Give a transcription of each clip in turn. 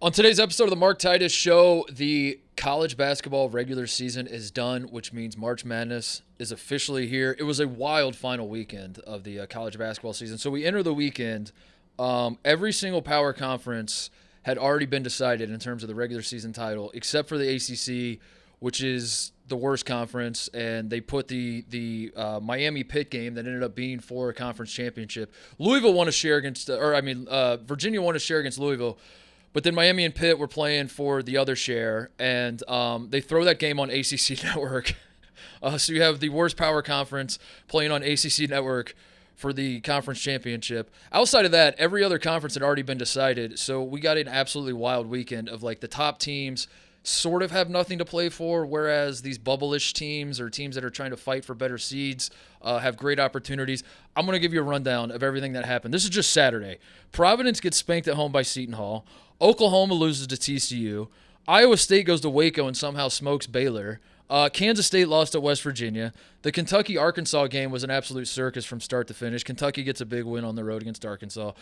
On today's episode of the Mark Titus Show, the college basketball regular season is done, which means March Madness is officially here. It was a wild final weekend of the college basketball season. So we enter the weekend. Every single power conference had already been decided in terms of the regular season title, except for the ACC, which is the worst conference, and they put the Miami Pitt game that ended up being for a conference championship. Louisville won a share against, Virginia won a share against Louisville. But then Miami and Pitt were playing for the other share, and they throw that game on ACC Network. So you have the worst power conference playing on ACC Network for the conference championship. Outside of that, every other conference had already been decided. So we got an absolutely wild weekend of like the top teams sort of have nothing to play for, whereas these bubble-ish teams or teams that are trying to fight for better seeds have great opportunities. I'm going to give you a rundown of everything that happened. This is just Saturday. Providence gets spanked at home by Seton Hall. Oklahoma loses to TCU. Iowa State goes to Waco and somehow smokes Baylor. Kansas State lost at West Virginia. The Kentucky-Arkansas game was an absolute circus from start to finish. Kentucky gets a big win on the road against Arkansas.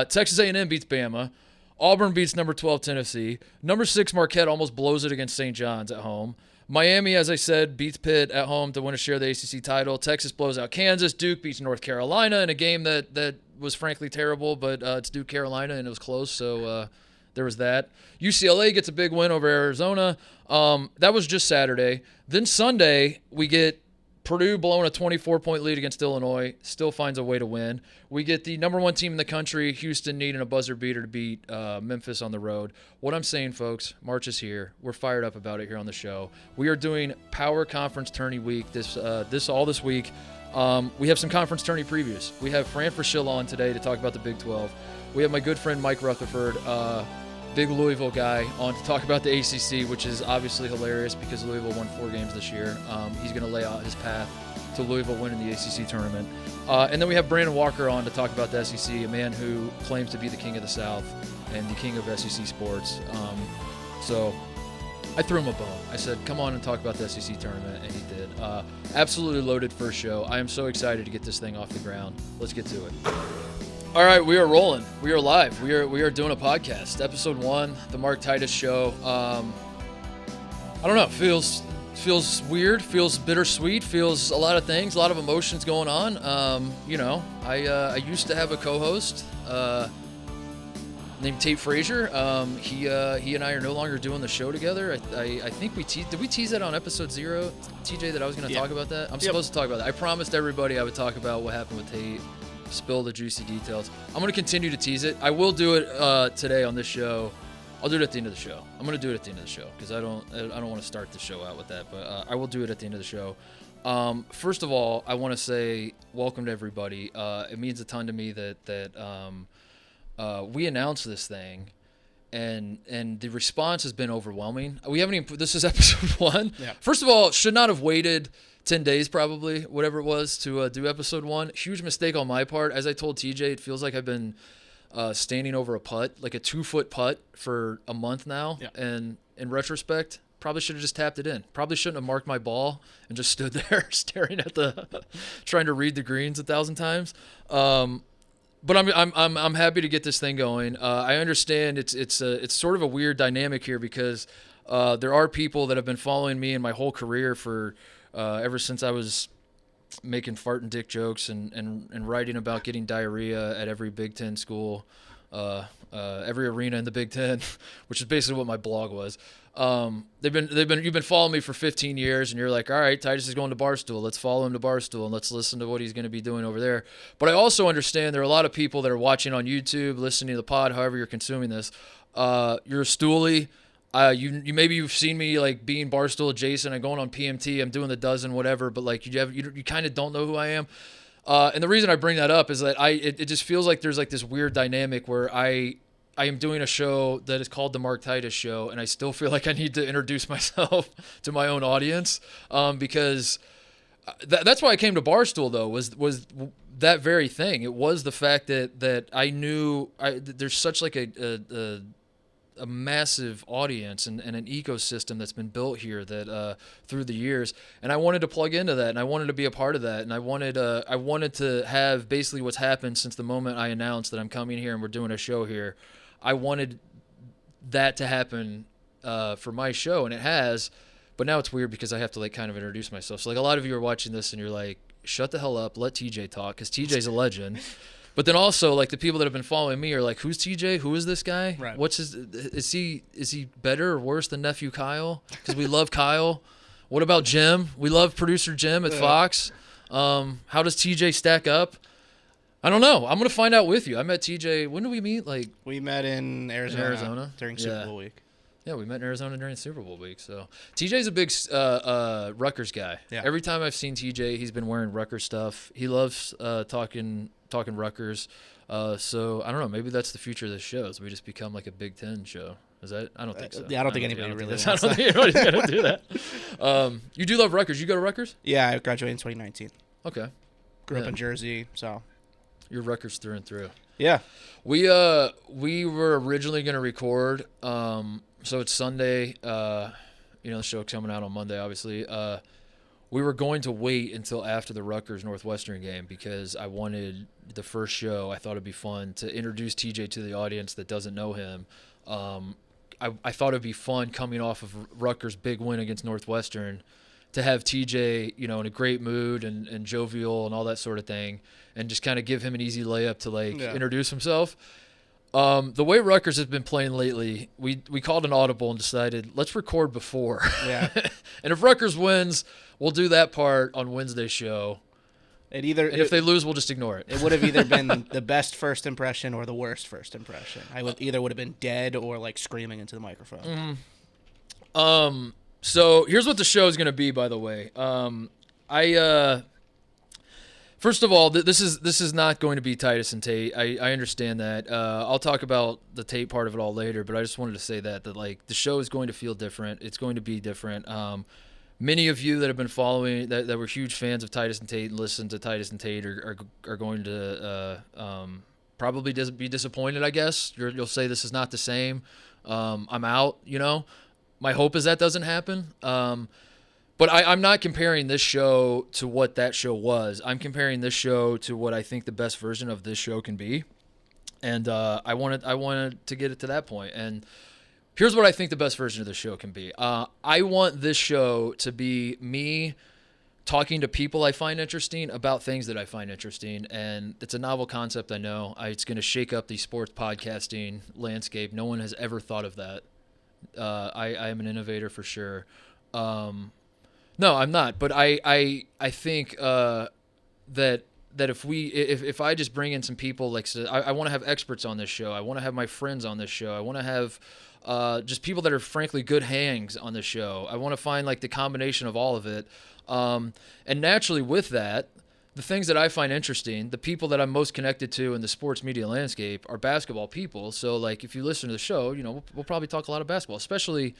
Texas A&M beats Bama. Auburn beats number 12 Tennessee. Number 6 Marquette almost blows it against St. John's at home. Miami, as I said, beats Pitt at home to win a share of the ACC title. Texas blows out Kansas. Duke beats North Carolina in a game that was frankly terrible, but it's Duke Carolina and it was close, so there was that. UCLA gets a big win over Arizona. That was just Saturday. Then Sunday, we get Purdue blowing a 24-point lead against Illinois, still finds a way to win. We get the number 1 team in the country, Houston, needing a buzzer beater to beat Memphis on the road. What I'm saying, folks, March is here. We're fired up about it here on the show. We are doing Power Conference Tourney Week this week. We have some conference tourney previews. We have Fran Fraschilla on today to talk about the Big 12. We have my good friend Mike Rutherford, big Louisville guy, on to talk about the ACC, which is obviously hilarious because Louisville won 4 games this year. He's going to lay out his path to Louisville winning the ACC tournament. And then we have Brandon Walker on to talk about the SEC, a man who claims to be the king of the South and the king of SEC sports. So I threw him a bone. I said, come on and talk about the SEC tournament, and he did. Absolutely loaded first show. I am so excited to get this thing off the ground. Let's get to it. All right, we are rolling. We are live. We are doing a podcast. Episode 1, the Mark Titus Show. I don't know. Feels weird. Feels bittersweet. Feels a lot of things. A lot of emotions going on. I used to have a co-host named Tate Frazier. He and I are no longer doing the show together. I think we teased. Did we tease that on episode 0, TJ? That I was going to talk about that. I'm supposed to talk about that. I promised everybody I would talk about what happened with Tate. Spill the juicy details. I'm going to continue to tease it. I will do it today on this show. I'll do it at the end of the show. I'm going to do it at the end of the show because I don't want to start the show out with that, but I will do it at the end of the show. First of all, I want to say welcome to everybody. It means a ton to me that we announced this thing, and the response has been overwhelming. We haven't even. This is episode 1. Yeah. First of all, should not have waited 10 days probably, whatever it was, to do episode 1. Huge mistake on my part. As I told TJ, it feels like I've been standing over a putt, like a 2-foot putt for a month now. Yeah. And in retrospect, probably should have just tapped it in. Probably shouldn't have marked my ball and just stood there staring at trying to read the greens 1,000 times. But I'm happy to get this thing going. I understand it's sort of a weird dynamic here because there are people that have been following me in my whole career for ever since I was making fart and dick jokes and writing about getting diarrhea at every Big Ten school, every arena in the Big Ten, which is basically what my blog was. You've been following me for 15 years, and you're like, all right, Titus is going to Barstool. Let's follow him to Barstool and let's listen to what he's going to be doing over there. But I also understand there are a lot of people that are watching on YouTube, listening to the pod, however you're consuming this. You're a stoolie. You've seen me like being Barstool adjacent and going on PMT. I'm doing the dozen, whatever, but like you kind of don't know who I am. And the reason I bring that up is that it just feels like there's like this weird dynamic where I am doing a show that is called the Mark Titus Show, and I still feel like I need to introduce myself to my own audience because that's why I came to Barstool though was that very thing. It was the fact that I knew there's such like a massive audience and an ecosystem that's been built here that through the years, and I wanted to plug into that, and I wanted to be a part of that, and I wanted to have basically what's happened since the moment I announced that I'm coming here and we're doing a show here. I wanted that to happen for my show, and it has. But now it's weird because I have to like kind of introduce myself. So like a lot of you are watching this and you're like, shut the hell up, let TJ talk, because TJ's a legend. But then also like the people that have been following me are like, who's TJ? Who is this guy? Right. What's his? Is he better or worse than nephew Kyle? Because we love Kyle. What about Jim? We love producer Jim at Fox. How does TJ stack up? I don't know. I'm gonna find out with you. I met TJ. When did we meet? Like we met in Arizona during Super Bowl week. Yeah, we met in Arizona during Super Bowl week. So TJ's a big Rutgers guy. Yeah. Every time I've seen TJ, he's been wearing Rutgers stuff. He loves talking Rutgers. So I don't know. Maybe that's the future of this show. Is we just become like a Big Ten show. Is that? I don't think so. Yeah, I don't think anybody really wants that. I don't think anybody's gonna do that. You do love Rutgers. You go to Rutgers? Yeah, I graduated in 2019. Okay. Grew up in Jersey, so. You're Rutgers through and through. Yeah. We were originally gonna record. So it's Sunday. The show's coming out on Monday, obviously. We were going to wait until after the Rutgers Northwestern game because I wanted the first show. I thought it'd be fun to introduce TJ to the audience that doesn't know him. I thought it'd be fun coming off of Rutgers' big win against Northwestern to have TJ, in a great mood and jovial and all that sort of thing, and just kind of give him an easy layup to introduce himself. The way Rutgers has been playing lately, we called an audible and decided let's record before. Yeah. And if Rutgers wins, we'll do that part on Wednesday's show. If they lose, we'll just ignore it. It would have either been the best first impression or the worst first impression. I would have been dead or like screaming into the microphone. Mm-hmm. So here's what the show is going to be, by the way. First of all, this is not going to be Titus and Tate. I understand that. I'll talk about the Tate part of it all later, but I just wanted to say that like the show is going to feel different. It's going to be different. Many of you that have been following that were huge fans of Titus and Tate and listen to Titus and Tate are going to probably be disappointed. I guess you'll say this is not the same. I'm out. My hope is that doesn't happen. But I'm not comparing this show to what that show was. I'm comparing this show to what I think the best version of this show can be. And I wanted to get it to that point. And here's what I think the best version of this show can be. I want this show to be me talking to people I find interesting about things that I find interesting. And it's a novel concept, I know. It's going to shake up the sports podcasting landscape. No one has ever thought of that. I am an innovator for sure. No, I'm not. But I think that if I just bring in some people, I want to have experts on this show. I want to have my friends on this show. I want to have just people that are frankly good hangs on this show. I want to find like the combination of all of it. And naturally with that, the things that I find interesting, the people that I'm most connected to in the sports media landscape are basketball people. So like if you listen to the show, we'll probably talk a lot of basketball, especially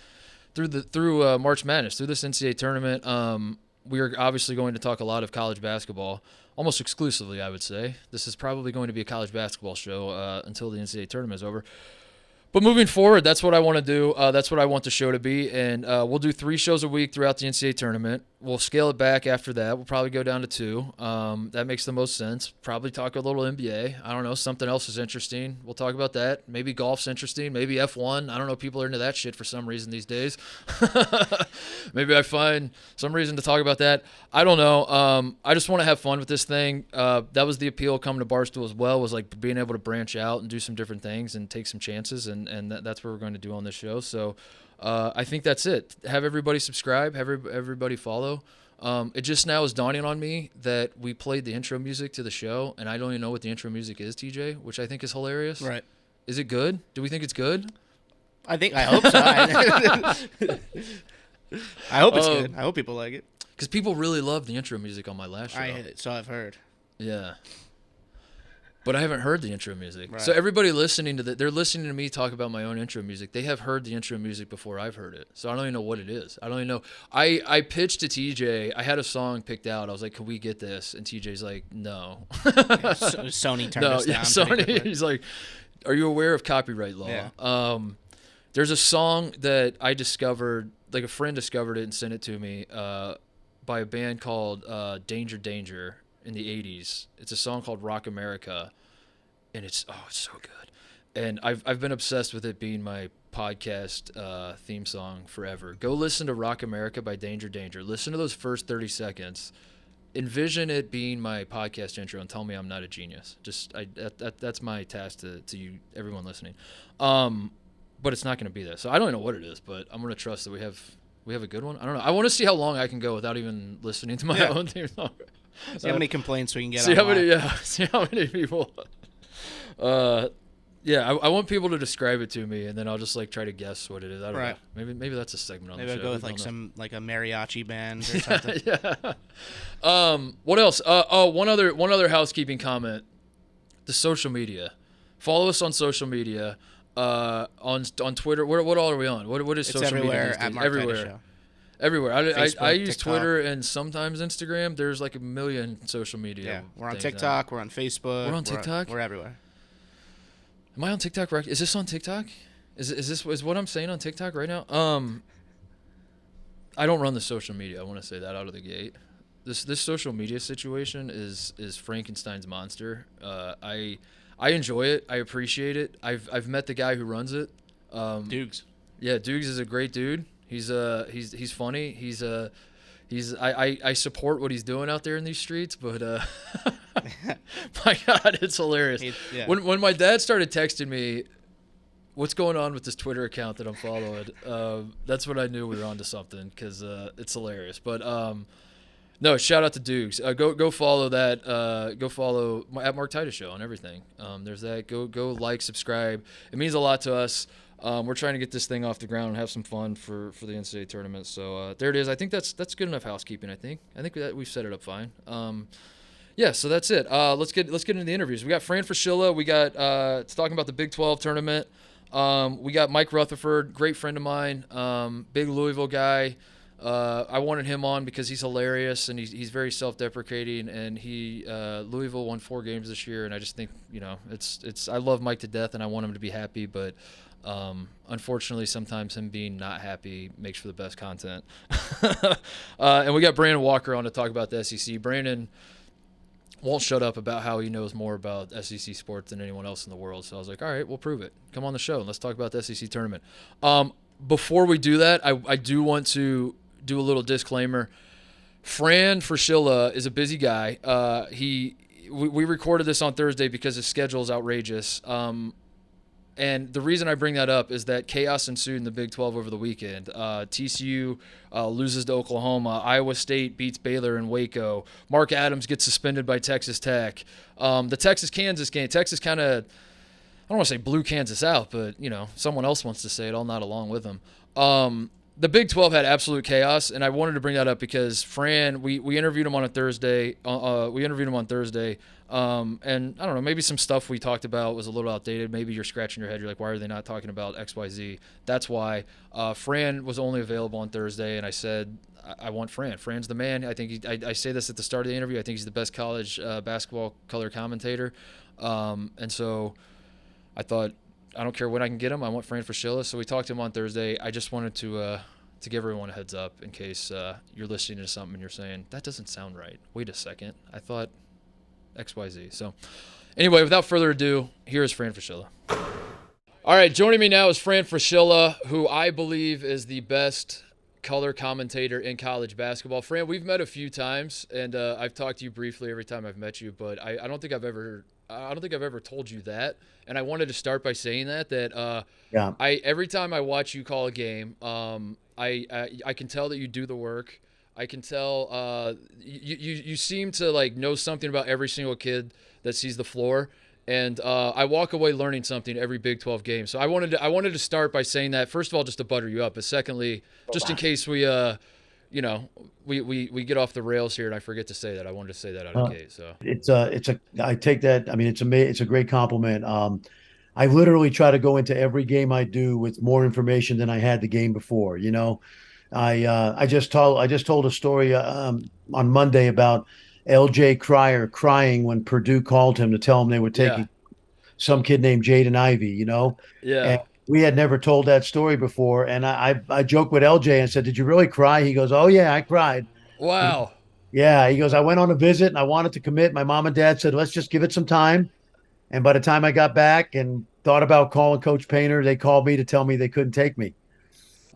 through March Madness, through this NCAA tournament. We are obviously going to talk a lot of college basketball, almost exclusively, I would say. This is probably going to be a college basketball show until the NCAA tournament is over. But moving forward, that's what I want to do. That's what I want the show to be. And we'll do 3 shows a week throughout the NCAA tournament. We'll scale it back after that. We'll probably go down to 2. That makes the most sense. Probably talk a little NBA. I don't know. Something else is interesting. We'll talk about that. Maybe golf's interesting. Maybe F1. I don't know. People are into that shit for some reason these days. Maybe I find some reason to talk about that. I don't know. I just want to have fun with this thing. That was the appeal coming to Barstool as well, was like being able to branch out and do some different things and take some chances. And that's what we're going to do on this show. So I think that's it. Have everybody subscribe. Have everybody follow. It just now is dawning on me that we played the intro music to the show, and I don't even know what the intro music is, TJ, which I think is hilarious. Right. Is it good? Do we think it's good? I hope so. I hope it's good. I hope people like it. Because people really loved the intro music on my last show. So I've heard. Yeah. But I haven't heard the intro music. Right. So everybody listening to they're listening to me talk about my own intro music. They have heard the intro music before I've heard it. So I don't even know what it is. I don't even know. I pitched to TJ. I had a song picked out. I was like, "Can we get this?" And TJ's like, "No." Sony turned us down. Sony. He's like, "Are you aware of copyright law?" Yeah. There's a song that I discovered, like a friend discovered it and sent it to me, by a band called Danger Danger in the 80s. It's a song called Rock America, and it's so good. And I've been obsessed with it being my podcast theme song forever. Go listen to Rock America by Danger Danger. Listen to those first 30 seconds. Envision it being my podcast intro and tell me I'm not a genius. That's my task to you, everyone listening. But it's not going to be that. So I don't even know what it is, but I'm going to trust that we have a good one. I don't know. I want to see how long I can go without even listening to my own theme song. See how many complaints we can get. See how many people. I want people to describe it to me, and then I'll just like try to guess what it is. I don't know. Maybe that's a segment on the show. Maybe I'll go with like a mariachi band or something. What else? One other housekeeping comment. The social media. Follow us on social media. On Twitter. What all are we on? What is social media? It's everywhere at Mark Titus Show. Everywhere. Facebook, I use TikTok. Twitter and sometimes Instagram. There's like a million social media. Yeah, we're on TikTok. We're on Facebook. We're on TikTok. We're everywhere. Am I on TikTok? Is this on TikTok? Is what I'm saying on TikTok right now? I don't run the social media. I want to say that out of the gate. This social media situation is Frankenstein's monster. I enjoy it. I appreciate it. I've met the guy who runs it. Dukes. Yeah, Dukes is a great dude. He's funny. I support what he's doing out there in these streets, but my God, it's hilarious. When my dad started texting me, what's going on with this Twitter account that I'm following, that's when I knew we were onto something, because it's hilarious. But no, shout out to Dukes. Go follow that. Go follow at Mark Titus Show on everything. There's that. Go like, subscribe. It means a lot to us. We're trying to get this thing off the ground and have some fun for the NCAA tournament. So there it is. I think that's good enough housekeeping. I think that we've set it up fine. So that's it. Let's get into the interviews. We got Fran Fraschilla. We got talking about the Big 12 tournament. We got Mike Rutherford, great friend of mine, big Louisville guy. I wanted him on because he's hilarious and he's very self-deprecating, and Louisville won 4 games this year, and I just think it's I love Mike to death and I want him to be happy, but unfortunately sometimes him being not happy makes for the best content. And we got Brandon Walker on to talk about the SEC. Brandon won't shut up about how he knows more about SEC sports than anyone else in the world, so I was like, all right, we'll prove it. Come on the show and let's talk about the SEC tournament. Before we do that, I do want to do a little disclaimer. Fran Fraschilla is a busy guy. We recorded this on Thursday because his schedule is outrageous. And the reason I bring that up is that chaos ensued in the Big 12 over the weekend. TCU loses to Oklahoma. Iowa State beats Baylor in Waco. Mark Adams gets suspended by Texas Tech. The Texas-Kansas game, Texas kind of, I don't want to say blew Kansas out, but, someone else wants to say it. I'll nod along with them. The Big 12 had absolute chaos, and I wanted to bring that up because Fran, we interviewed him on a Thursday. And I don't know, maybe some stuff we talked about was a little outdated. Maybe you're scratching your head. You're like, why are they not talking about X, Y, Z? That's why. Fran was only available on Thursday, and I said, I want Fran. Fran's the man. I think I say this at the start of the interview. I think he's the best college basketball color commentator. And so I thought, I don't care when I can get him. I want Fran Fraschilla. So we talked to him on Thursday. I just wanted to give everyone a heads up in case you're listening to something and you're saying, that doesn't sound right. Wait a second. I thought XYZ. So anyway, without further ado, here's Fran Fraschilla. All right, joining me now is Fran Fraschilla, who I believe is the best color commentator in college basketball. Fran, we've met a few times, and I've talked to you briefly every time I've met you, but I don't think I've ever told you that. And I wanted to start by saying that every time I watch you call a game, I can tell that you do the work. I can tell you seem to know something about every single kid that sees the floor, and I walk away learning something every Big 12 game. So I wanted to start by saying that, first of all, just to butter you up, but secondly, just in case we get off the rails here and I forget to say that, I wanted to say that out of the gate. So I take that. I mean, it's a great compliment. I literally try to go into every game I do with more information than I had the game before. I just told a story on Monday about LJ Cryer crying when Purdue called him to tell him they were taking some kid named Jaden Ivey. Yeah. And we had never told that story before, and I joked with LJ and said, "Did you really cry?" He goes, "Oh yeah, I cried." Wow. Yeah, he goes, "I went on a visit and I wanted to commit. My mom and dad said, let's just give it some time." And by the time I got back and thought about calling Coach Painter. They called me to tell me they couldn't take me.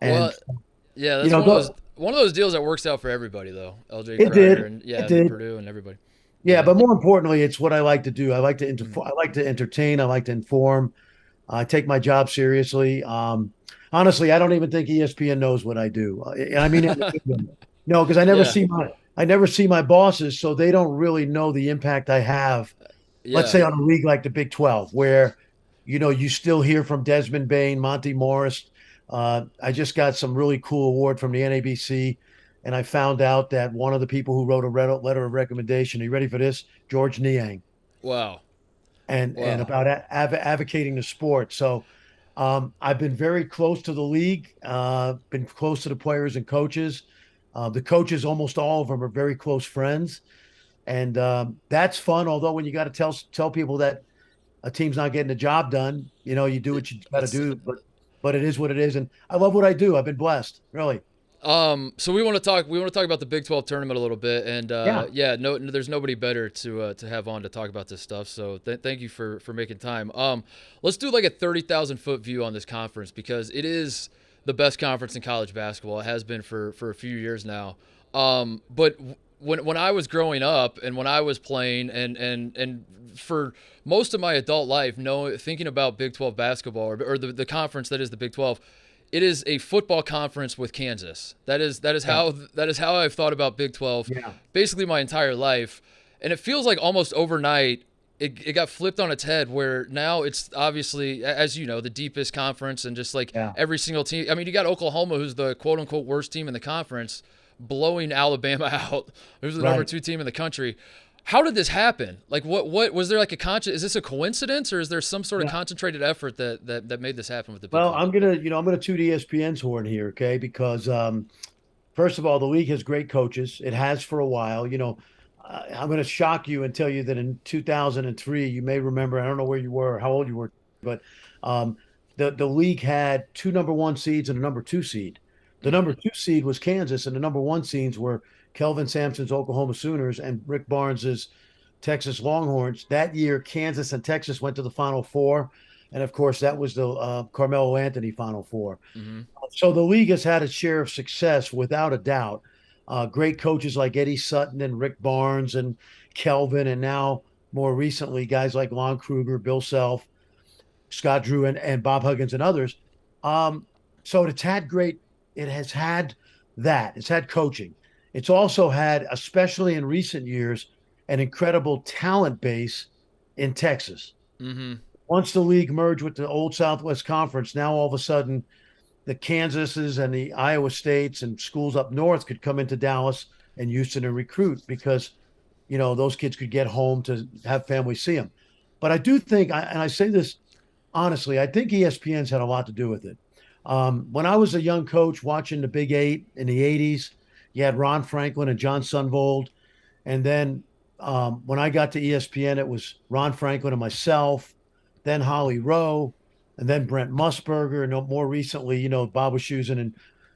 Well, And, yeah, you that's know, one of those deals that works out for everybody though. LJ it Cryer did. and It yeah, did. Purdue and everybody. Yeah, Yeah. but more importantly, it's what I like to do. Mm. I like to entertain. I like to inform. I take my job seriously. Honestly, I don't even think ESPN knows what I do. And I mean, it in a good way. No, because Yeah. I never see my bosses, so they don't really know the impact I have. Let's Yeah. say on a league like the Big 12, where you still hear from Desmond Bain, Monty Morris. I just got some really cool award from the NABC, and I found out that one of the people who wrote a letter of recommendation. Are you ready for this? George Niang, Wow. and Wow. about advocating the sport. So I've been very close to the league, been close to the players and coaches. The coaches, almost all of them, are very close friends, and that's fun. Although when you got to tell people that a team's not getting the job done, you do what you got to It's do. But it is what it is, and I love what I do. I've been blessed, really. So we want to talk about the Big 12 tournament a little bit, and Yeah, yeah, no, there's nobody better to have on to talk about this stuff. So thank you for making time. Let's do like a 30,000 foot view on this conference because it is the best conference in college basketball. It has been for a few years now. But when I was growing up and when I was playing and for most of my adult life, thinking about Big 12 basketball or the conference that is the Big 12. It is a football conference with Kansas. That is yeah, how I've thought about Big 12 yeah, basically my entire life. And it feels like almost overnight it got flipped on its head where now it's obviously, as you know, the deepest conference and just like yeah. every single team. I mean, you got Oklahoma, who's the quote unquote worst team in the conference, blowing Alabama out, who's the number Right. 2 team in the country. How did this happen? Like, what was there like is this a coincidence or is there some sort of Yeah. concentrated effort that made this happen with the Big Well, 12? I'm gonna toot ESPN's horn here, okay? Because first of all, the league has great coaches. It has for a while. I'm going to shock you and tell you that in 2003, you may remember. I don't know where you were, how old you were, but um, the league had two number one seeds and a number two seed. The Mm-hmm. number two seed was Kansas, and the number one seeds were Kelvin Sampson's Oklahoma Sooners and Rick Barnes's Texas Longhorns. That year, Kansas and Texas went to the Final Four, and of course, that was the Carmelo Anthony Final Four. Mm-hmm. So the league has had a share of success without a doubt. Great coaches like Eddie Sutton and Rick Barnes and Kelvin, and now more recently, guys like Lon Kruger, Bill Self, Scott Drew, and Bob Huggins and others. So it's had great, it has had that. It's had coaching. It's also had, especially in recent years, an incredible talent base in Texas. Mm-hmm. Once the league merged with the old Southwest Conference, now all of a sudden the Kansases and the Iowa States and schools up north could come into Dallas and Houston and recruit because those kids could get home to have families see them. But I do think, and I say this honestly, I think ESPN's had a lot to do with it. When I was a young coach watching the Big Eight in the '80s, you had Ron Franklin and John Sunvold, and then when I got to ESPN, it was Ron Franklin and myself, then Holly Rowe, and then Brent Musburger, and more recently, Bob Wischusen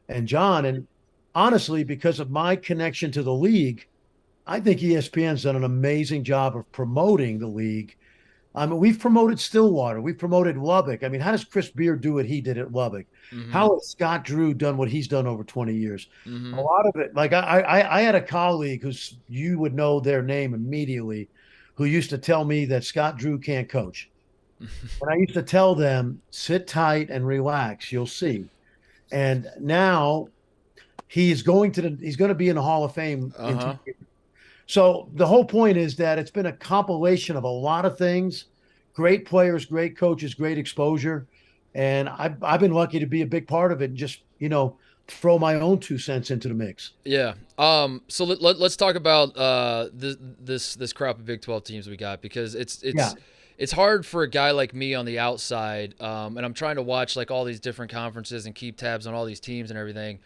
and John. And honestly, because of my connection to the league, I think ESPN's done an amazing job of promoting the league. I mean, we've promoted Stillwater, we've promoted Lubbock. I mean, how does Chris Beard do what he did at Lubbock? Mm-hmm. How has Scott Drew done what he's done over 20 years? A Mm-hmm. lot of it, like I had a colleague who's you would know their name immediately, who used to tell me that Scott Drew can't coach. And I used to tell them, sit tight and relax, you'll see. And now he's going to be in the Hall of Fame in two Uh-huh. years. So the whole point is that it's been a compilation of a lot of things, great players, great coaches, great exposure. And I've been lucky to be a big part of it and just, throw my own 2 cents into the mix. Yeah. So let's talk about this crop of Big 12 teams we got because Yeah. it's hard for a guy like me on the outside, and I'm trying to watch like all these different conferences and keep tabs on all these teams and everything.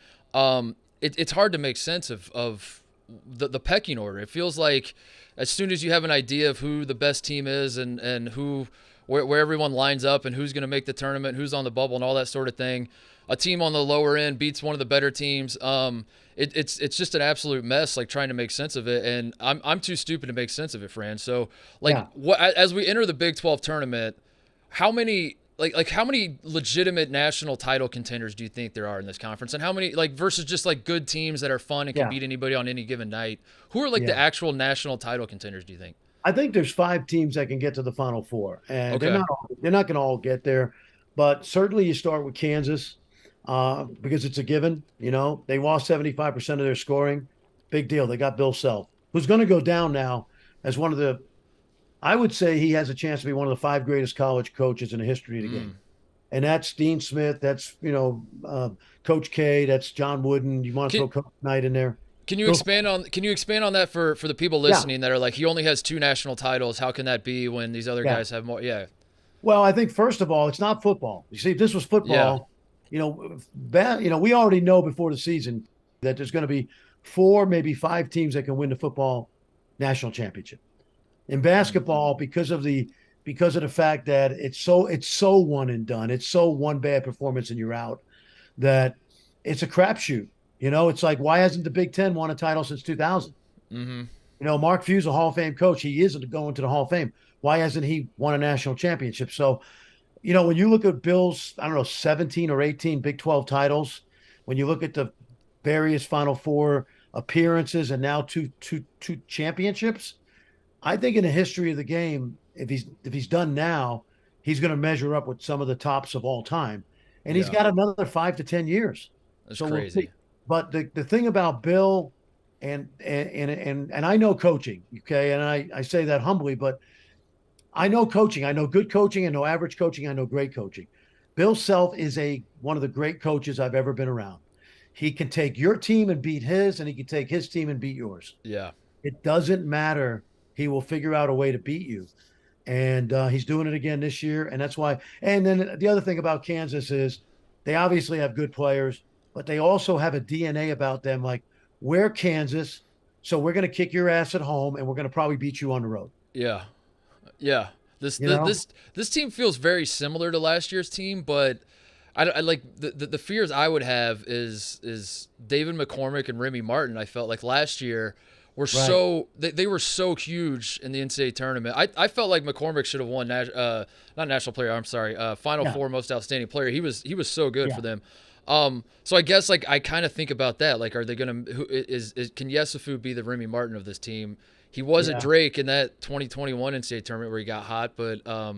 It's hard to make sense of the pecking order. It feels like as soon as you have an idea of who the best team is and where everyone lines up and who's going to make the tournament, who's on the bubble, and all that sort of thing, a team on the lower end beats one of the better teams. It's just an absolute mess, like trying to make sense of it, and I'm too stupid to make sense of it, Fran. So, like, Yeah. as we enter the Big 12 tournament, how many how many legitimate national title contenders do you think there are in this conference, and how many versus just good teams that are fun and can beat anybody on any given night? Who are the actual national title contenders, do you think? I think there's 5 teams that can get to the Final Four, and Okay. they're not going to all get there, but certainly you start with Kansas because it's a given. They lost 75% of their scoring. Big deal. They got Bill Self, who's going to go down now as one of the. I would say he has a chance to be one of the 5 greatest college coaches in the history of the game, and that's Dean Smith. That's Coach K. That's John Wooden. You want to throw Coach Knight in there? Can you expand on that for the people listening that are like, he only has 2 national titles? How can that be when these other guys have more? Yeah. Well, I think first of all, it's not football. You see, if this was football, we already know before the season that there's going to be 4, maybe 5 teams that can win the football national championship. In basketball, because of the fact that it's so one and done, it's so one bad performance and you're out, that it's a crapshoot. It's like, why hasn't the Big Ten won a title since 2000? Mark Few's a Hall of Fame coach. He isn't going to the Hall of Fame. Why hasn't he won a national championship? So, when you look at Bill's, 17 or 18 Big 12 titles, when you look at the various Final Four appearances and now two championships, I think in the history of the game, if he's done now, he's going to measure up with some of the tops of all time, and he's got another 5 to 10 years. That's crazy. But the thing about Bill, and I know coaching, okay, and I say that humbly, but I know coaching. I know good coaching. I know average coaching. I know great coaching. Bill Self is one of the great coaches I've ever been around. He can take your team and beat his, and he can take his team and beat yours. Yeah. It doesn't matter. He will figure out a way to beat you. And he's doing it again this year. And that's why. And then the other thing about Kansas is they obviously have good players, but they also have a DNA about them. Like, we're Kansas, so we're going to kick your ass at home, and we're going to probably beat you on the road. Yeah. Yeah. This team feels very similar to last year's team, but I like the fears I would have is David McCormick and Remy Martin. I felt like last year were they were so huge in the NCAA tournament. I felt like McCormick should have won not national player. I'm sorry, Final Four most outstanding player. He was so good for them. So I guess I kind of think about that. Like, are they gonna can Yesufu be the Remy Martin of this team? He was at Drake in that 2021 NCAA tournament where he got hot, but I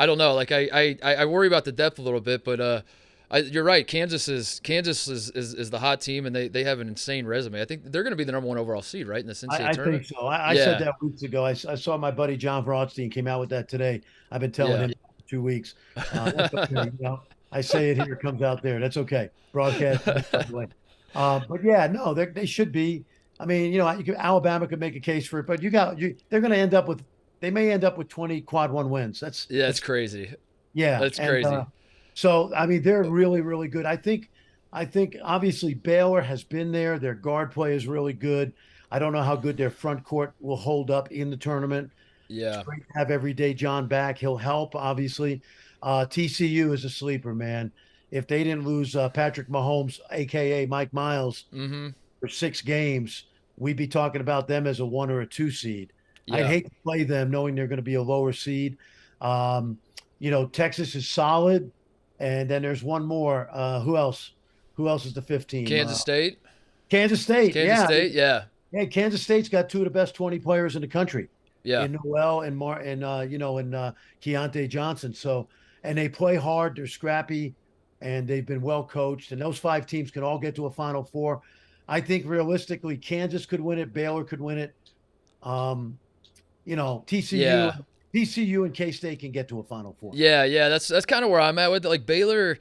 don't know. Like, I worry about the depth a little bit, but you're right. Kansas is the hot team, and they have an insane resume. I think they're going to be the number 1 overall seed, right, in this NCAA tournament. I think so. I said that weeks ago. I saw my buddy John Rothstein came out with that today. I've been telling him for 2 weeks. That's okay, I say it here, it comes out there. That's okay. Broadcast. But yeah, no, they should be. I mean, Alabama could make a case for it, but they're going to end up with. They may end up with 20 quad 1 wins. That's crazy. Yeah, that's crazy. So I mean, they're really, really good. I think obviously Baylor has been there. Their guard play is really good. I don't know how good their front court will hold up in the tournament. Yeah, it's great to have Everyday John back. He'll help, obviously. TCU is a sleeper, man. If they didn't lose Patrick Mahomes, aka Mike Miles, for 6 games, we'd be talking about them as a 1 or a 2 seed. Yeah. I'd hate to play them knowing they're going to be a lower seed. Texas is solid. And then there's one more. Who else? Who else is the 15? Kansas State. Kansas State. Yeah. Hey, Kansas State's got 2 of the best 20 players in the country. Yeah. In Noel and Keontae Johnson. So, and they play hard. They're scrappy, and they've been well coached. And those 5 teams can all get to a Final Four. I think realistically, Kansas could win it. Baylor could win it. TCU. Yeah. TCU and K-State can get to a Final Four. Yeah, that's kind of where I'm at with it. Like, Baylor,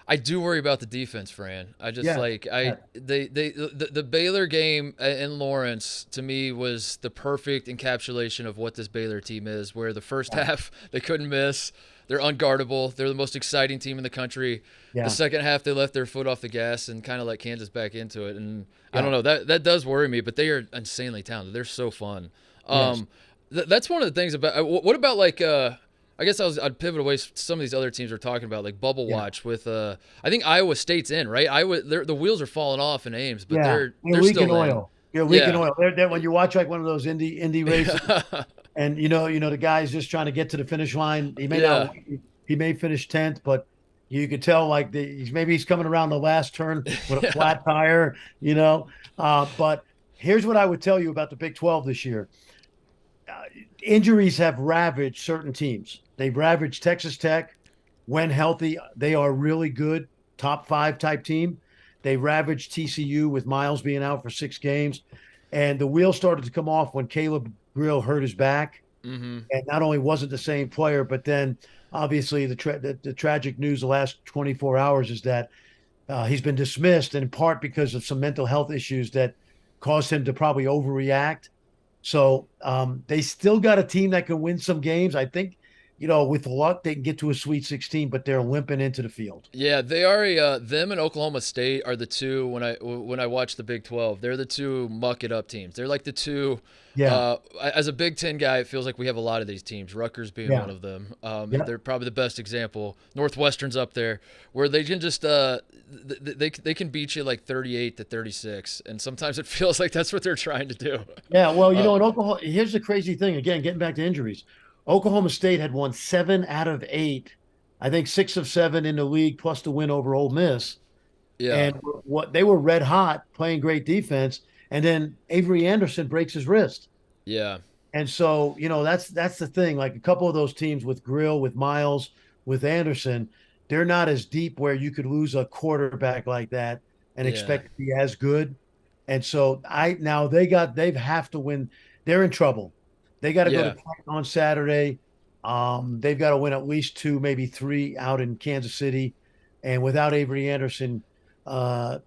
I do worry about the defense, Fran. I just the Baylor game in Lawrence to me was the perfect encapsulation of what this Baylor team is. Where the first half they couldn't miss, they're unguardable, they're the most exciting team in the country. Yeah. The second half they left their foot off the gas and kind of let Kansas back into it. And I don't know, that does worry me, but they are insanely talented. They're so fun. Yes. That's one of the things about. What about I guess I'd pivot away. Some of these other teams we're talking about, like Bubble Watch with. I think Iowa State's in, right? The wheels are falling off in Ames, but they're leaking still oil. You're leaking oil. They're, when you watch like one of those indie races, and the guy's just trying to get to the finish line. He may not. He may finish 10th, but you could tell like maybe he's coming around the last turn with a Yeah. flat tire, But here's what I would tell you about the Big 12 this year. Uh, Injuries have ravaged certain teams. They've ravaged Texas Tech. When healthy, they are really good, top 5 type team. They ravaged TCU with Miles being out for 6 games. And the wheel started to come off when Caleb Grill hurt his back. Mm-hmm. And not only wasn't the same player, but then obviously the tragic news the last 24 hours is that he's been dismissed in part because of some mental health issues that caused him to probably overreact. So they still got a team that can win some games. I think, with luck, they can get to a Sweet 16, but they're limping into the field. Yeah, they are them and Oklahoma State are the two when I watch the Big 12. They're the two muck it up teams. They're like the two. Yeah. As a Big 10 guy, it feels like we have a lot of these teams. Rutgers being Yeah. one of them. Yeah. They're probably the best example. Northwestern's up there, where they can just they can beat you like 38-36, and sometimes it feels like that's what they're trying to do. Yeah. Well, in Oklahoma, here's the crazy thing. Again, getting back to injuries, Oklahoma State had won 7 out of 8. I think 6 of 7 in the league, plus the win over Ole Miss. Yeah, And what they were red hot, playing great defense, and then Avery Anderson breaks his wrist. yeah, And so, that's the thing. Like a couple of those teams with Grill, with Miles, with Anderson, they're not as deep where you could lose a quarterback like that and yeah, expect to be as good. And so they have to win. They're in trouble. They got to go to yeah. Canton on Saturday. They've got to win at least 2, maybe 3 out in Kansas City. And without Avery Anderson, uh,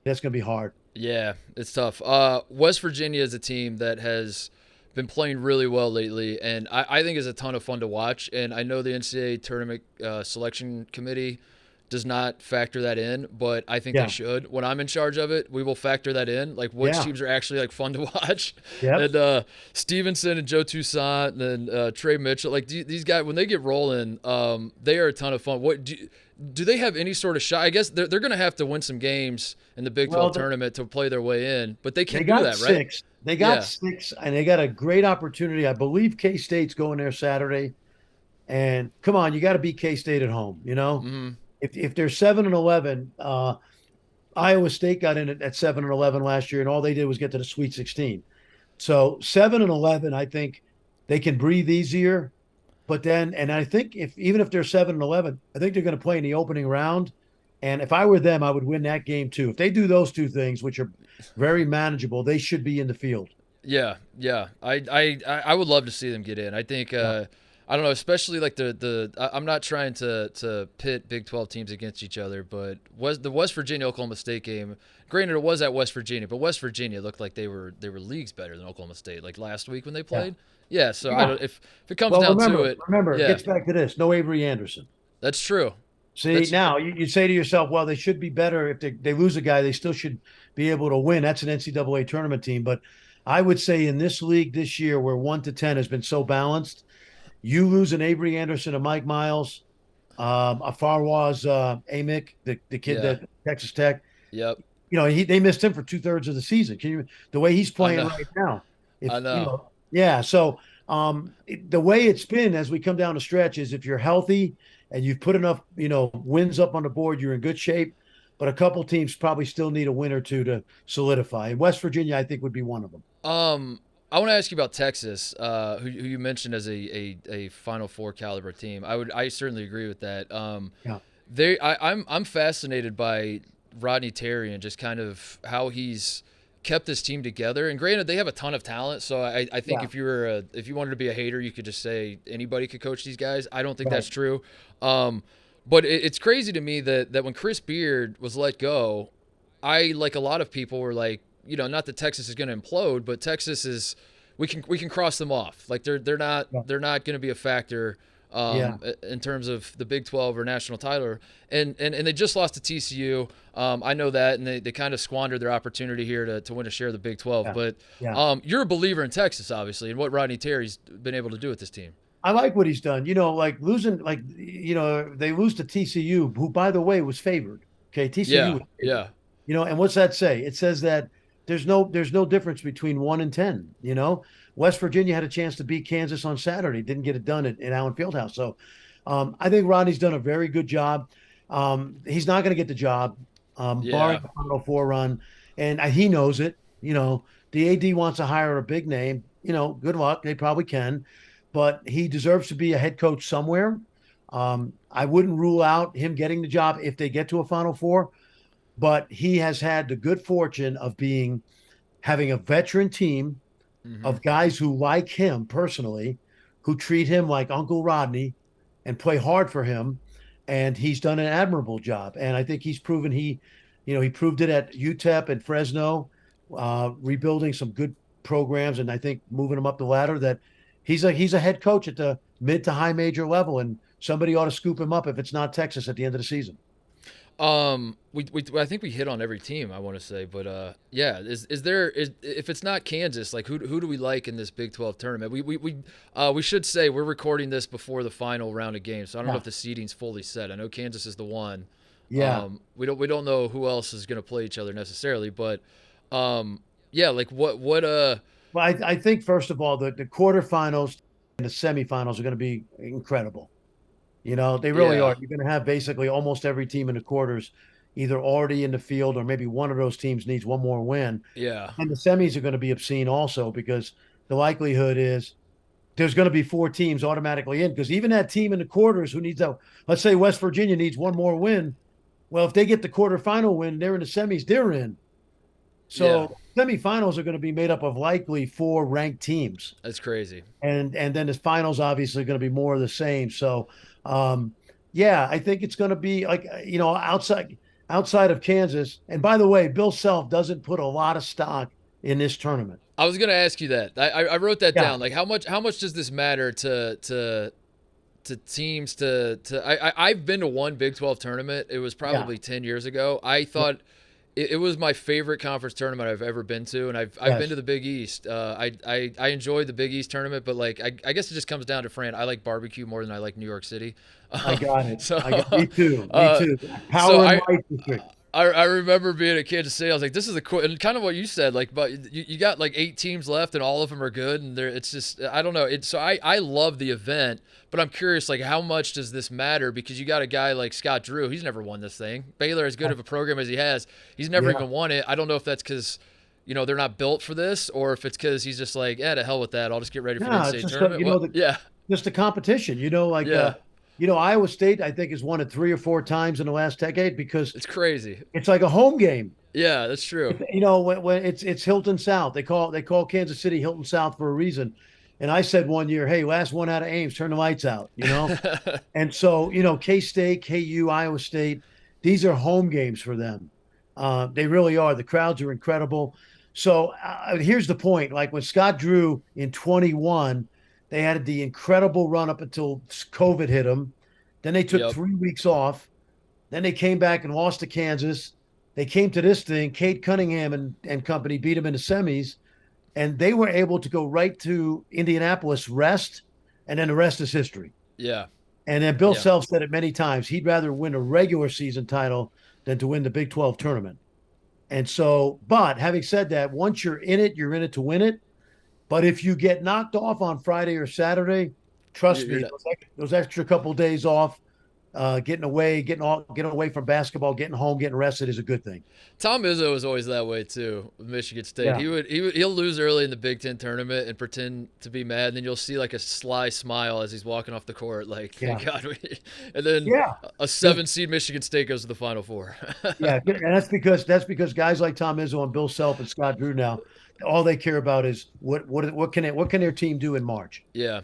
that's going to be hard. Yeah, it's tough. West Virginia is a team that has been playing really well lately, and I think is a ton of fun to watch. And I know the NCAA tournament selection committee does not factor that in, but I think they Yeah. should. When I'm in charge of it, we will factor that in, like which Yeah. teams are actually like fun to watch. Yep. And Stevenson and Joe Toussaint and Trey Mitchell, like these guys, when they get rolling, they are a ton of fun. What do they have any sort of shot? I guess they're going to have to win some games in the Big 12 Well, tournament to play their way in, but they they can do got that, right? 6. They got 6, and they got a great opportunity. I believe K-State's going there Saturday. And come on, you got to beat K-State at home. Mm-hmm. If they're 7-11, Iowa State got in at 7-11 last year, and all they did was get to the Sweet 16. So 7-11, I think they can breathe easier. But then, and I think even if they're 7-11, I think they're going to play in the opening round. And if I were them, I would win that game too. If they do those 2 things, which are very manageable, they should be in the field. Yeah, yeah. I would love to see them get in. I think I don't know, especially like I'm not trying to pit Big 12 teams against each other, but the West Virginia Oklahoma State game. Granted, it was at West Virginia, but West Virginia looked like they were leagues better than Oklahoma State, like last week when they played. Yeah, so Yeah. I don't, if it comes down to it, Remember, it yeah, gets back to this. No Avery Anderson. that's true. See, now you'd say to yourself, well, they should be better. If they lose a guy, they still should be able to win. That's an NCAA tournament team. But I would say in this league this year, where 1 to 10 has been so balanced, you lose an Avery Anderson, a Mike Miles, a Farwaz Amick, the kid Yeah. that Texas Tech. Yep. They missed him for 2/3 of the season. The way he's playing right now? I know. Yeah. So the way it's been as we come down the stretch is if you're healthy and you've put enough, wins up on the board, you're in good shape. But a couple teams probably still need a win or 2 to solidify. And West Virginia, I think, would be one of them. I want to ask you about Texas, who you mentioned as a Final Four caliber team. I certainly agree with that. Yeah. I'm fascinated by Rodney Terry and just kind of how he's kept this team together. And granted, they have a ton of talent, so I think Yeah. if you wanted to be a hater, you could just say anybody could coach these guys. I don't think Right. that's true. But it's crazy to me that when Chris Beard was let go, I, like a lot of people, were like, not that Texas is going to implode, but Texas is, we can cross them off. Like they're not going to be a factor in terms of the Big 12 or national title. And they just lost to TCU. I know that, and they kind of squandered their opportunity here to win a share of the Big 12. Yeah. But Yeah. you're a believer in Texas, obviously, and what Rodney Terry's been able to do with this team. I like what he's done. Like losing, they lose to TCU, who, by the way, was favored. Okay, TCU. Yeah, was favored. yeah, And what's that say? It says that there's no difference between 1 and 10. West Virginia had a chance to beat Kansas on Saturday, didn't get it done at Allen Fieldhouse. So I think Rodney's done a very good job. He's not going to get the job, barring Yeah. the Final Four run, and he knows it. The AD wants to hire a big name. Good luck. They probably can, but he deserves to be a head coach somewhere. I wouldn't rule out him getting the job if they get to a Final Four, but he has had the good fortune of having a veteran team Hmm. of guys who like him personally, who treat him like Uncle Rodney and play hard for him. And he's done an admirable job. And I think he's proven he proved it at UTEP and Fresno, rebuilding some good programs. And I think moving them up the ladder, that he's a head coach at the mid to high major level. And somebody ought to scoop him up if it's not Texas at the end of the season. We I think we hit on every team, I want to say, but yeah, is there if it's not Kansas, like who do we like in this Big 12 tournament? We should say we're recording this before the final round of games, so I don't know if the seeding's fully set. I know Kansas is the one. Yeah. We don't know who else is going to play each other necessarily, but yeah, like what Well, I think first of all, the quarterfinals and the semifinals are going to be incredible. They really yeah, are. You're going to have basically almost every team in the quarters either already in the field, or maybe one of those teams needs one more win. yeah, And the semis are going to be obscene also, because the likelihood is there's going to be four teams automatically in, because even that team in the quarters who needs let's say West Virginia needs one more win. Well, if they get the quarterfinal win, they're in the semis, they're in. yeah. So semifinals are going to be made up of likely four ranked teams. That's crazy. And then the finals obviously going to be more of the same. So yeah, I think it's going to be like outside of Kansas. And by the way, Bill Self doesn't put a lot of stock in this tournament. I was going to ask you that. I wrote that Yeah, down. Like how much does this matter to teams I've been to one Big 12 tournament. It was yeah, probably 10 years ago. I thought it was my favorite conference tournament I've ever been to, and I've been yes, to the Big East. I enjoyed the Big East tournament, but like I guess it just comes down to Fran. I like barbecue more than I like New York City. I got it. So Me too. Me uh, too. so Power and light district. I remember being at Kansas City. I was like, "This is a cool," and kind of what you said. Like, but you got like 8 teams left, and all of them are good, and it's just I don't know. So I love the event, but I'm curious, like, how much does this matter? Because you got a guy like Scott Drew. He's never won this thing. Baylor, as good of a program as he has, he's never Yeah. even won it. I don't know if that's because they're not built for this, or if it's because he's just like, yeah, to hell with that. I'll just get ready for the No, it's NCAA just tournament. Well, yeah, just the competition. yeah, Iowa State, I think, has won it 3 or 4 times in the last decade, because it's crazy. it's like a home game. Yeah, that's true. When it's Hilton South, they call Kansas City Hilton South for a reason. And I said one year, hey, last one out of Ames, turn the lights out. And so K State, KU, Iowa State, these are home games for them. They really are. The crowds are incredible. So here's the point: like when Scott Drew in 21, they had the incredible run up until COVID hit them. Then they took Yep. 3 weeks off. Then they came back and lost to Kansas. They came to this thing. Kate Cunningham and company beat them in the semis, and they were able to go right to Indianapolis, rest, and then the rest is history. Yeah. And then Bill Yeah. Self said it many times. He'd rather win a regular season title than to win the Big 12 tournament. And so, but having said that, once you're in it to win it. But if you get knocked off on Friday or Saturday, trust You're me, not, those extra couple days off, getting away from basketball, getting home, getting rested is a good thing. Tom Izzo is always that way too with Michigan State. Yeah. He'll lose early in the Big Ten tournament and pretend to be mad, and then you'll see like a sly smile as he's walking off the court, like thank Yeah. God. And then Yeah. a 7 seed Michigan State goes to the Final Four. Yeah. And that's because guys like Tom Izzo and Bill Self and Scott Drew now, all they care about is what can their team do in March? Yeah.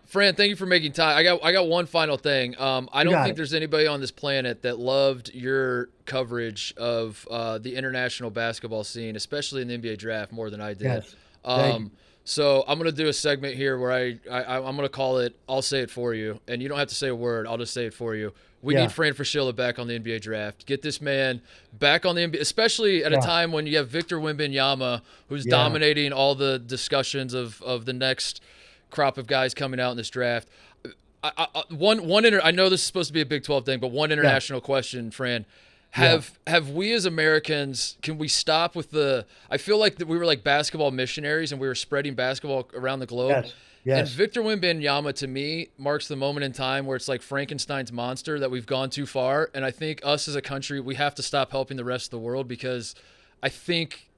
Fran, thank you for making time. I got one final thing. I don't got think it. there's anybody on this planet that loved your coverage of the international basketball scene, especially in the NBA draft, more than I did. Yes. Thank you. So I'm gonna do a segment here where I'm gonna call it. I'll say it for you, and you don't have to say a word. I'll just say it for you. We Yeah. need Fran Fraschilla back on the NBA draft. Get this man back on the NBA, especially at a Yeah. time when you have Victor Wembanyama, who's Yeah. dominating all the discussions of the next crop of guys coming out in this draft. I know this is supposed to be a Big 12 thing, but one international question, Fran. Have we as Americans, can we stop with I feel like that we were like basketball missionaries and we were spreading basketball around the globe. Yes. And Yes. Victor Wembanyama, to me, marks the moment in time where it's like Frankenstein's monster, that we've gone too far. And I think us as a country, we have to stop helping the rest of the world, because I think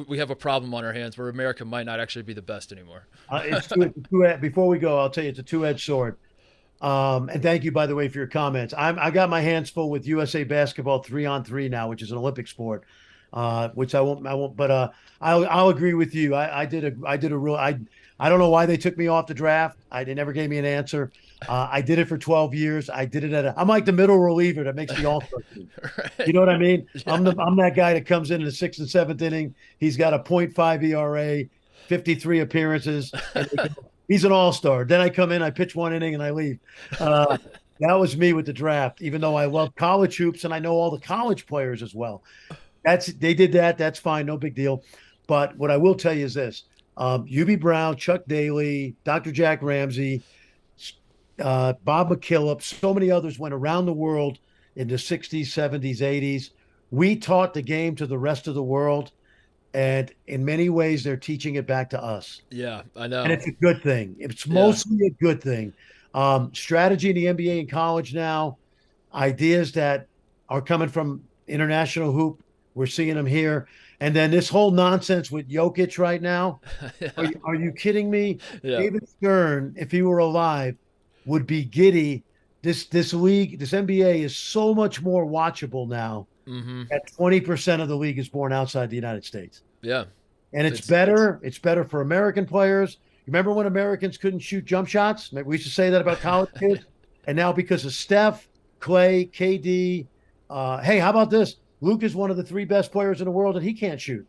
we have a problem on our hands where America might not actually be the best anymore. Before we go, I'll tell you, it's a two-edged sword. And thank you, by the way, for your comments. I got my hands full with USA basketball 3-on-3 now, which is an Olympic sport. Which I won't, but I'll agree with you. I did a real, I don't know why they took me off the draft. They never gave me an answer. I did it for 12 years. I did it I'm like the middle reliever that makes the all-star team. Right. You know what I mean? Yeah. I'm that guy that comes in the 6th and 7th inning. He's got a .5 ERA, 53 appearances. He's an all-star. Then I come in, I pitch 1 inning, and I leave. That was me with the draft, even though I love college hoops and I know all the college players as well. They did that. That's fine. No big deal. But what I will tell you is this. UB Brown, Chuck Daly, Dr. Jack Ramsey, Bob McKillop, so many others went around the world in the 60s, 70s, 80s. We taught the game to the rest of the world. And in many ways, they're teaching it back to us. Yeah, I know. And it's a good thing. It's mostly a good thing. Strategy in the NBA and college now, ideas that are coming from international hoop, we're seeing them here. And then this whole nonsense with Jokic right now. Yeah. Are you kidding me? Yeah. David Stern, if he were alive, would be giddy. This league, this NBA is so much more watchable now. Mm-hmm. That 20% of the league is born outside the United States. Yeah. And it's better. It's better for American players. Remember when Americans couldn't shoot jump shots? We used to say that about college kids. And now because of Steph, Clay, KD, hey, how about this? Luke is one of the 3 best players in the world, and he can't shoot.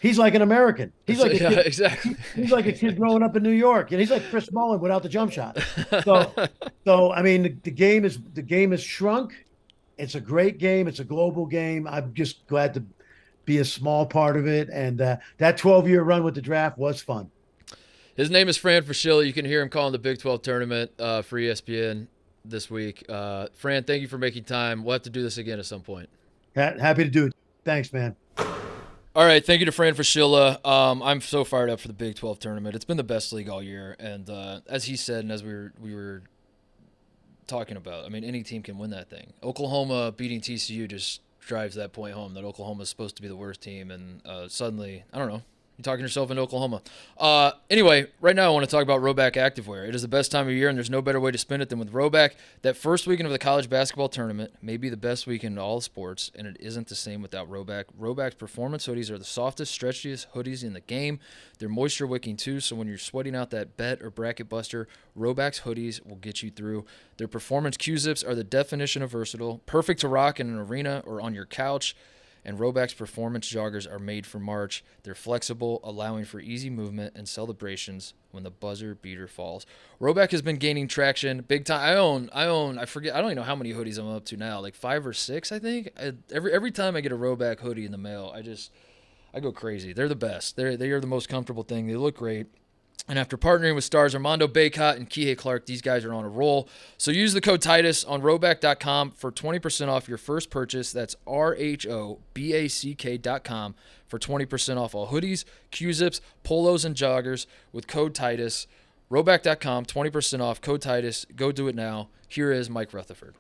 He's like an American. He's like a kid, exactly. He's like a kid growing up in New York, and he's like Chris Mullin without the jump shot. So I mean, the game is shrunk. It's a great game. It's a global game. I'm just glad to be a small part of it. And that 12-year run with the draft was fun. His name is Fran Fraschilla. You can hear him calling the Big 12 tournament for ESPN this week. Fran, thank you for making time. We'll have to do this again at some point. Happy to do it. Thanks, man. All right, thank you to Fran Fraschilla. I'm so fired up for the Big 12 tournament. It's been the best league all year, and as he said, and as we were talking about, I mean, any team can win that thing. Oklahoma beating TCU just drives that point home that Oklahoma is supposed to be the worst team, and suddenly, I don't know, you're talking yourself into Oklahoma. Anyway, right now I want to talk about Rhoback Activewear. It is the best time of year, and there's no better way to spend it than with Rhoback. That first weekend of the college basketball tournament may be the best weekend in all sports, and it isn't the same without Rhoback. Rhoback's performance hoodies are the softest, stretchiest hoodies in the game. They're moisture wicking too, so when you're sweating out that bet or bracket buster, Rhoback's hoodies will get you through. Their performance Q-zips are the definition of versatile, perfect to rock in an arena or on your couch. And Rhoback's performance joggers are made for March. They're flexible, allowing for easy movement and celebrations when the buzzer beater falls. Rhoback has been gaining traction big time. I forget, I don't even know how many hoodies I'm up to now, like 5 or 6, I think. Every time I get a Rhoback hoodie in the mail, I go crazy. They're the best. They are the most comfortable thing. They look great. And after partnering with stars Armando Bacot and Kihei Clark, these guys are on a roll. So use the code Titus on Rhoback.com for 20% off your first purchase. That's RHOBACK.com for 20% off all hoodies, Q-zips, polos, and joggers with code Titus. Rhoback.com, 20% off, code Titus. Go do it now. Here is Mike Rutherford.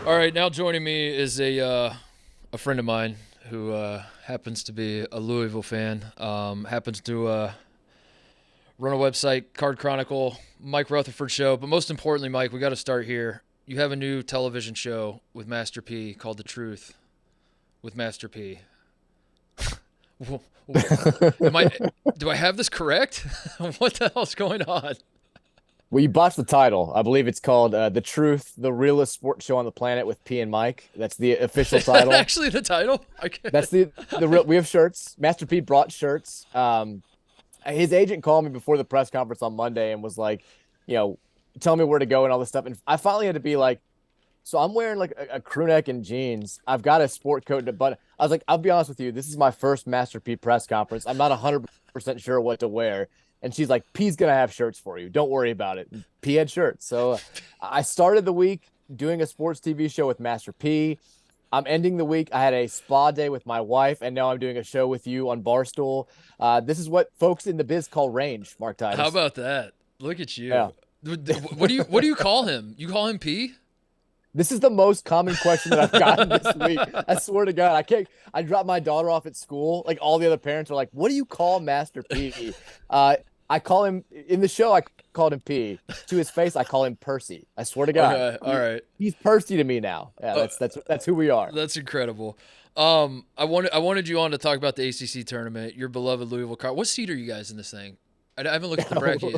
All right, now joining me is a friend of mine who happens to be a Louisville fan, happens to run a website, Card Chronicle, Mike Rutherford Show. But most importantly, Mike, we got to start here. You have a new television show with Master P called The Truth with Master P. Do I have this correct? What the hell's going on? Well, you botched the title. I believe it's called The Truth, the realest sports show on the planet with P and Mike. That's the official title. Actually, the title? That's the real. We have shirts. Master P brought shirts. His agent called me before the press conference on Monday and was like, tell me where to go and all this stuff. And I finally had to be like, so I'm wearing like a crew neck and jeans. I've got a sport coat, but I was like, I'll be honest with you. This is my first Master P press conference. I'm not 100% sure what to wear. And she's like, P's going to have shirts for you. Don't worry about it. And P had shirts. So I started the week doing a sports TV show with Master P. I'm ending the week. I had a spa day with my wife, and now I'm doing a show with you on Barstool. This is what folks in the biz call range, Mark Titus. How about that? Look at you. Yeah. What do you call him? You call him P? This is the most common question that I've gotten this week. I swear to God, I dropped my daughter off at school. Like all the other parents are like, "What do you call Master P?" I call him in the show. I called him P. To his face, I call him Percy. I swear to God. Okay, all right. He's Percy to me now. Yeah, that's who we are. That's incredible. I wanted you on to talk about the ACC tournament. Your beloved Louisville Cardinals. What seed are you guys in this thing? I haven't looked at the bracket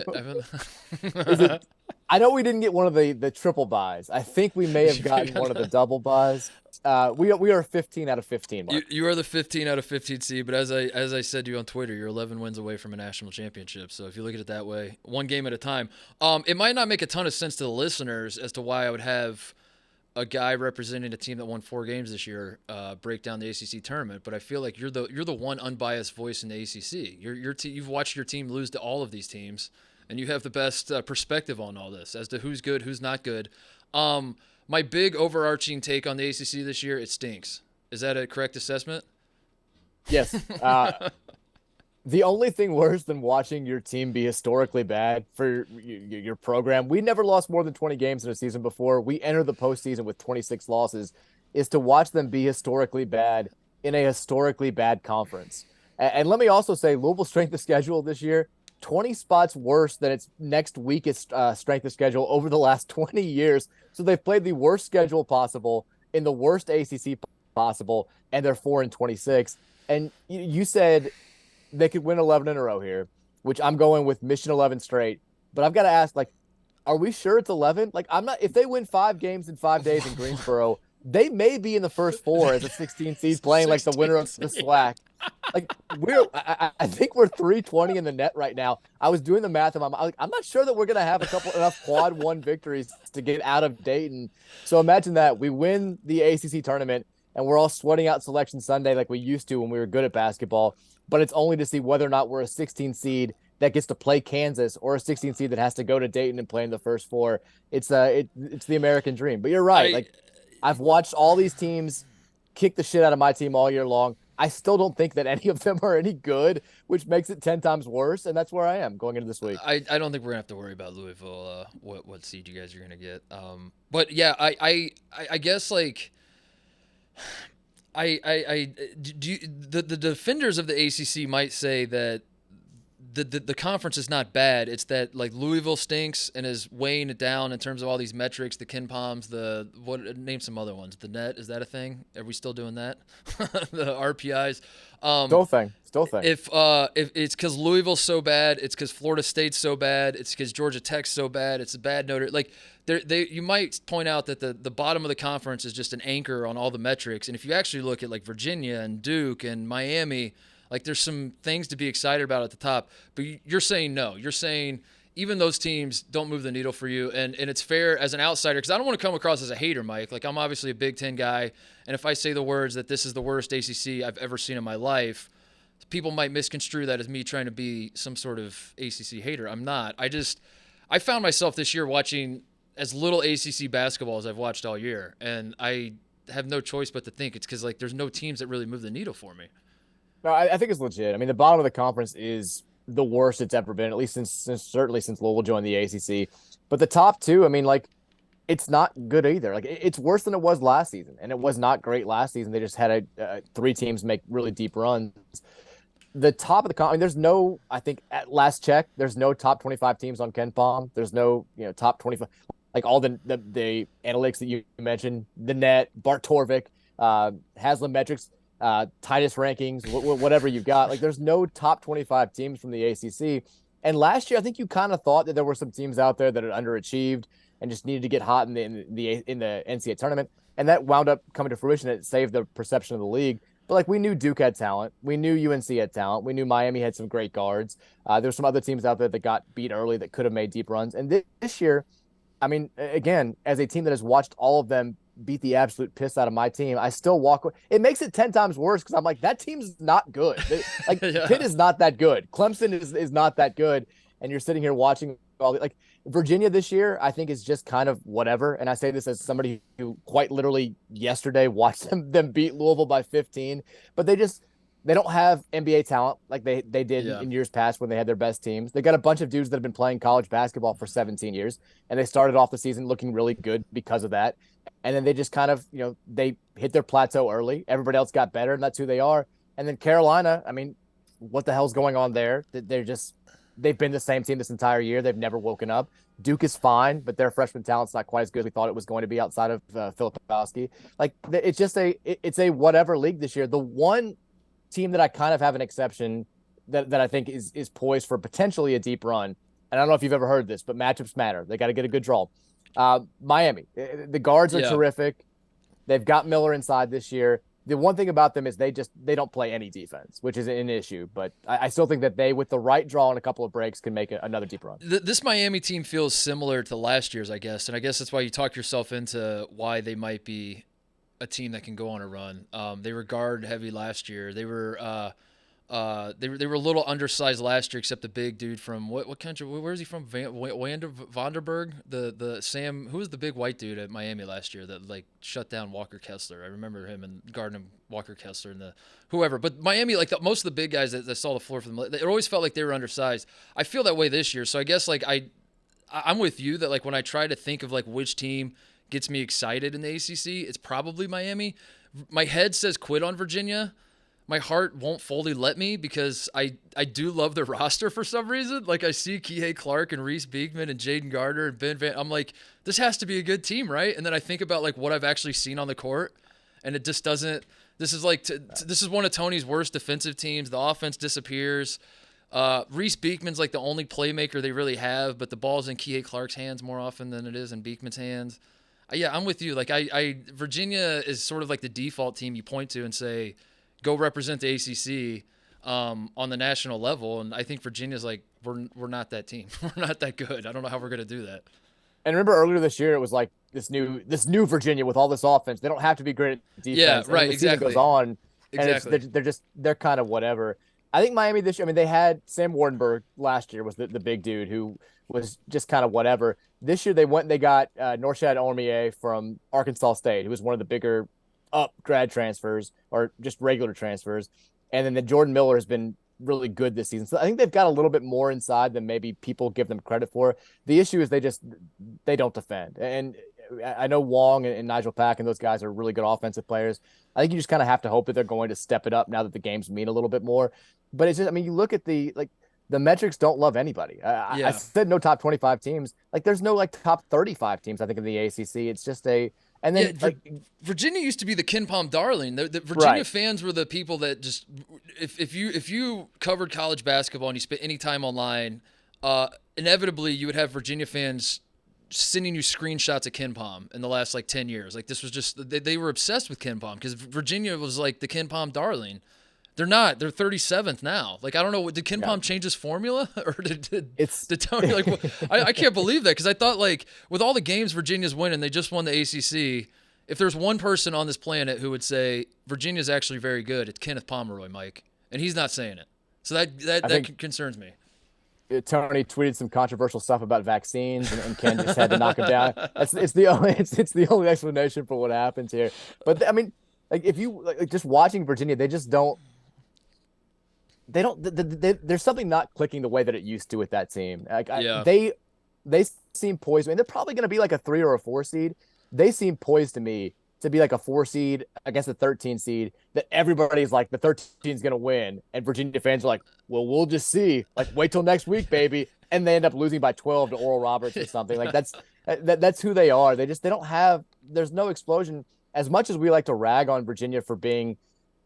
yet. I know we didn't get one of the triple buys. I think we may have gotten one of the double buys. We are 15 out of 15. Mark. You are the 15 out of 15 seed, but as I said to you on Twitter, you're 11 wins away from a national championship. So if you look at it that way, one game at a time. It might not make a ton of sense to the listeners as to why I would have a guy representing a team that won 4 games this year break down the ACC tournament, but I feel like you're the one unbiased voice in the ACC. You've watched your team lose to all of these teams, and you have the best perspective on all this as to who's good, who's not good. My big overarching take on the ACC this year, it stinks. Is that a correct assessment? Yes. The only thing worse than watching your team be historically bad for your program, we never lost more than 20 games in a season before. We entered the postseason with 26 losses, is to watch them be historically bad in a historically bad conference. And let me also say, Louisville's strength of schedule this year, 20 spots worse than its next weakest strength of schedule over the last 20 years. So they've played the worst schedule possible in the worst ACC possible, and they're 4-26. And you said they could win 11 in a row here, which I'm going with mission 11 straight. But I've got to ask, like, are we sure it's 11? Like, I'm not. If they win 5 games in 5 days in Greensboro, they may be in the first 4 as a 16 seed playing like the winner of the SWAC. Like I think we're 320 in the net right now. I was doing the math, and I'm not sure that we're gonna have enough quad 1 victories to get out of Dayton. So imagine that we win the ACC tournament, and we're all sweating out Selection Sunday like we used to when we were good at basketball. But it's only to see whether or not we're a 16 seed that gets to play Kansas or a 16 seed that has to go to Dayton and play in the first 4. It's the American dream. But you're right. I've watched all these teams kick the shit out of my team all year long. I still don't think that any of them are any good, which makes it 10 times worse. And that's where I am going into this week. I don't think we're gonna have to worry about Louisville. What seed you guys are gonna get. But yeah, I guess like. The defenders of the ACC might say that the conference is not bad. It's that like Louisville stinks and is weighing it down in terms of all these metrics, the Ken Palms, name some other ones. The net, is that a thing? Are we still doing that? The RPIs. Still thing. If it's because Louisville's so bad, it's because Florida State's so bad, it's because Georgia Tech's so bad, it's a bad note. Like you might point out that the bottom of the conference is just an anchor on all the metrics. And if you actually look at like Virginia and Duke and Miami, like there's some things to be excited about at the top. But you're saying no. You're saying even those teams don't move the needle for you. And it's fair as an outsider, because I don't want to come across as a hater, Mike. Like I'm obviously a Big Ten guy. And if I say the words that this is the worst ACC I've ever seen in my life, people might misconstrue that as me trying to be some sort of ACC hater. I'm not. I found myself this year watching as little ACC basketball as I've watched all year. And I have no choice but to think it's because like there's no teams that really move the needle for me. No, I think it's legit. I mean, the bottom of the conference is the worst it's ever been, at least certainly since Louisville joined the ACC. But the top 2, I mean, like, it's not good either. Like, it's worse than it was last season, and it was not great last season. They just had 3 teams make really deep runs. The top of the conference, I mean, there's no, I think at last check, there's no top 25 teams on Ken Palm. There's no, top 25, like all the analytics that you mentioned, the net, Bart Torvik, Haslam metrics. Titus rankings, whatever you've got. Like, there's no top 25 teams from the ACC. And last year, I think you kind of thought that there were some teams out there that had underachieved and just needed to get hot in the NCAA tournament. And that wound up coming to fruition. It saved the perception of the league. But like, we knew Duke had talent. We knew UNC had talent. We knew Miami had some great guards. There's some other teams out there that got beat early that could have made deep runs. And this year, I mean, again, as a team that has watched all of them beat the absolute piss out of my team, I still walk away. It makes it 10 times worse because I'm like, that team's not good. Yeah. Pitt is not that good. Clemson is not that good. And you're sitting here watching all like Virginia this year, I think, is just kind of whatever. And I say this as somebody who quite literally yesterday watched them beat Louisville by 15. But they don't have NBA talent like they did in years past when they had their best teams. They got a bunch of dudes that have been playing college basketball for 17 years, and they started off the season looking really good because of that. And then they just kind of, they hit their plateau early. Everybody else got better, and that's who they are. And then Carolina, I mean, what the hell's going on there? They've been the same team this entire year. They've never woken up. Duke is fine, but their freshman talent's not quite as good as we thought it was going to be outside of Filipowski. Like, it's just it's a whatever league this year. The one team that I kind of have an exception that I think is poised for potentially a deep run, and I don't know if you've ever heard this, but matchups matter. They got to get a good draw. Miami, the guards are terrific. They've got Miller inside this year. The one thing about them is they don't play any defense, which is an issue. But I still think that they, with the right draw and a couple of breaks, can make another deep run. This Miami team feels similar to last year's, I guess. And I guess that's why you talk yourself into why they might be a team that can go on a run. They were guard heavy last year. They were they were a little undersized last year, except the big dude from what country? Where is he from? Vanderberg, the Sam. Who was the big white dude at Miami last year that like shut down Walker Kessler? I remember him and guarding Walker Kessler and the whoever. But Miami, like most of the big guys that saw the floor for them, it always felt like they were undersized. I feel that way this year. So I guess like I'm with you that like when I try to think of like which team gets me excited in the ACC, it's probably Miami. My head says quit on Virginia. My heart won't fully let me because I do love the roster for some reason. Like I see Kihei Clark and Reese Beekman and Jaden Gardner and Ben Van. I'm like, this has to be a good team, right? And then I think about like what I've actually seen on the court, and it just doesn't. This is like this is one of Tony's worst defensive teams. The offense disappears. Reese Beekman's like the only playmaker they really have, but the ball's in Kihei Clark's hands more often than it is in Beekman's hands. Yeah, I'm with you. Like Virginia is sort of like the default team you point to and say, go represent the ACC on the national level, and I think Virginia's like we're not that team. We're not that good. I don't know how we're gonna do that. And remember earlier this year, it was like this new Virginia with all this offense. They don't have to be great at defense. Yeah, and right. The exactly. season goes on, exactly. And they're kind of whatever. I think Miami this year. I mean, they had Sam Wardenberg last year was the big dude who was just kind of whatever. This year they went and they got Norshad Ormier from Arkansas State, who was one of the bigger up grad transfers or just regular transfers. And then the Jordan Miller has been really good this season. So I think they've got a little bit more inside than maybe people give them credit for. The issue is they don't defend. And I know Wong and Nigel Pack and those guys are really good offensive players. I think you just kind of have to hope that they're going to step it up now that the games mean a little bit more. But it's just, I mean, you look at the metrics don't love anybody. I said no top 25 teams. Like there's no like top 35 teams, I think, in the ACC. It's just and then Virginia used to be the Ken Palm darling. The Virginia fans were the people that just if you covered college basketball and you spent any time online, inevitably you would have Virginia fans sending you screenshots of Ken Palm in the last like 10 years. Like this was just they were obsessed with Ken Palm because Virginia was like the Ken Palm darling. They're not. They're 37th now. Like I don't know. Did Ken Palm change his formula, or did Tony like? I can't believe that because I thought like with all the games Virginia's winning, they just won the ACC. If there's one person on this planet who would say Virginia's actually very good, it's Kenneth Pomeroy, Mike, and he's not saying it. So that concerns me. Tony tweeted some controversial stuff about vaccines, and Ken just had to knock him down. It's the only explanation for what happens here. But I mean, like if you like just watching Virginia, they just don't. There's something not clicking the way that it used to with that team. They seem poised. I mean, they're probably going to be like a 3 or a 4 seed. They seem poised to me to be like a 4 seed against a 13 seed that everybody's like the 13 is going to win. And Virginia fans are like, well, we'll just see. Like, wait till next week, baby. And they end up losing by 12 to Oral Roberts or something. Like that's who they are. They don't have, there's no explosion. As much as we like to rag on Virginia for being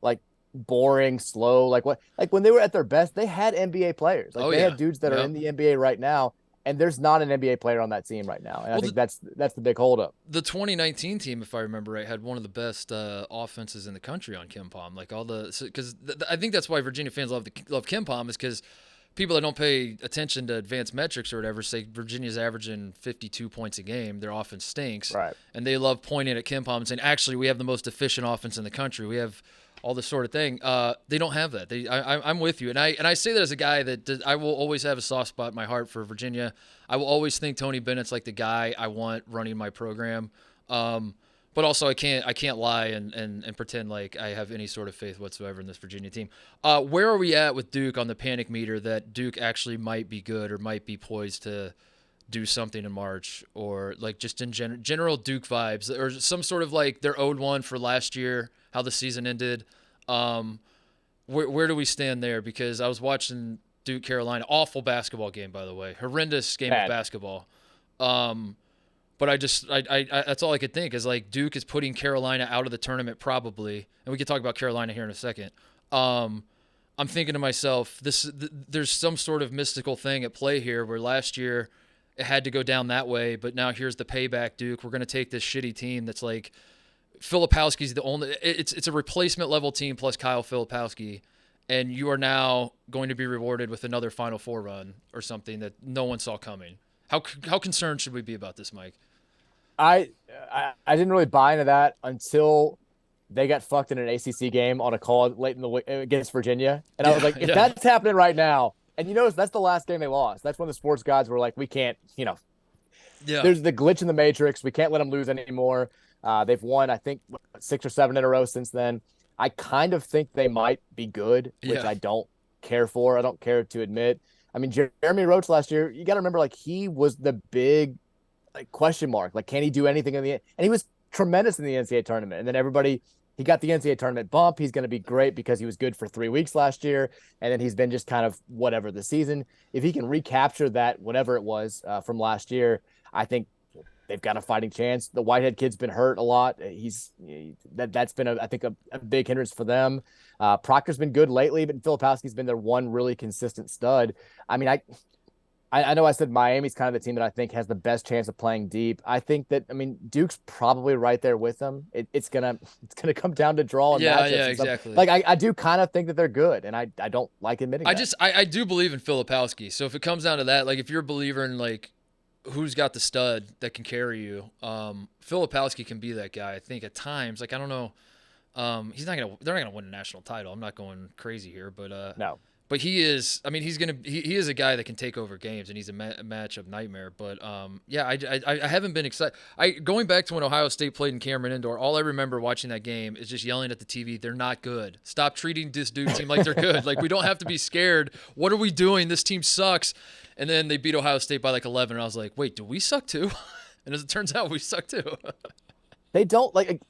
like boring, slow, like when they were at their best, they had NBA players. Like they had dudes that are in the NBA right now, and there's not an NBA player on that team right now. And I think that's the big holdup. The 2019 team, if I remember right, had one of the best offenses in the country on Ken Palm. Like because I think that's why Virginia fans love Ken Palm is because people that don't pay attention to advanced metrics or whatever say Virginia's averaging 52 points a game. Their offense stinks. Right. And they love pointing at Ken Palm and saying, actually, we have the most efficient offense in the country. We have all this sort of thing. They don't have that. I'm with you, and I say that as a guy that I will always have a soft spot in my heart for Virginia. I will always think Tony Bennett's like the guy I want running my program. But also I can't lie and pretend like I have any sort of faith whatsoever in this Virginia team. Where are we at with Duke on the panic meter that Duke actually might be good or might be poised to do something in March, or like just in general Duke vibes, or some sort of like they're owed one for last year, how the season ended? Where do we stand there? Because I was watching Duke Carolina, awful basketball game, by the way, horrendous game of basketball. But I that's all I could think is like Duke is putting Carolina out of the tournament probably, and we can talk about Carolina here in a second. I'm thinking to myself, there's some sort of mystical thing at play here where last year it had to go down that way, but now here's the payback, Duke. We're going to take this shitty team that's like Filipowski's the only – it's a replacement level team plus Kyle Filipowski, and you are now going to be rewarded with another Final Four run or something that no one saw coming. How concerned should we be about this, Mike? I didn't really buy into that until they got fucked in an ACC game on a call late in the week against Virginia, and I was like, if that's happening right now, and you notice that's the last game they lost. That's when the sports gods were like, we can't, there's the glitch in the matrix. We can't let them lose anymore. They've won, I think, 6 or 7 in a row since then. I kind of think they might be good, which I don't care for. I don't care to admit. I mean, Jeremy Roach last year, you got to remember, like, he was the big question mark. Like, can he do anything and he was tremendous in the NCAA tournament. And then he got the NCAA tournament bump. He's going to be great because he was good for 3 weeks last year. And then he's been just kind of whatever this season. If he can recapture that, whatever it was from last year, I think they've got a fighting chance. The Whitehead kid's been hurt a lot. That's been, I think, a big hindrance for them. Proctor's been good lately, but Filipowski's been their one really consistent stud. I mean, I know I said Miami's kind of the team that I think has the best chance of playing deep. I think that, Duke's probably right there with them. It's gonna come down to draw and matchups. Yeah, exactly. Like I do kind of think that they're good, and I don't like admitting that. I do believe in Filipowski. So if it comes down to that, like if you're a believer in like who's got the stud that can carry you, Filipowski can be that guy. I think at times, like I don't know, they're not gonna win a national title. I'm not going crazy here, but no. But he is. I mean, he is a guy that can take over games, and he's a matchup nightmare. But I haven't been excited. Going back to when Ohio State played in Cameron Indoor, all I remember watching that game is just yelling at the TV, "They're not good. Stop treating this Duke team like they're good. Like we don't have to be scared. What are we doing? This team sucks." And then they beat Ohio State by like 11, and I was like, "Wait, do we suck too?" And as it turns out, we suck too. They don't like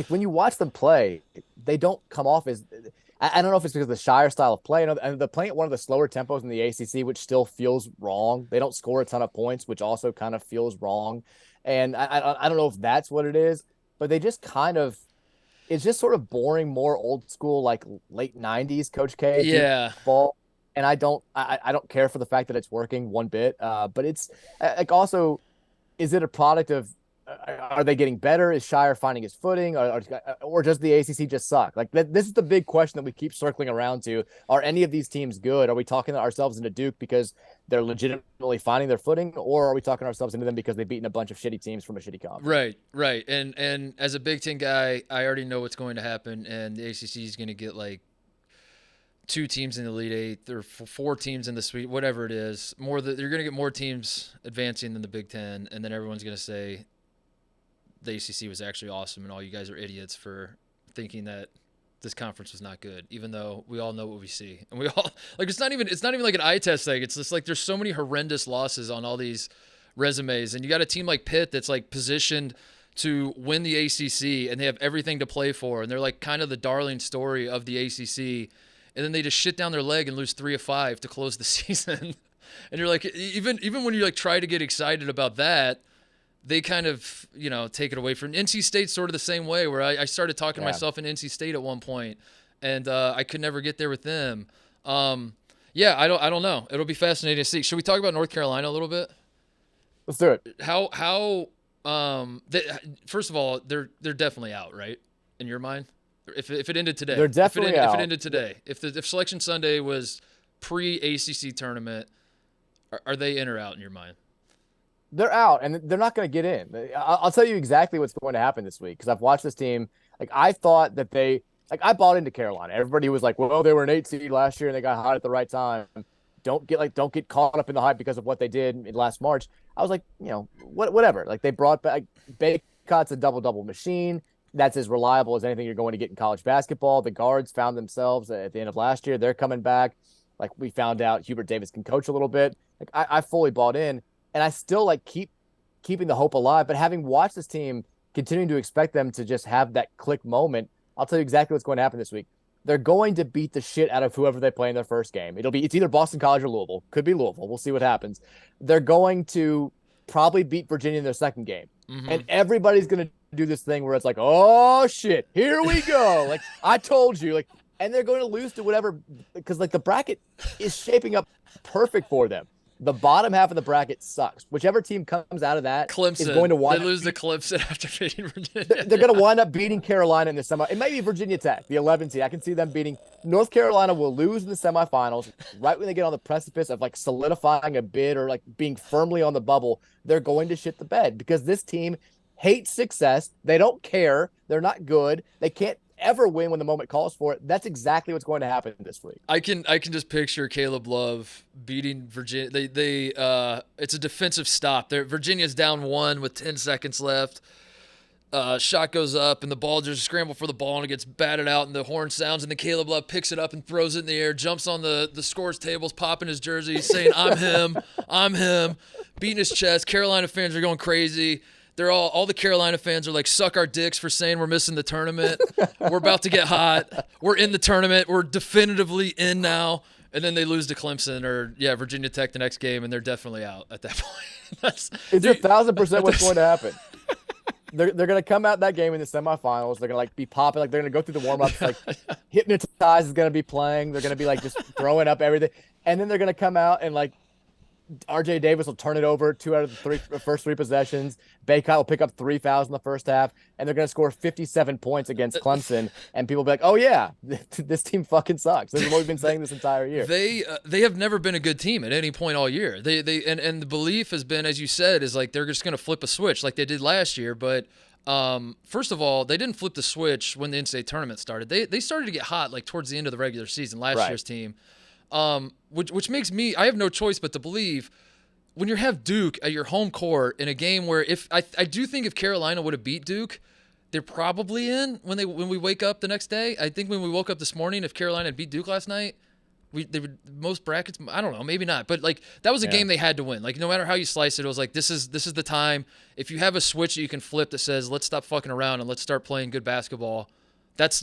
when you watch them play, they don't come off as. I don't know if it's because of the Shire style of play, and they're playing at one of the slower tempos in the ACC, which still feels wrong. They don't score a ton of points, which also kind of feels wrong. And I don't know if that's what it is, but they just kind of – it's just sort of boring, more old school, like late 90s Coach K ball. And I don't care for the fact that it's working one bit. But it's like also, is it a product of – are they getting better? Is Shire finding his footing, or does the ACC just suck? Like this is the big question that we keep circling around to. Are any of these teams good? Are we talking ourselves into Duke because they're legitimately finding their footing, or are we talking ourselves into them because they've beaten a bunch of shitty teams from a shitty conference? Right. And as a Big Ten guy, I already know what's going to happen, and the ACC is going to get like 2 teams in the Elite Eight or 4 teams in the Sweet, whatever it is. You're going to get more teams advancing than the Big Ten, and then everyone's going to say the ACC was actually awesome, and all you guys are idiots for thinking that this conference was not good, even though we all know what we see. And we all like it's not even like an eye test thing. It's just like there's so many horrendous losses on all these resumes, and you got a team like Pitt that's like positioned to win the ACC, and they have everything to play for, and they're like kind of the darling story of the ACC, and then they just shit down their leg and lose 3 of 5 to close the season. And you're like, even when you like try to get excited about that, they kind of, take it away from NC State's sort of the same way, where I started talking myself in NC State at one point, and I could never get there with them. I don't know. It'll be fascinating to see. Should we talk about North Carolina a little bit? Let's do it. First of all, they're definitely out, right? In your mind, if it ended today, they're definitely out. If it ended today, if Selection Sunday was pre-ACC tournament, are they in or out in your mind? They're out, and they're not going to get in. I'll tell you exactly what's going to happen this week because I've watched this team. Like I thought that like I bought into Carolina. Everybody was like, well, they were an 8 seed last year and they got hot at the right time. Don't get caught up in the hype because of what they did in last March. I was like, whatever. Like they brought back Baycott's a double machine. That's as reliable as anything you're going to get in college basketball. The guards found themselves at the end of last year. They're coming back. Like we found out Hubert Davis can coach a little bit. Like I fully bought in, and I still like keeping the hope alive. But having watched this team, continuing to expect them to just have that click moment, I'll tell you exactly what's going to happen this week. They're going to beat the shit out of whoever they play in their first game. It's either Boston College or Louisville. Could be Louisville. We'll see what happens. They're going to probably beat Virginia in their second game. Mm-hmm. And everybody's going to do this thing where it's like, oh shit, here we go. Like I told you, like, and they're going to lose to whatever, because like the bracket is shaping up perfect for them. The bottom half of the bracket sucks. Whichever team comes out of that Clemson is going to wind they lose to Clemson after beating Virginia. They're going to wind up beating Carolina in the semi. It might be Virginia Tech, the 11 seed. I can see them beating North Carolina. Will lose in the semifinals right when they get on the precipice of like solidifying a bid or like being firmly on the bubble. They're going to shit the bed because this team hates success. They don't care. They're not good. They can't ever win when the moment calls for it. That's exactly what's going to happen this week. I can just picture Caleb Love beating Virginia. It's a defensive stop. Virginia's down 1 with 10 seconds left. Shot goes up and the ball just scramble for the ball and it gets batted out and the horn sounds and then Caleb Love picks it up and throws it in the air, jumps on the scores tables, popping his jersey, saying, I'm him, beating his chest. Carolina fans are going crazy. They're all the Carolina fans are like, suck our dicks for saying we're missing the tournament. We're about to get hot. We're in the tournament. We're definitively in now. And then they lose to Clemson or Virginia Tech the next game, and they're definitely out at that point. It's 1,000% what's going to happen. They're going to come out that game in the semifinals. They're going to like be popping, like they're going to go through the warm-ups. Like Hypnotize is going to be playing. They're going to be like just throwing up everything, and then they're going to come out and like RJ Davis will turn it over 2 out of the first 3 possessions. Baycott will pick up 3 fouls in the first half, and they're going to score 57 points against Clemson. And people will be like, "Oh yeah, this team fucking sucks." This is what we've been saying this entire year. They have never been a good team at any point all year. And the belief has been, as you said, is like they're just going to flip a switch like they did last year. But first of all, they didn't flip the switch when the NCAA tournament started. They started to get hot like towards the end of the regular season last year's team. Which makes me, I have no choice but to believe when you have Duke at your home court in a game where I do think if Carolina would have beat Duke, they're probably in when we wake up the next day. I think when we woke up this morning, if Carolina had beat Duke last night, they would most brackets. I don't know, maybe not, but like that was a game they had to win. Like no matter how you slice it was like this is the time. If you have a switch that you can flip that says let's stop fucking around and let's start playing good basketball,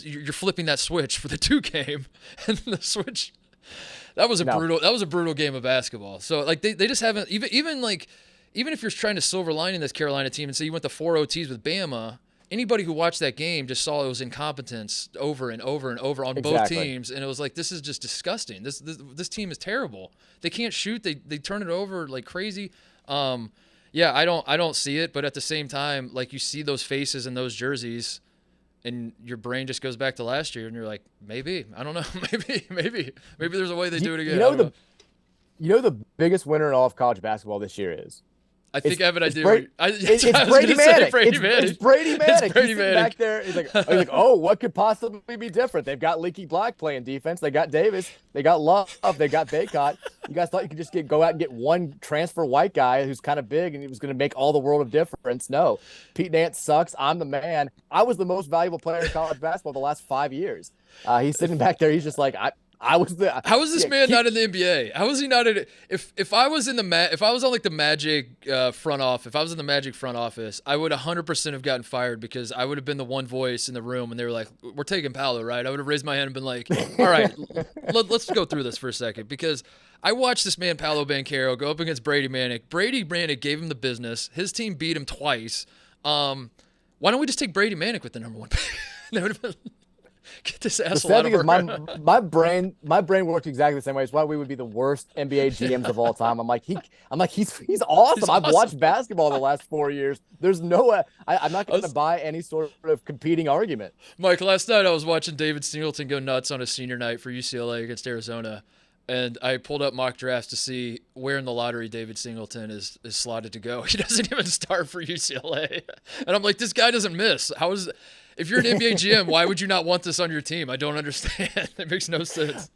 you're flipping that switch for the Duke game and the switch. That was a brutal game of basketball. So like they just haven't even if you're trying to silver lining this Carolina team and say you went to 4 OTs with Bama, anybody who watched that game just saw it was incompetence over and over and over on both teams, and it was like this is just disgusting. This team is terrible. They can't shoot. They turn it over like crazy. I don't see it, but at the same time, like you see those faces and those jerseys. And your brain just goes back to last year, and you're like, maybe, I don't know, maybe there's a way they do it again. You know the biggest winner in all of college basketball this year is? I think Evan, I do. It's Brady Manic. It's Brady Manic. It's Brady Manic. Back there. He's like, oh, what could possibly be different? They've got Leaky Black playing defense. They got Davis. They got Love. They got Baycott. You guys thought you could just go out and get one transfer white guy who's kind of big and he was going to make all the world of difference. No, Pete Nance sucks. I'm the man. I was the most valuable player in college basketball the last 5 years. He's sitting back there. He's just like, How is this man not in the NBA? How is he not in it? If I was on like the Magic front office, if I was in the Magic front office, I would 100% have gotten fired because I would have been the one voice in the room and they were like, "We're taking Paolo, right?" I would have raised my hand and been like, "All right, let's go through this for a second," because I watched this man Paolo Banchero go up against Brady Manic. Brady Manic gave him the business. His team beat him twice. Why don't we just take Brady Manic with the number 1 pick? That would have been. Get this asshole out of her. My brain works exactly the same way. It's why we would be the worst NBA GMs of all time. I'm like he's awesome. I've watched basketball the last 4 years. There's no I'm not going to buy any sort of competing argument. Mike, last night I was watching David Singleton go nuts on a senior night for UCLA against Arizona, and I pulled up mock drafts to see where in the lottery David Singleton is slotted to go. He doesn't even start for UCLA, and I'm like, this guy doesn't miss. How is? if you're an NBA GM, why would you not want this on your team? I don't understand. It makes no sense.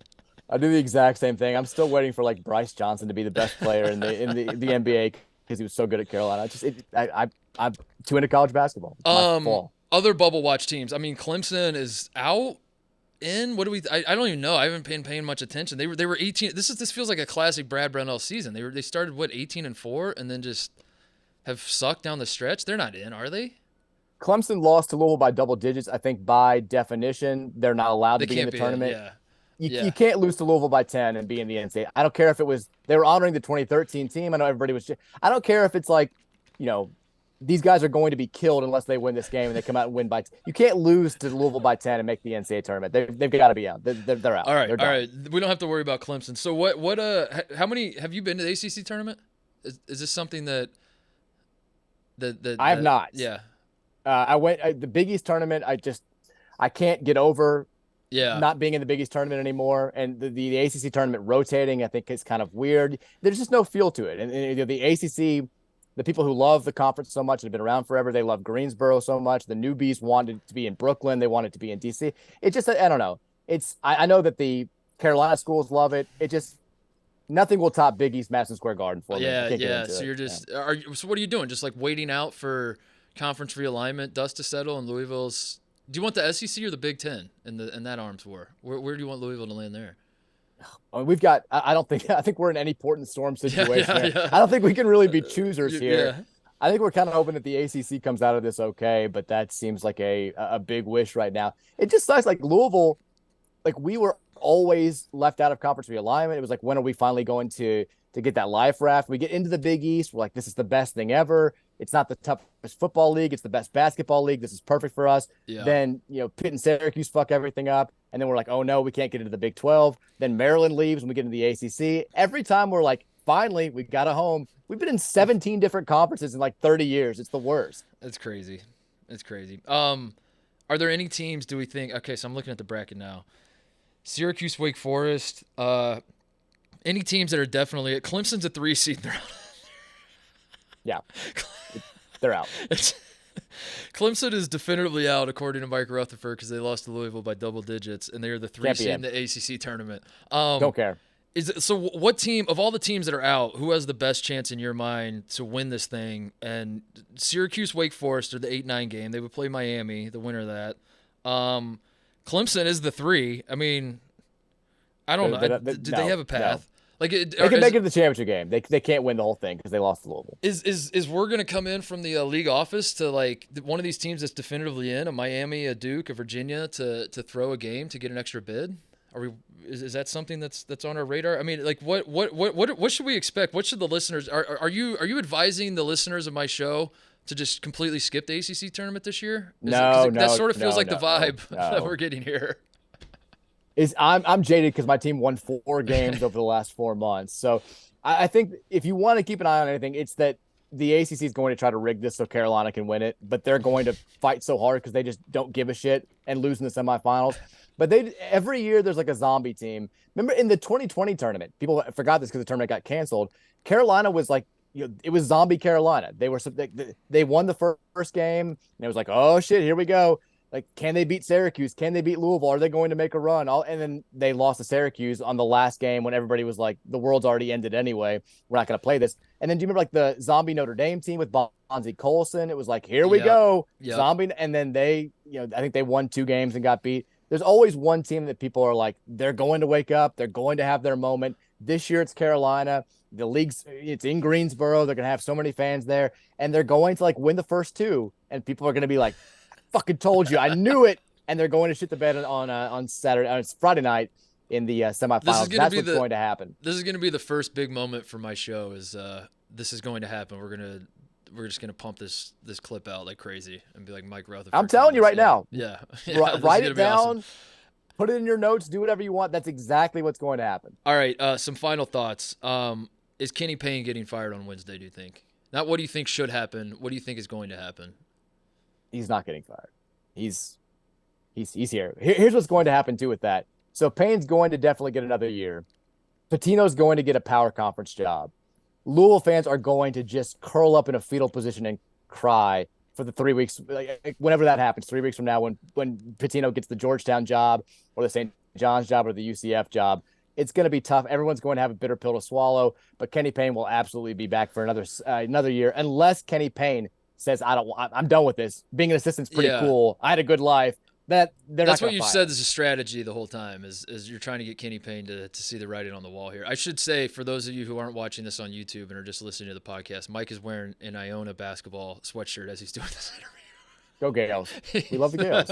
I do the exact same thing. I'm still waiting for like Bryce Johnson to be the best player in the NBA because he was so good at Carolina. I'm too into college basketball. It's my fault. Other bubble watch teams. I mean, Clemson is out. What do we? I don't even know. I haven't been paying much attention. They were 18. This feels like a classic Brad Brownell season. They started 18-4 and then just have sucked down the stretch. They're not in, are they? Clemson lost to Louisville by double digits. I think by definition they're not allowed to be in the tournament. You can't lose to Louisville by 10 and be in the NCAA. I don't care if it was they were honoring the 2013 team. I know everybody was. I don't care if it's like, these guys are going to be killed unless they win this game and they come out and win by. You can't lose to Louisville by 10 and make the NCAA tournament. They've got to be out. They're out. All right. We don't have to worry about Clemson. So what? How many have you been to the ACC tournament? Is this something that I have not? Yeah. I went the Big East tournament. I can't get over. Yeah. Not being in the Big East tournament anymore, and the ACC tournament rotating, I think is kind of weird. There's just no feel to it. And the ACC. The people who love the conference so much and have been around forever, they love Greensboro so much. The newbies wanted to be in Brooklyn. They wanted to be in DC. It just, I don't know. I know that the Carolina schools love it. It just, nothing will top Big East Madison Square Garden for me. Yeah. So you're just, so what are you doing? Just like waiting out for conference realignment, dust to settle, and Louisville's. Do you want the SEC or the Big Ten in that arms war? Where do you want Louisville to land there? We've got. I think we're in any port and storm situation. Yeah. I don't think we can really be choosers here. Yeah. I think we're kind of hoping that the ACC comes out of this okay, but that seems like a big wish right now. It just sucks. Like Louisville, like we were always left out of conference realignment. It was like, when are we finally going to get that life raft? We get into the Big East. We're like, this is the best thing ever. It's not the toughest football league. It's the best basketball league. This is perfect for us. Yeah. Then, Pitt and Syracuse fuck everything up. And then we're like, oh, no, we can't get into the Big 12. Then Maryland leaves when we get into the ACC. Every time we're like, finally, we got a home. We've been in 17 different conferences in like 30 years. It's the worst. It's crazy. Are there any teams, do we think – okay, so I'm looking at the bracket now. Syracuse, Wake Forest, any teams that are definitely – Clemson's a 3 seed. They're out. Yeah. They're out. Clemson is definitively out, according to Mike Rutherford, because they lost to Louisville by double digits, and they are the 3 seed in the ACC tournament. Don't care. So what team, of all the teams that are out, who has the best chance in your mind to win this thing? And Syracuse, Wake Forest are the 8-9 game. They would play Miami, the winner of that. Clemson is the 3. I mean, I don't know. Did they have a path? No. Like they can make it to the championship game. They can't win the whole thing because they lost to Louisville. Is we're gonna come in from the league office to like one of these teams that's definitively in, a Miami, a Duke, a Virginia, to throw a game to get an extra bid? Is that something that's on our radar? I mean, like what should we expect? What should the listeners are you advising the listeners of my show to just completely skip the ACC tournament this year? That sort of feels like the vibe that we're getting here. I'm jaded because my team won 4 games over the last 4 months. So I think if you want to keep an eye on anything, it's that the ACC is going to try to rig this so Carolina can win it, but they're going to fight so hard because they just don't give a shit and lose in the semifinals. But every year there's like a zombie team. Remember in the 2020 tournament, people forgot this because the tournament got canceled. Carolina was like, it was zombie Carolina. They won the first game and it was like, oh shit, here we go. Like, can they beat Syracuse? Can they beat Louisville? Are they going to make a run? And then they lost to Syracuse on the last game when everybody was like, the world's already ended anyway. We're not going to play this. And then do you remember like the zombie Notre Dame team with Bonzie Colson? It was like, here we go. Yep. Zombie. And then they, I think they won 2 games and got beat. There's always one team that people are like, they're going to wake up. They're going to have their moment. This year it's Carolina. The league's, it's in Greensboro. They're going to have so many fans there. And they're going to like win the first 2. And people are going to be like, fucking told you, I knew it. And they're going to shit the bed on Saturday, on Friday night in the semifinals. That's what's going to happen. This is going to be the first big moment for my show. This is going to happen. We're just gonna pump this clip out like crazy and be like Mike Rutherford. I'm telling you right now. Yeah. Write it down. Awesome. Put it in your notes. Do whatever you want. That's exactly what's going to happen. All right. Some final thoughts. Is Kenny Payne getting fired on Wednesday? Do you think? Not what do you think should happen? What do you think is going to happen? He's not getting fired. He's here. Here's what's going to happen too with that. So Payne's going to definitely get another year. Pitino's going to get a power conference job. Louisville fans are going to just curl up in a fetal position and cry. for the 3 weeks, like, whenever that happens, 3 weeks from now, when Pitino gets the Georgetown job or the St. John's job or the UCF job, it's going to be tough. Everyone's going to have a bitter pill to swallow, but Kenny Payne will absolutely be back for another year, unless Kenny Payne says, I'm done with this. Being an assistant's pretty cool. I had a good life. That's what you said is a strategy the whole time is you're trying to get Kenny Payne to see the writing on the wall here. I should say, for those of you who aren't watching this on YouTube and are just listening to the podcast, Mike is wearing an Iona basketball sweatshirt as he's doing this interview. Go Gales. We love the Gales.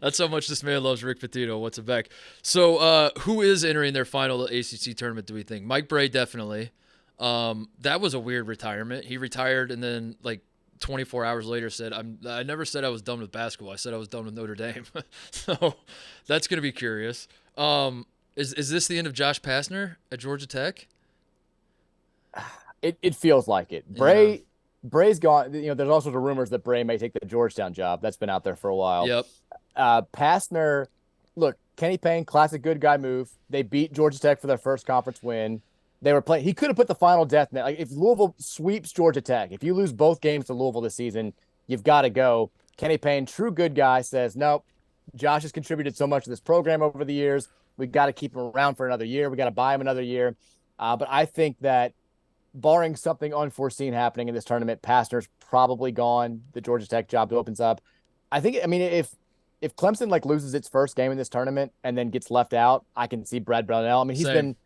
That's how much this man loves Rick Pitino. What's a Beck? So who is entering their final ACC tournament, do we think? Mike Bray, definitely. That was a weird retirement. He retired and then, like, 24 hours later said, I never said I was done with basketball. I said I was done with Notre Dame. So that's going to be curious. Is this the end of Josh Pastner at Georgia Tech? It feels like it. Bray's gone. You know, there's also the rumors that Bray may take the Georgetown job. That's been out there for a while. Yep. Pastner, look, Kenny Payne, classic good guy move. They beat Georgia Tech for their first conference win. They were playing. He could have put the final death net. Like, if Louisville sweeps Georgia Tech, if you lose both games to Louisville this season, you've got to go. Kenny Payne, true good guy, says, nope, Josh has contributed so much to this program over the years. We got to keep him around for another year. We got to buy him another year. But I think that, barring something unforeseen happening in this tournament, Pastner's probably gone. The Georgia Tech job opens up. I mean, if Clemson, like, loses its first game in this tournament and then gets left out, I can see Brad Brownell. I mean, he's been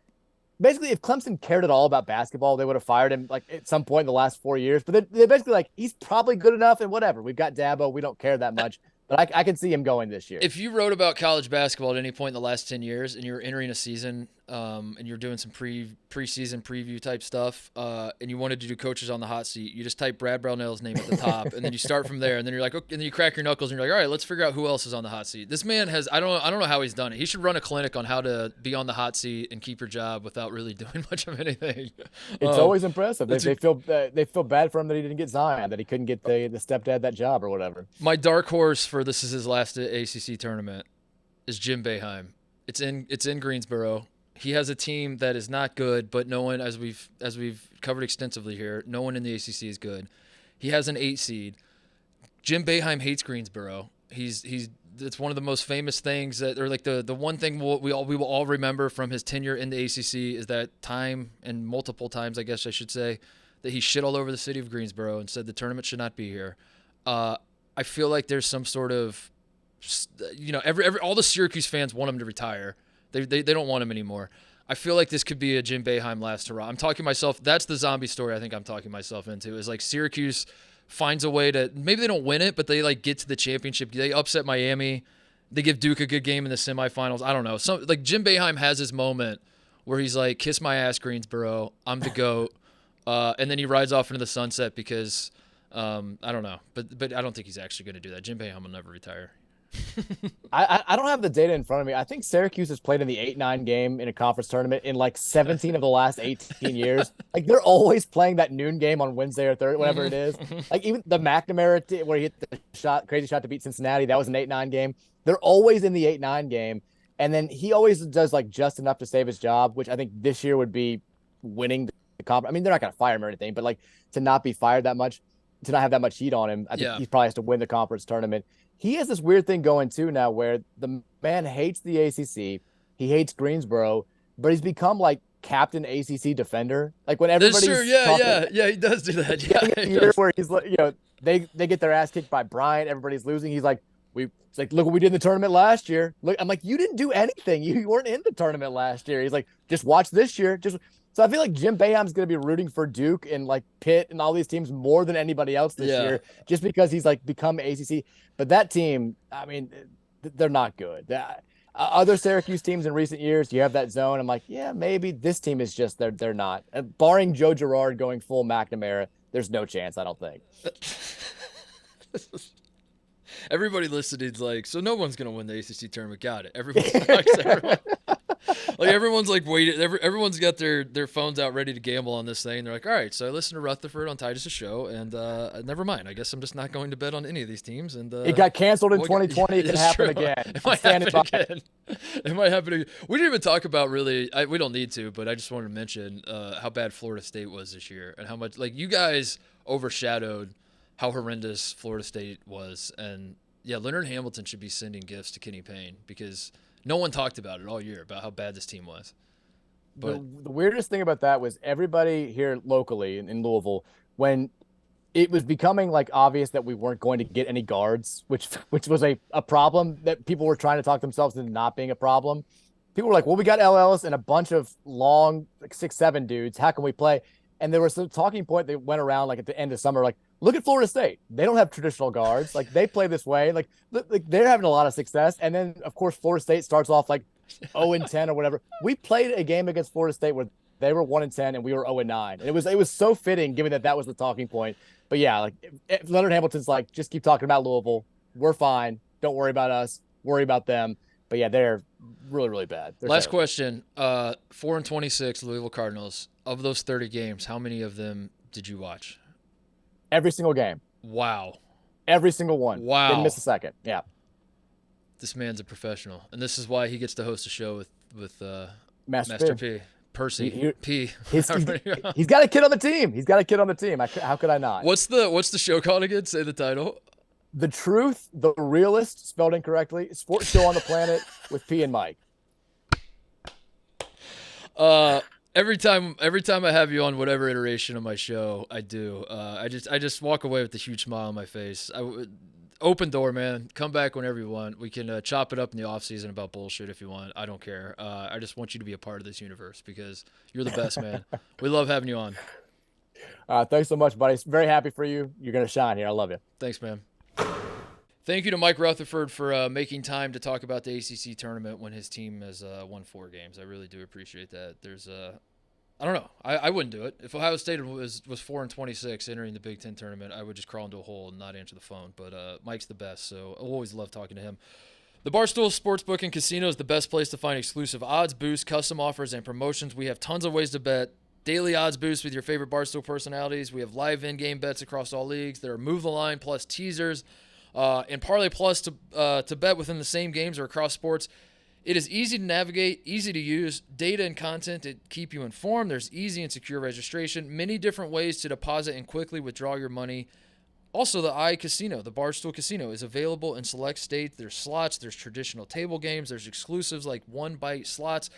basically, if Clemson cared at all about basketball, they would have fired him, like, at some point in the last 4 years. But they're basically like, he's probably good enough and whatever. We've got Dabo. We don't care that much. But I can see him going this year. If you wrote about college basketball at any point in the last 10 years and you're entering a season and you're doing some preseason preview type stuff and you wanted to do coaches on the hot seat, you just type Brad Brownell's name at the top and then you start from there and then you're like, okay, and then you crack your knuckles and you're like, all right, let's figure out who else is on the hot seat. This man has, I don't know how he's done it. He should run a clinic on how to be on the hot seat and keep your job without really doing much of anything. It's always impressive. They feel bad for him that he didn't get Zion, that he couldn't get the stepdad that job or whatever. My dark horse for this is his last ACC tournament is Jim Boeheim. It's in Greensboro. He has a team that is not good, but no one, as we've covered extensively here, no one in the ACC is good. He has an 8 seed. Jim Boeheim hates Greensboro. It's one of the most famous things that, or like the one thing we will all remember from his tenure in the ACC is that time, and multiple times, I guess I should say, that he shit all over the city of Greensboro and said the tournament should not be here. I feel like there's some sort of, you know, all the Syracuse fans want him to retire. They don't want him anymore. I feel like this could be a Jim Boeheim last hurrah. I'm talking myself. That's the zombie story I think I'm talking myself into, is like Syracuse finds a way to, maybe they don't win it, but they like get to the championship. They upset Miami. They give Duke a good game in the semifinals. I don't know. Like Jim Boeheim has his moment where he's like, kiss my ass, Greensboro. I'm the GOAT. And then he rides off into the sunset because I don't know. But I don't think he's actually going to do that. Jim Boeheim will never retire. I don't have the data in front of me. I think Syracuse has played in the 8-9 game in a conference tournament in like 17 of the last 18 years. Like, they're always playing that noon game on Wednesday or Thursday, whatever it is. Like, even the McNamara where he hit the crazy shot to beat Cincinnati, that was an 8-9 game. They're always in the 8-9 game. And then he always does like just enough to save his job, which I think this year would be winning the conference. I mean, they're not going to fire him or anything, but like to not be fired that much, to not have that much heat on him, I think he probably has to win the conference tournament. He has this weird thing going too now where the man hates the ACC. He hates Greensboro, but he's become like captain ACC defender. Like when everybody's he does do that. Yeah, where he's like, you know, they get their ass kicked by Bryant. Everybody's losing. He's like, it's like, look what we did in the tournament last year. Look, I'm like, you didn't do anything. You weren't in the tournament last year. He's like, just watch this year. So I feel like Jim Boeheim's going to be rooting for Duke and like Pitt and all these teams more than anybody else this year, just because he's like become ACC. But that team, I mean, they're not good. Other Syracuse teams in recent years, you have that zone. I'm like, yeah, maybe this team is just they're not. Barring Joe Girard going full McNamara, there's no chance. I don't think. Everybody listening's like, so no one's gonna win the ACC tournament. Got it. Everyone. Like everyone's like waiting. Everyone's got their phones out ready to gamble on this thing. They're like, all right, so I listened to Rutherford on Titus Show, and never mind. I guess I'm just not going to bet on any of these teams. And it got canceled in 2020. It can happen again. It might happen again. It might happen again. We didn't even talk about really. We don't need to, but I just wanted to mention how bad Florida State was this year and how much like you guys overshadowed how horrendous Florida State was. And, yeah, Leonard Hamilton should be sending gifts to Kenny Payne because no one talked about it all year, about how bad this team was. But the weirdest thing about that was everybody here locally in Louisville, when it was becoming like obvious that we weren't going to get any guards, which was a problem that people were trying to talk themselves into not being a problem. People were like, well, we got L. Ellis and a bunch of long, like 6'7" dudes. How can we play? And there was some talking point that went around like at the end of summer, like, look at Florida State. They don't have traditional guards. Like, they play this way. Like they're having a lot of success. And then, of course, Florida State starts off like 0-10 or whatever. We played a game against Florida State where they were 1-10 and we were 0-9. And it was so fitting given that was the talking point. But yeah, like Leonard Hamilton's like, just keep talking about Louisville. We're fine. Don't worry about us. Worry about them. But yeah, they're really, really bad. Last question. 4-26 Louisville Cardinals. Of those 30 games, how many of them did you watch? Every single game. Wow. Every single one. Wow. Didn't miss a second. Yeah. This man's a professional. And this is why he gets to host a show with Master P. Percy P. He's got a kid on the team. How could I not? What's the show called again? Say the title. The Truth, the Realist, spelled incorrectly, sports show on the planet with P and Mike. Every time I have you on whatever iteration of my show I do, I just walk away with a huge smile on my face. Open door, man. Come back whenever you want. We can chop it up in the off season about bullshit if you want. I don't care. I just want you to be a part of this universe because you're the best, man. We love having you on. Thanks so much, buddy. Very happy for you. You're gonna shine here. I love you. Thanks, man. Thank you to Mike Rutherford for making time to talk about the ACC tournament when his team has won 4 games. I really do appreciate that. There's I don't know. I wouldn't do it. If Ohio State was 4-26 entering the Big Ten tournament, I would just crawl into a hole and not answer the phone. But Mike's the best, so I always love talking to him. The Barstool Sportsbook and Casino is the best place to find exclusive odds, boosts, custom offers, and promotions. We have tons of ways to bet. Daily odds boosts with your favorite Barstool personalities. We have live in-game bets across all leagues. There are Move the Line plus teasers. And Parlay Plus to bet within the same games or across sports. It is easy to navigate, easy to use, data and content to keep you informed. There's easy and secure registration, many different ways to deposit and quickly withdraw your money. Also, the iCasino, the Barstool Casino, is available in select states. There's slots, there's traditional table games, there's exclusives like one-bite slots.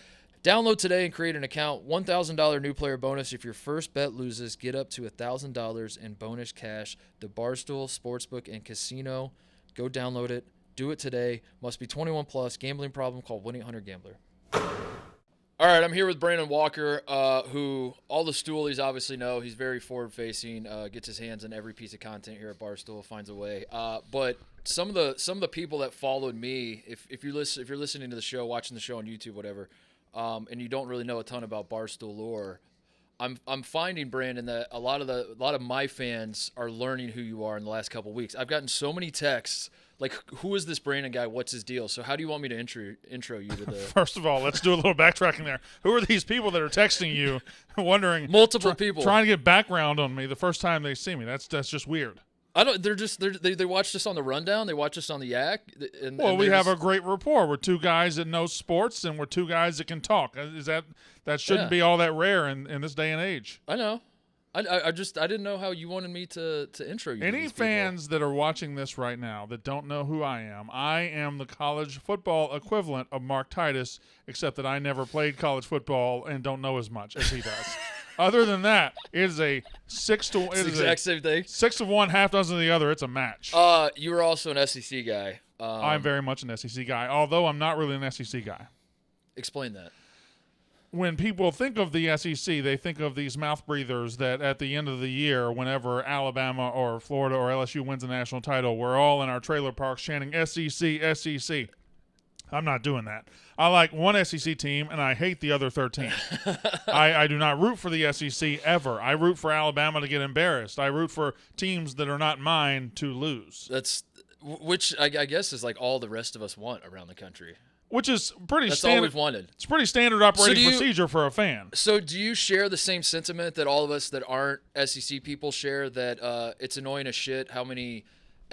Download today and create an account. $1,000 new player bonus. If your first bet loses, get up to $1,000 in bonus cash. The Barstool Sportsbook and Casino. Go download it. Do it today. Must be 21 plus. Gambling problem? Call 1-800-GAMBLER. All right, I'm here with Brandon Walker, who all the Stoolies obviously know. He's very forward-facing, gets his hands on every piece of content here at Barstool, finds a way. But some of the people that followed me, if you're listening to the show, watching the show on YouTube, whatever, and you don't really know a ton about Barstool lore, I'm finding, Brandon, that a lot of my fans are learning who you are in the last couple of weeks. I've gotten so many texts like, who is this Brandon guy? What's his deal? So how do you want me to intro you to the First of all, let's do a little backtracking there. Who are these people that are texting you wondering multiple people trying to get background on me the first time they see me? That's just weird. I don't. They watched us on the Rundown. They watch us on the Yak. And we have a great rapport. We're two guys that know sports, and we're two guys that can talk. That shouldn't be all that rare in this day and age. I know. I didn't know how you wanted me to intro you. Any fans that are watching this right now that don't know who I am the college football equivalent of Mark Titus, except that I never played college football and don't know as much as he does. Other than that, it is a 6 to 1. It's the exact same thing. 6 of one, half dozen of the other. It's a match. You were also an SEC guy. I'm very much an SEC guy, although I'm not really an SEC guy. Explain that. When people think of the SEC, they think of these mouth breathers that at the end of the year, whenever Alabama or Florida or LSU wins a national title, we're all in our trailer parks chanting SEC, SEC. I'm not doing that. I like one SEC team, and I hate the other 13. I do not root for the SEC ever. I root for Alabama to get embarrassed. I root for teams that are not mine to lose. Which I guess is like all the rest of us want around the country. Which is pretty That's standard. all we've wanted. It's pretty standard operating procedure for a fan. So do you share the same sentiment that all of us that aren't SEC people share, that it's annoying as shit how many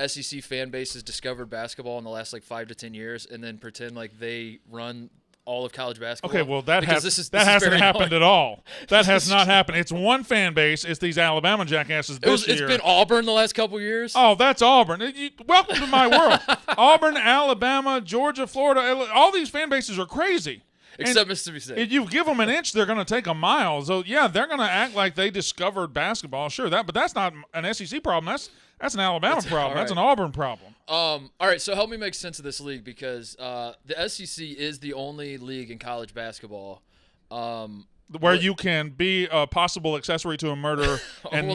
SEC fan bases discovered basketball in the last 5 to 10 years and then pretend like they run all of college basketball. Okay, well that this hasn't very happened annoying. at all. That has not happened. It's one fan base. It's these Alabama jackasses this year. It's been Auburn the last couple years. Oh, that's Auburn. Welcome to my world. Auburn, Alabama, Georgia, Florida. All these fan bases are crazy. Except Mississippi State. If you give them an inch, they're going to take a mile. So yeah, they're going to act like they discovered basketball. Sure, but that's not an SEC problem. That's an Alabama problem. right. That's an Auburn problem. All right, so help me make sense of this league because the SEC is the only league in college basketball where you can be a possible accessory to a murder and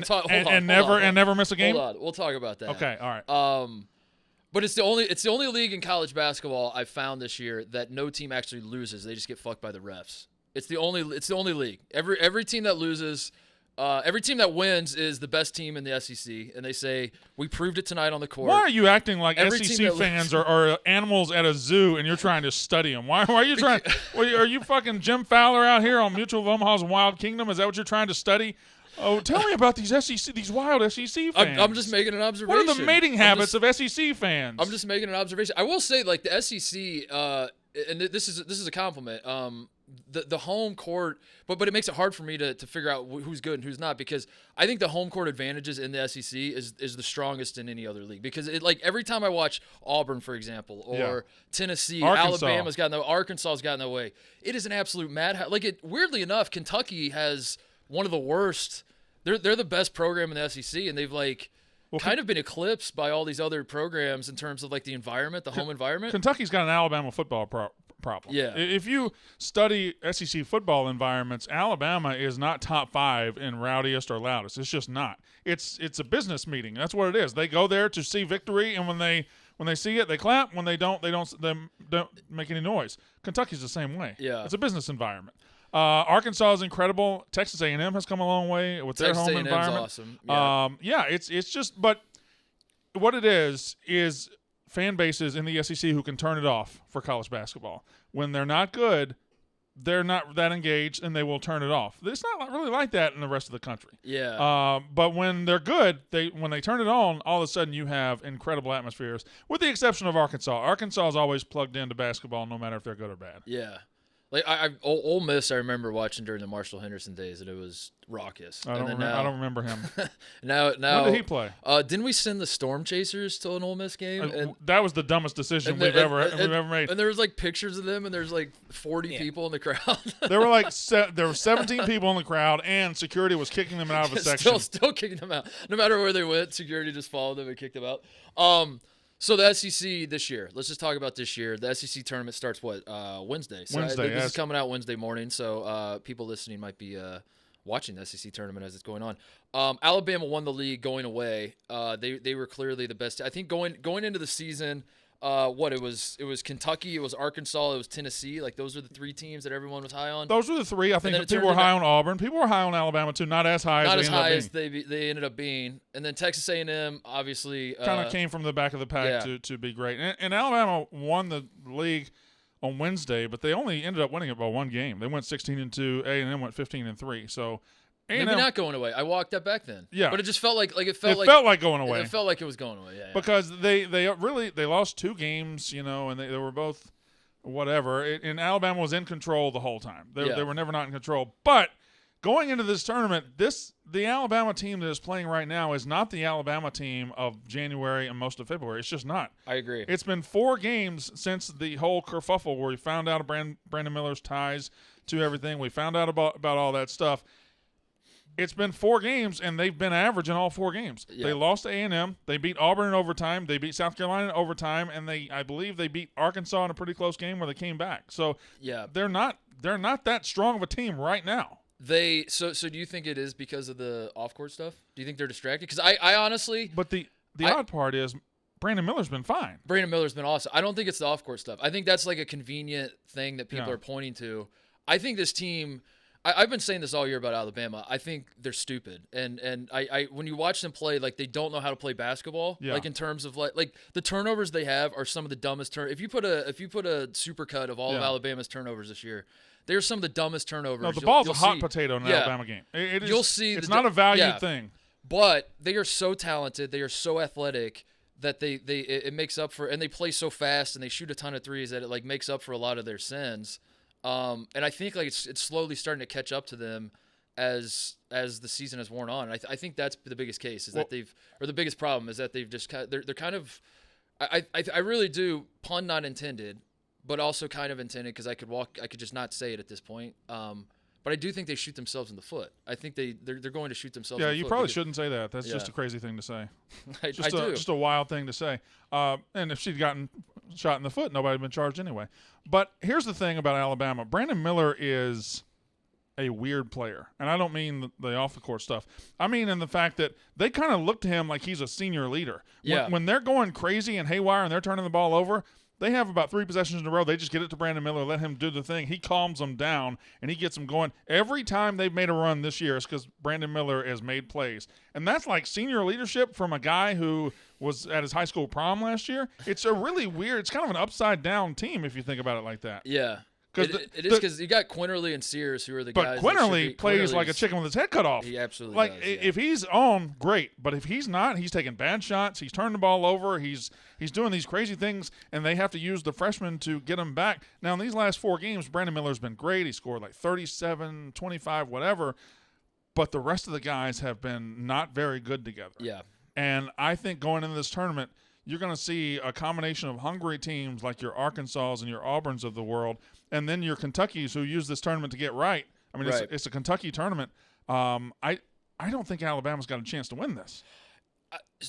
never miss a game. Hold on, we'll talk about that. Okay, all right. But it's the only league in college basketball I've found this year that no team actually loses. They just get fucked by the refs. It's the only league. Every team that loses. Every team that wins is the best team in the SEC, and they say, we proved it tonight on the court. Why are you acting like Every SEC team that fans are animals at a zoo and you're trying to study them? Why are you trying? Are you fucking Jim Fowler out here on Mutual of Omaha's Wild Kingdom? Is that what you're trying to study? Oh, tell me about these wild SEC fans. I'm just making an observation. What are the mating habits of SEC fans? I'm just making an observation. I will say, like, the SEC, and this is a compliment, the home court, but it makes it hard for me to figure out who's good and who's not, because I think the home court advantages in the SEC is the strongest in any other league, because every time I watch Auburn, for example, or Tennessee, Alabama's gotten the Arkansas's gotten that way. It is an absolute madhouse. Weirdly enough, Kentucky has one of the worst. They're the best program in the SEC, and they've kind of been eclipsed by all these other programs in terms of the environment, the home environment. Kentucky's got an Alabama football problem. Yeah. If you study SEC football environments, Alabama is not top 5 in rowdiest or loudest. It's just not. It's a business meeting. That's what it is. They go there to see victory, and when they see it, they clap. When they don't make any noise. Kentucky's the same way. Yeah. It's a business environment. Arkansas is incredible. Texas A&M has come a long way with their home environment. Awesome. Yeah. It's just, but what it is fan bases in the SEC who can turn it off for college basketball. When they're not good, they're not that engaged, and they will turn it off. It's not really like that in the rest of the country. Yeah. But when they're good, when they turn it on, all of a sudden you have incredible atmospheres, with the exception of Arkansas. Arkansas is always plugged into basketball, no matter if they're good or bad. Yeah. Ole Miss, I remember watching during the Marshall Henderson days, and it was raucous. I don't remember him. Now, when did he play? Didn't we send the Storm Chasers to an Ole Miss game? That was the dumbest decision we've ever made. And there was pictures of them, and there's 40 people in the crowd. There were there were 17 people in the crowd, and security was kicking them out of a section. Still kicking them out. No matter where they went, security just followed them and kicked them out. So the SEC this year, let's just talk about this year. The SEC tournament starts Wednesday. So Wednesday. This is coming out Wednesday morning, so people listening might be watching the SEC tournament as it's going on. Alabama won the league going away. They were clearly the best. I think going into the season, it was Kentucky, it was Arkansas, it was Tennessee. Those are the 3 teams that everyone was high on. Those were the 3. I think people were high on Auburn. People were high on Alabama too. Not as high as they ended up being. And then Texas A&M obviously kind of came from the back of the pack to be great. And Alabama won the league on Wednesday, but they only ended up winning it by 1 game. They went 16-2. A&M went 15-3 So. Maybe not going away. I walked that back then. Yeah, but it just felt like it felt like going away. It felt like it was going away. Yeah. Because they lost 2 games, and they were both whatever. And Alabama was in control the whole time. They were never not in control. But going into this tournament, the Alabama team that is playing right now is not the Alabama team of January and most of February. It's just not. I agree. It's been 4 games since the whole kerfuffle where we found out Brandon Miller's ties to everything. We found out about all that stuff. It's been 4 games, and they've been average in all 4 games. Yeah. They lost to A&M. They beat Auburn in overtime. They beat South Carolina in overtime, and I believe they beat Arkansas in a pretty close game where they came back. So they're not that strong of a team right now. So do you think it is because of the off-court stuff? Do you think they're distracted? Because I honestly. But the odd part is Brandon Miller's been fine. Brandon Miller's been awesome. I don't think it's the off-court stuff. I think that's a convenient thing that people are pointing to. I think this team. I've been saying this all year about Alabama. I think they're stupid, and I when you watch them play, they don't know how to play basketball. Yeah. In terms of the turnovers they have are some of the dumbest If you put a supercut of all of Alabama's turnovers this year, they're some of the dumbest turnovers. No, the ball's a hot potato in an Alabama game. You'll see. It's not a valued thing. But they are so talented. They are so athletic that it makes up for, and they play so fast and they shoot a ton of threes that it makes up for a lot of their sins. And I think like it's slowly starting to catch up to them as the season has worn on. I think that's the biggest case that the biggest problem is that they've just they're kind of I really do, pun not intended, but also kind of intended because I could just not say it at this point. But I do think they shoot themselves in the foot. I think they're going to shoot themselves in the foot. Yeah, you probably shouldn't say that. That's just a crazy thing to say. I do. Just a wild thing to say. And if she'd gotten shot in the foot, nobody would have been charged anyway. But here's the thing about Alabama. Brandon Miller is a weird player. And I don't mean the off-the-court stuff. I mean in the fact that they kind of look to him like he's a senior leader. Yeah. When they're going crazy and haywire and they're turning the ball over, they have about 3 possessions in a row. They just get it to Brandon Miller, let him do the thing. He calms them down, and he gets them going. Every time they've made a run this year, it's because Brandon Miller has made plays. And that's like senior leadership from a guy who was at his high school prom last year. It's a really weird – it's kind of an upside-down team if you think about it like that. Yeah. It is because you got Quinterly and Sears who are the guys. But Quinterly plays like a chicken with his head cut off. He absolutely does. Yeah. If he's on, great. But if he's not, he's taking bad shots. He's turning the ball over. He's doing these crazy things, and they have to use the freshmen to get him back. Now, in these last 4 games, Brandon Miller's been great. He scored like 37, 25, whatever. But the rest of the guys have been not very good together. Yeah. And I think going into this tournament, you're going to see a combination of hungry teams like your Arkansas and your Auburns of the world, and then your Kentuckys who use this tournament to get right. I mean, right. It's a Kentucky tournament. I don't think Alabama's got a chance to win this.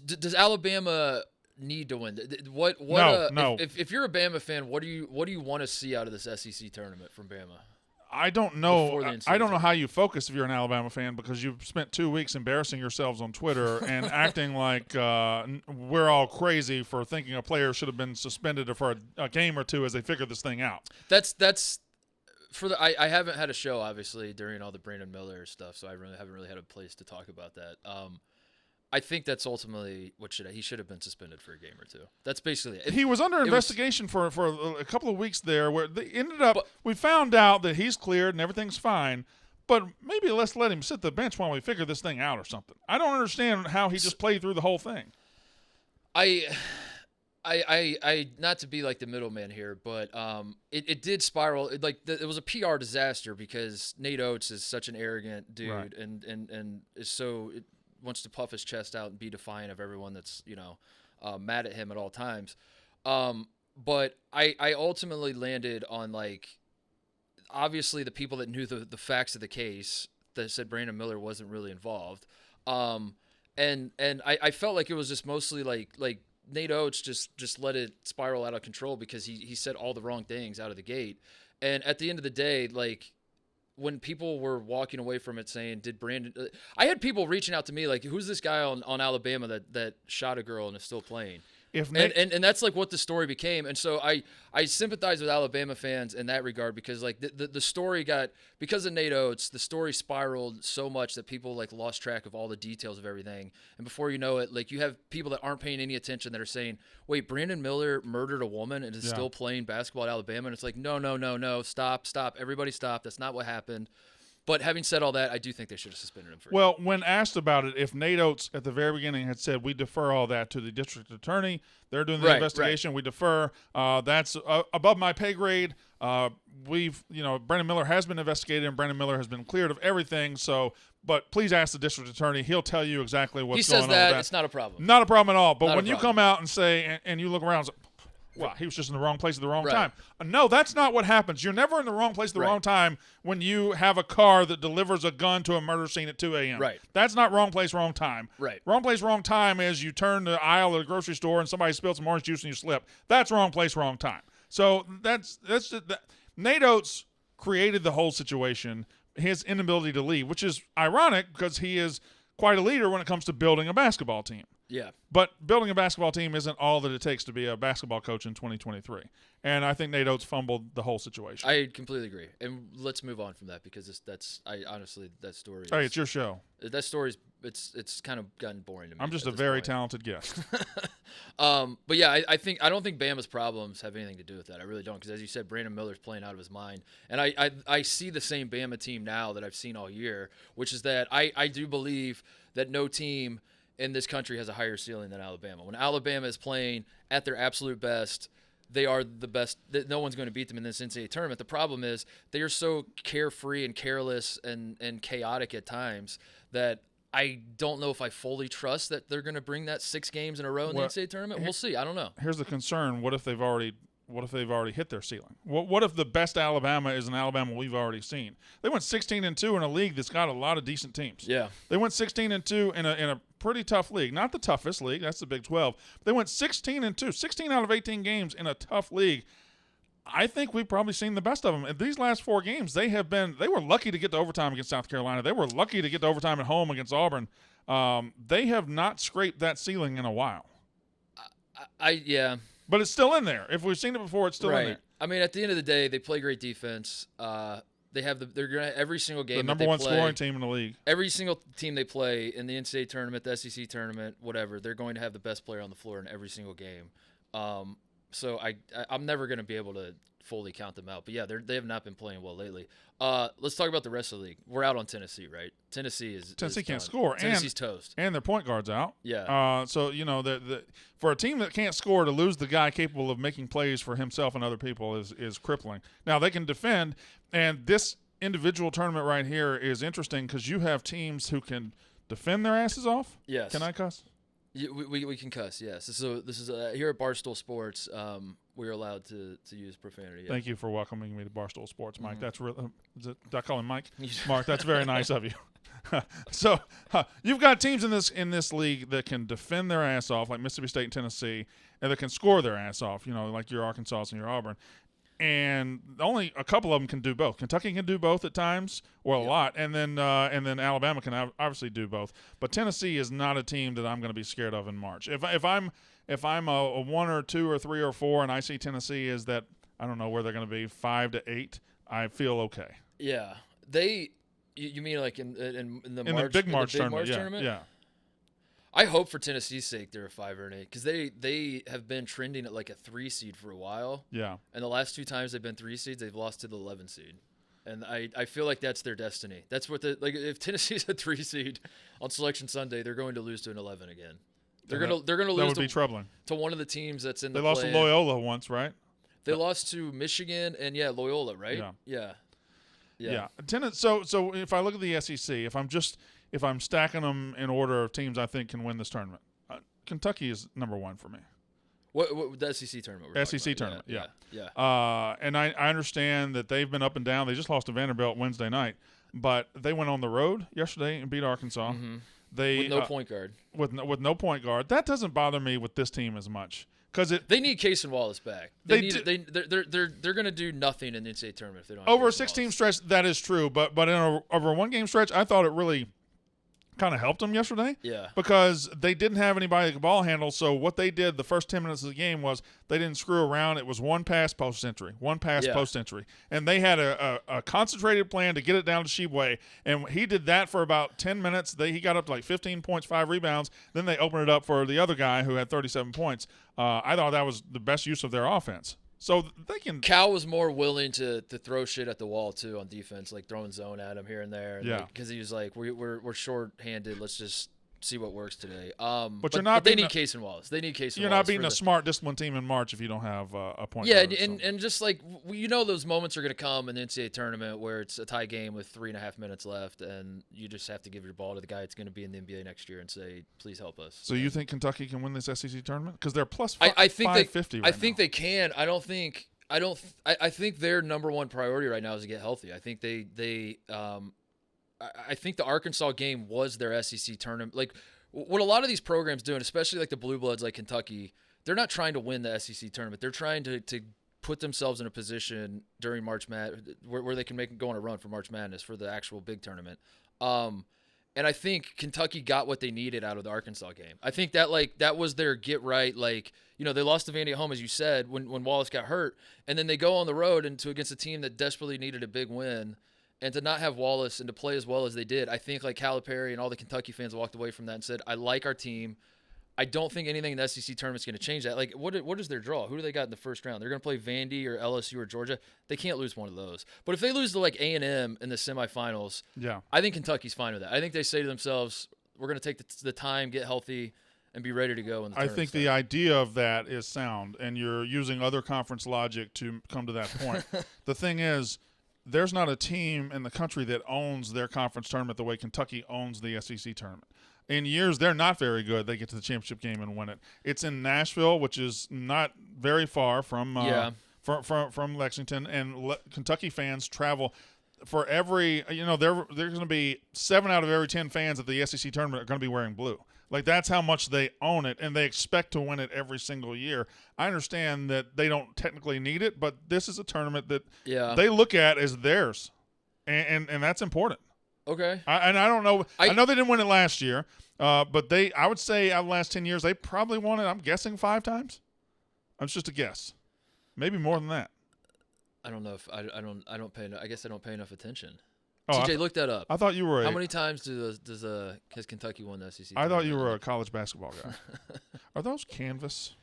Does Alabama need to win? No. If you're a Bama fan, what do you want to see out of this SEC tournament from Bama? I don't know. I don't know time. how you focus if you're an Alabama fan because you've spent 2 weeks embarrassing yourselves on Twitter and acting like we're all crazy for thinking a player should have been suspended for a game or two as they figure this thing out. That's for the. I haven't had a show obviously during all the Brandon Miller stuff, so I haven't really had a place to talk about that. I think that's ultimately he should have been suspended for a game or two. That's basically it. He was under investigation for a couple of weeks there where they ended up we found out that he's cleared and everything's fine, but maybe let's let him sit the bench while we figure this thing out or something. I don't understand how he just played through the whole thing. I not to be like the middleman here, but it did spiral. It was a PR disaster because Nate Oates is such an arrogant dude, right. and is so wants to puff his chest out and be defiant of everyone that's mad at him at all times. But I ultimately landed on obviously the people that knew the facts of the case that said Brandon Miller wasn't really involved. And I felt like it was just mostly like Nate Oates just let it spiral out of control because he said all the wrong things out of the gate. And at the end of the day, when people were walking away from it saying, did Brandon I had people reaching out to me like, who's this guy on Alabama that shot a girl and is still playing? And that's what the story became. And so I sympathize with Alabama fans in that regard because the story because of Nate Oates, the story spiraled so much that people lost track of all the details of everything. And before you know it, you have people that aren't paying any attention that are saying, wait, Brandon Miller murdered a woman and is still playing basketball at Alabama. And it's no, stop. Everybody stop. That's not what happened. But having said all that, I do think they should have suspended him for Well, when asked about it, if Nate Oates at the very beginning had said, we defer all that to the district attorney, they're doing the investigation, we defer, that's above my pay grade. Brandon Miller has been investigated and Brandon Miller has been cleared of everything. But please ask the district attorney. He'll tell you exactly what's going on with that. He says that. It's not a problem. Not a problem at all. But when you come out and say, and you look around, well, he was just in the wrong place at the wrong time. No, that's not what happens. You're never in the wrong place at the wrong time when you have a car that delivers a gun to a murder scene at 2 a.m. Right. That's not wrong place, wrong time. Right. Wrong place, wrong time is you turn the aisle at a grocery store and somebody spilled some orange juice and you slip. That's wrong place, wrong time. So that's just that. Nate Oates created the whole situation, his inability to lead, which is ironic because he is quite a leader when it comes to building a basketball team. Yeah. But building a basketball team isn't all that it takes to be a basketball coach in 2023. And I think Nate Oates fumbled the whole situation. I completely agree. And let's move on from that because honestly, that story is, hey, it's your show. That story's it's kind of gotten boring to me. I'm just a very talented guest. But yeah, I don't think Bama's problems have anything to do with that. I really don't, because as you said, Brandon Miller's playing out of his mind, and I see the same Bama team now that I've seen all year, which is that I do believe that no team in this country has a higher ceiling than Alabama. When Alabama is playing at their absolute best, they are the best. That no one's going to beat them in this NCAA tournament. The problem is they are so carefree and careless and chaotic at times that I don't know if I fully trust that they're going to bring that 6 games in a row in the NCAA tournament. We'll see. I don't know. Here's the concern: what if they've already hit their ceiling? What if the best Alabama is an Alabama we've already seen? They went 16-2 in a league that's got a lot of decent teams. Yeah, they went 16-2 in a pretty tough league, not the toughest league. That's the Big 12. They went 16-2, 16 out of 18 games in a tough league. I think we've probably seen the best of them. In these last 4 games, they were lucky to get to overtime against South Carolina. They were lucky to get to overtime at home against Auburn. They have not scraped that ceiling in a while. Yeah. But it's still in there. If we've seen it before, it's still in there. I mean, at the end of the day, they play great defense. They're gonna every single game. The number one scoring team in the league. Every single team they play in the NCAA tournament, the SEC tournament, whatever, they're going to have the best player on the floor in every single game. So I'm never going to be able to fully count them out. But yeah, they have not been playing well lately. Let's talk about the rest of the league. We're out on Tennessee, right? Tennessee can't score. Tennessee's toast. And their point guard's out. Yeah. So for a team that can't score, to lose the guy capable of making plays for himself and other people is crippling. Now they can defend, and this individual tournament right here is interesting because you have teams who can defend their asses off. Yes. Can I cuss? Yeah, we can cuss, yes. So this is here at Barstool Sports. We're allowed to use profanity. Yeah. Thank you for welcoming me to Barstool Sports, Mike. That's really. Did I call him Mike? Mark, that's very nice of you. So you've got teams in this league that can defend their ass off, like Mississippi State and Tennessee, and that can score their ass off. Like your Arkansas and your Auburn. And only a couple of them can do both. Kentucky can do both at times, or a lot, and then Alabama can obviously do both. But Tennessee is not a team that I'm going to be scared of in March. If I'm a 1 or 2 or 3 or 4, and I see Tennessee is that I don't know where they're going to be 5 to 8, I feel okay. Yeah, you mean like in the big March tournament? Yeah. I hope for Tennessee's sake they're a 5 or an 8 because they have been trending at like a 3 seed for a while. Yeah. And the last 2 times they've been 3 seeds, they've lost to the 11 seed. And I feel like that's their destiny. That's what if Tennessee's a 3 seed on Selection Sunday, they're going to lose to an 11 again. They're gonna lose. That would be troubling. To one of the teams that's in the. They lost to Loyola once, right? They lost to Michigan and Loyola, right? Yeah. Yeah. So if I look at the SEC, if I'm stacking them in order of teams I think can win this tournament, Kentucky is number 1 for me. What the SEC tournament? SEC tournament, yeah. And I understand that they've been up and down. They just lost to Vanderbilt Wednesday night, but they went on the road yesterday and beat Arkansas. Mm-hmm. They with no point guard. With no point guard. That doesn't bother me with this team as much because they need Case and Wallace back. They're going to do nothing in the NCAA tournament if they don't. Over a 6-team stretch, that is true, but over a 1-game stretch, I thought it really kind of helped them yesterday. Yeah. Because they didn't have anybody that could ball handle, so what they did the first 10 minutes of the game was they didn't screw around. It was one pass post-entry, post-entry. And they had a concentrated plan to get it down to Sheboy, and he did that for about 10 minutes. He got up to like 15 points, 5 rebounds. Then they opened it up for the other guy who had 37 points. I thought that was the best use of their offense. So they can. Cal was more willing to throw shit at the wall too on defense, like throwing zone at him here and there. Yeah. Because he was like, we're short-handed. Let's just see what works today. But they need Case and Wallace. They need Case and Wallace. You're not beating a smart, disciplined team in March if you don't have a point. Yeah, guard, and just like those moments are going to come in the NCAA tournament where it's a tie game with 3.5 minutes left, and you just have to give your ball to the guy that's going to be in the NBA next year and say, please help us. So you think Kentucky can win this SEC tournament? Because they're plus I think 550 I think they can. I think their number 1 priority right now is to get healthy. I think I think the Arkansas game was their SEC tournament. Like what a lot of these programs do, and especially like the Blue Bloods like Kentucky, they're not trying to win the SEC tournament. They're trying to put themselves in a position during March Madness where they can go on a run for March Madness for the actual big tournament. And I think Kentucky got what they needed out of the Arkansas game. I think that was their get right. They lost to Vandy at home, as you said, when Wallace got hurt, and then they go on the road against a team that desperately needed a big win, and to not have Wallace and to play as well as they did. I think Calipari and all the Kentucky fans walked away from that and said, I like our team. I don't think anything in the SEC tournament is going to change that. What is their draw? Who do they got in the first round? They're going to play Vandy or LSU or Georgia. They can't lose one of those. But if they lose to A&M in the semifinals, yeah, I think Kentucky's fine with that. I think they say to themselves, we're going to take the time, get healthy, and be ready to go when the I tournament think the starts. idea of that is sound, and you're using other conference logic to come to that point. The thing is, there's not a team in the country that owns their conference tournament the way Kentucky owns the SEC tournament. In years, they're not very good. They get to the championship game and win it. It's in Nashville, which is not very far from from Lexington, and Kentucky fans travel. For every, there's going to be 7 out of every 10 fans at the SEC tournament are going to be wearing blue. Like, that's how much they own it, and they expect to win it every single year. I understand that they don't technically need it, but this is a tournament that they look at as theirs, and that's important. Okay. I don't know. I know they didn't win it last year, but I would say out of the last 10 years, they probably won it, I'm guessing, 5 times. It's just a guess. Maybe more than that. I don't know if I don't pay. I guess I don't pay enough attention. Oh, TJ, look that up. I thought you were. How many times has Kentucky won the SEC? I thought you were a college basketball guy. Are those canvas?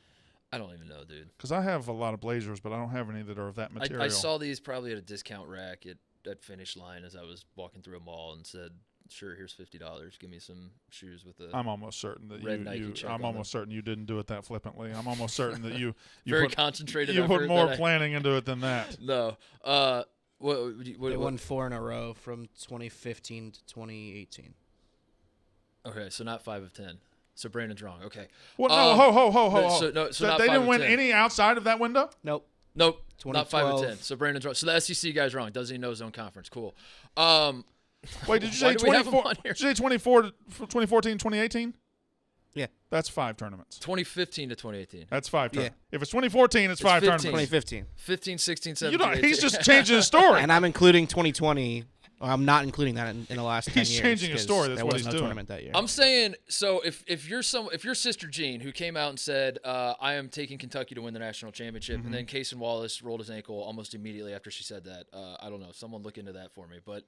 I don't even know, dude. Because I have a lot of Blazers, but I don't have any that are of that material. I saw these probably at a discount rack at Finish Line as I was walking through a mall and said, "Sure, here's $50. Give me some shoes with the." I'm almost certain that red Nike check I'm on almost certain you didn't do it that flippantly. I'm almost certain that you very put, concentrated. You put effort more that planning into it than that. No. They won 4 in a row from 2015 to 2018. Okay, so not 5 of 10. So Brandon's wrong. Okay. Well, no, ho. So not they 5 didn't of win 10. any outside of that window? Nope. Not 5 of 10. So Brandon's wrong. So the SEC guy's wrong. Doesn't even know his own conference. Cool. Wait, did you say Why do we have him 24? on here? Did you say 2014, 2018? Yeah. That's 5 tournaments. 2015 to 2018. That's 5 Yeah. tournaments. If it's 2014, it's 5 15. tournaments. 2015. 15, 16, 17, 18. He's just changing his story. And I'm including 2020. I'm not including that in the last 10 years. He's changing his 'cause story. That's there what was he's no doing. tournament that year. I'm saying, so if you're Sister Jean, who came out and said, I am taking Kentucky to win the national championship, and then Casey Wallace rolled his ankle almost immediately after she said that. I don't know. Someone look into that for me. But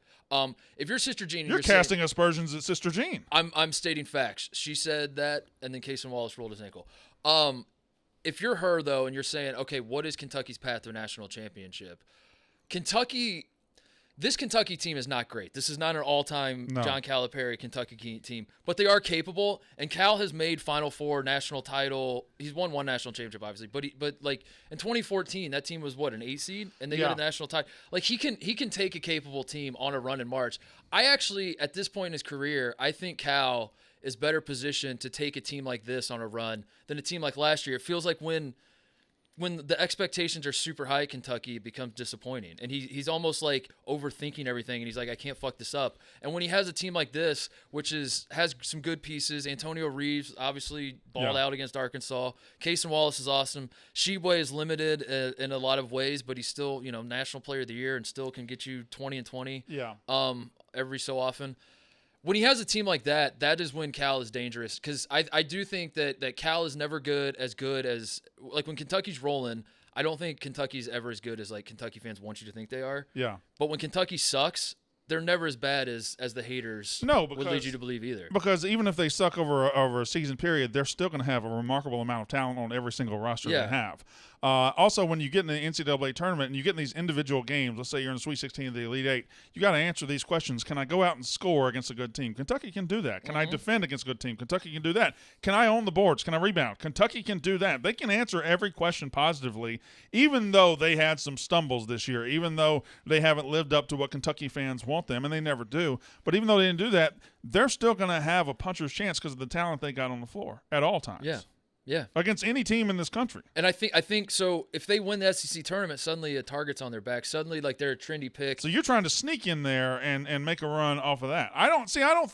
if you're Sister Jean, and You're saying, casting aspersions at Sister Jean. I'm stating facts. She said that, and then Casey Wallace rolled his ankle. If you're her, though, and you're saying, okay, what is Kentucky's path to a national championship? This Kentucky team is not great. This is not an all-time John Calipari Kentucky team, but they are capable. And Cal has made Final Four national title. He's won 1 national championship, obviously, but like in 2014, that team was what, an 8 seed, and they got a national title. Like he can take a capable team on a run in March. I actually, at this point in his career, I think Cal is better positioned to take a team like this on a run than a team like last year. It feels like when the expectations are super high, Kentucky, it becomes disappointing. And he's almost like overthinking everything, and he's like, I can't fuck this up. And when he has a team like this, which has some good pieces, Antonio Reeves obviously balled out against Arkansas. Casey Wallace is awesome. Sheboy is limited in a lot of ways, but he's still, National Player of the Year and still can get you 20 and 20 every so often. When he has a team like that, that is when Cal is dangerous, because I do think that Cal is never good as like when Kentucky's rolling. I don't think Kentucky's ever as good as like Kentucky fans want you to think they are. Yeah. But when Kentucky sucks, they're never as bad as the haters would lead you to believe either. Because even if they suck over a season period, they're still going to have a remarkable amount of talent on every single roster they have. Also, when you get in the NCAA tournament and you get in these individual games, let's say you're in the Sweet 16 of the Elite Eight, you got to answer these questions. Can I go out and score against a good team? Kentucky can do that. Can I defend against a good team? Kentucky can do that. Can I own the boards? Can I rebound? Kentucky can do that. They can answer every question positively, even though they had some stumbles this year, even though they haven't lived up to what Kentucky fans want them, and they never do. But even though they didn't do that, they're still going to have a puncher's chance because of the talent they got on the floor at all times. Yeah. Against any team in this country. And I think so if they win the SEC tournament, suddenly a target's on their back. Suddenly, like, they're a trendy pick. So you're trying to sneak in there and make a run off of that. I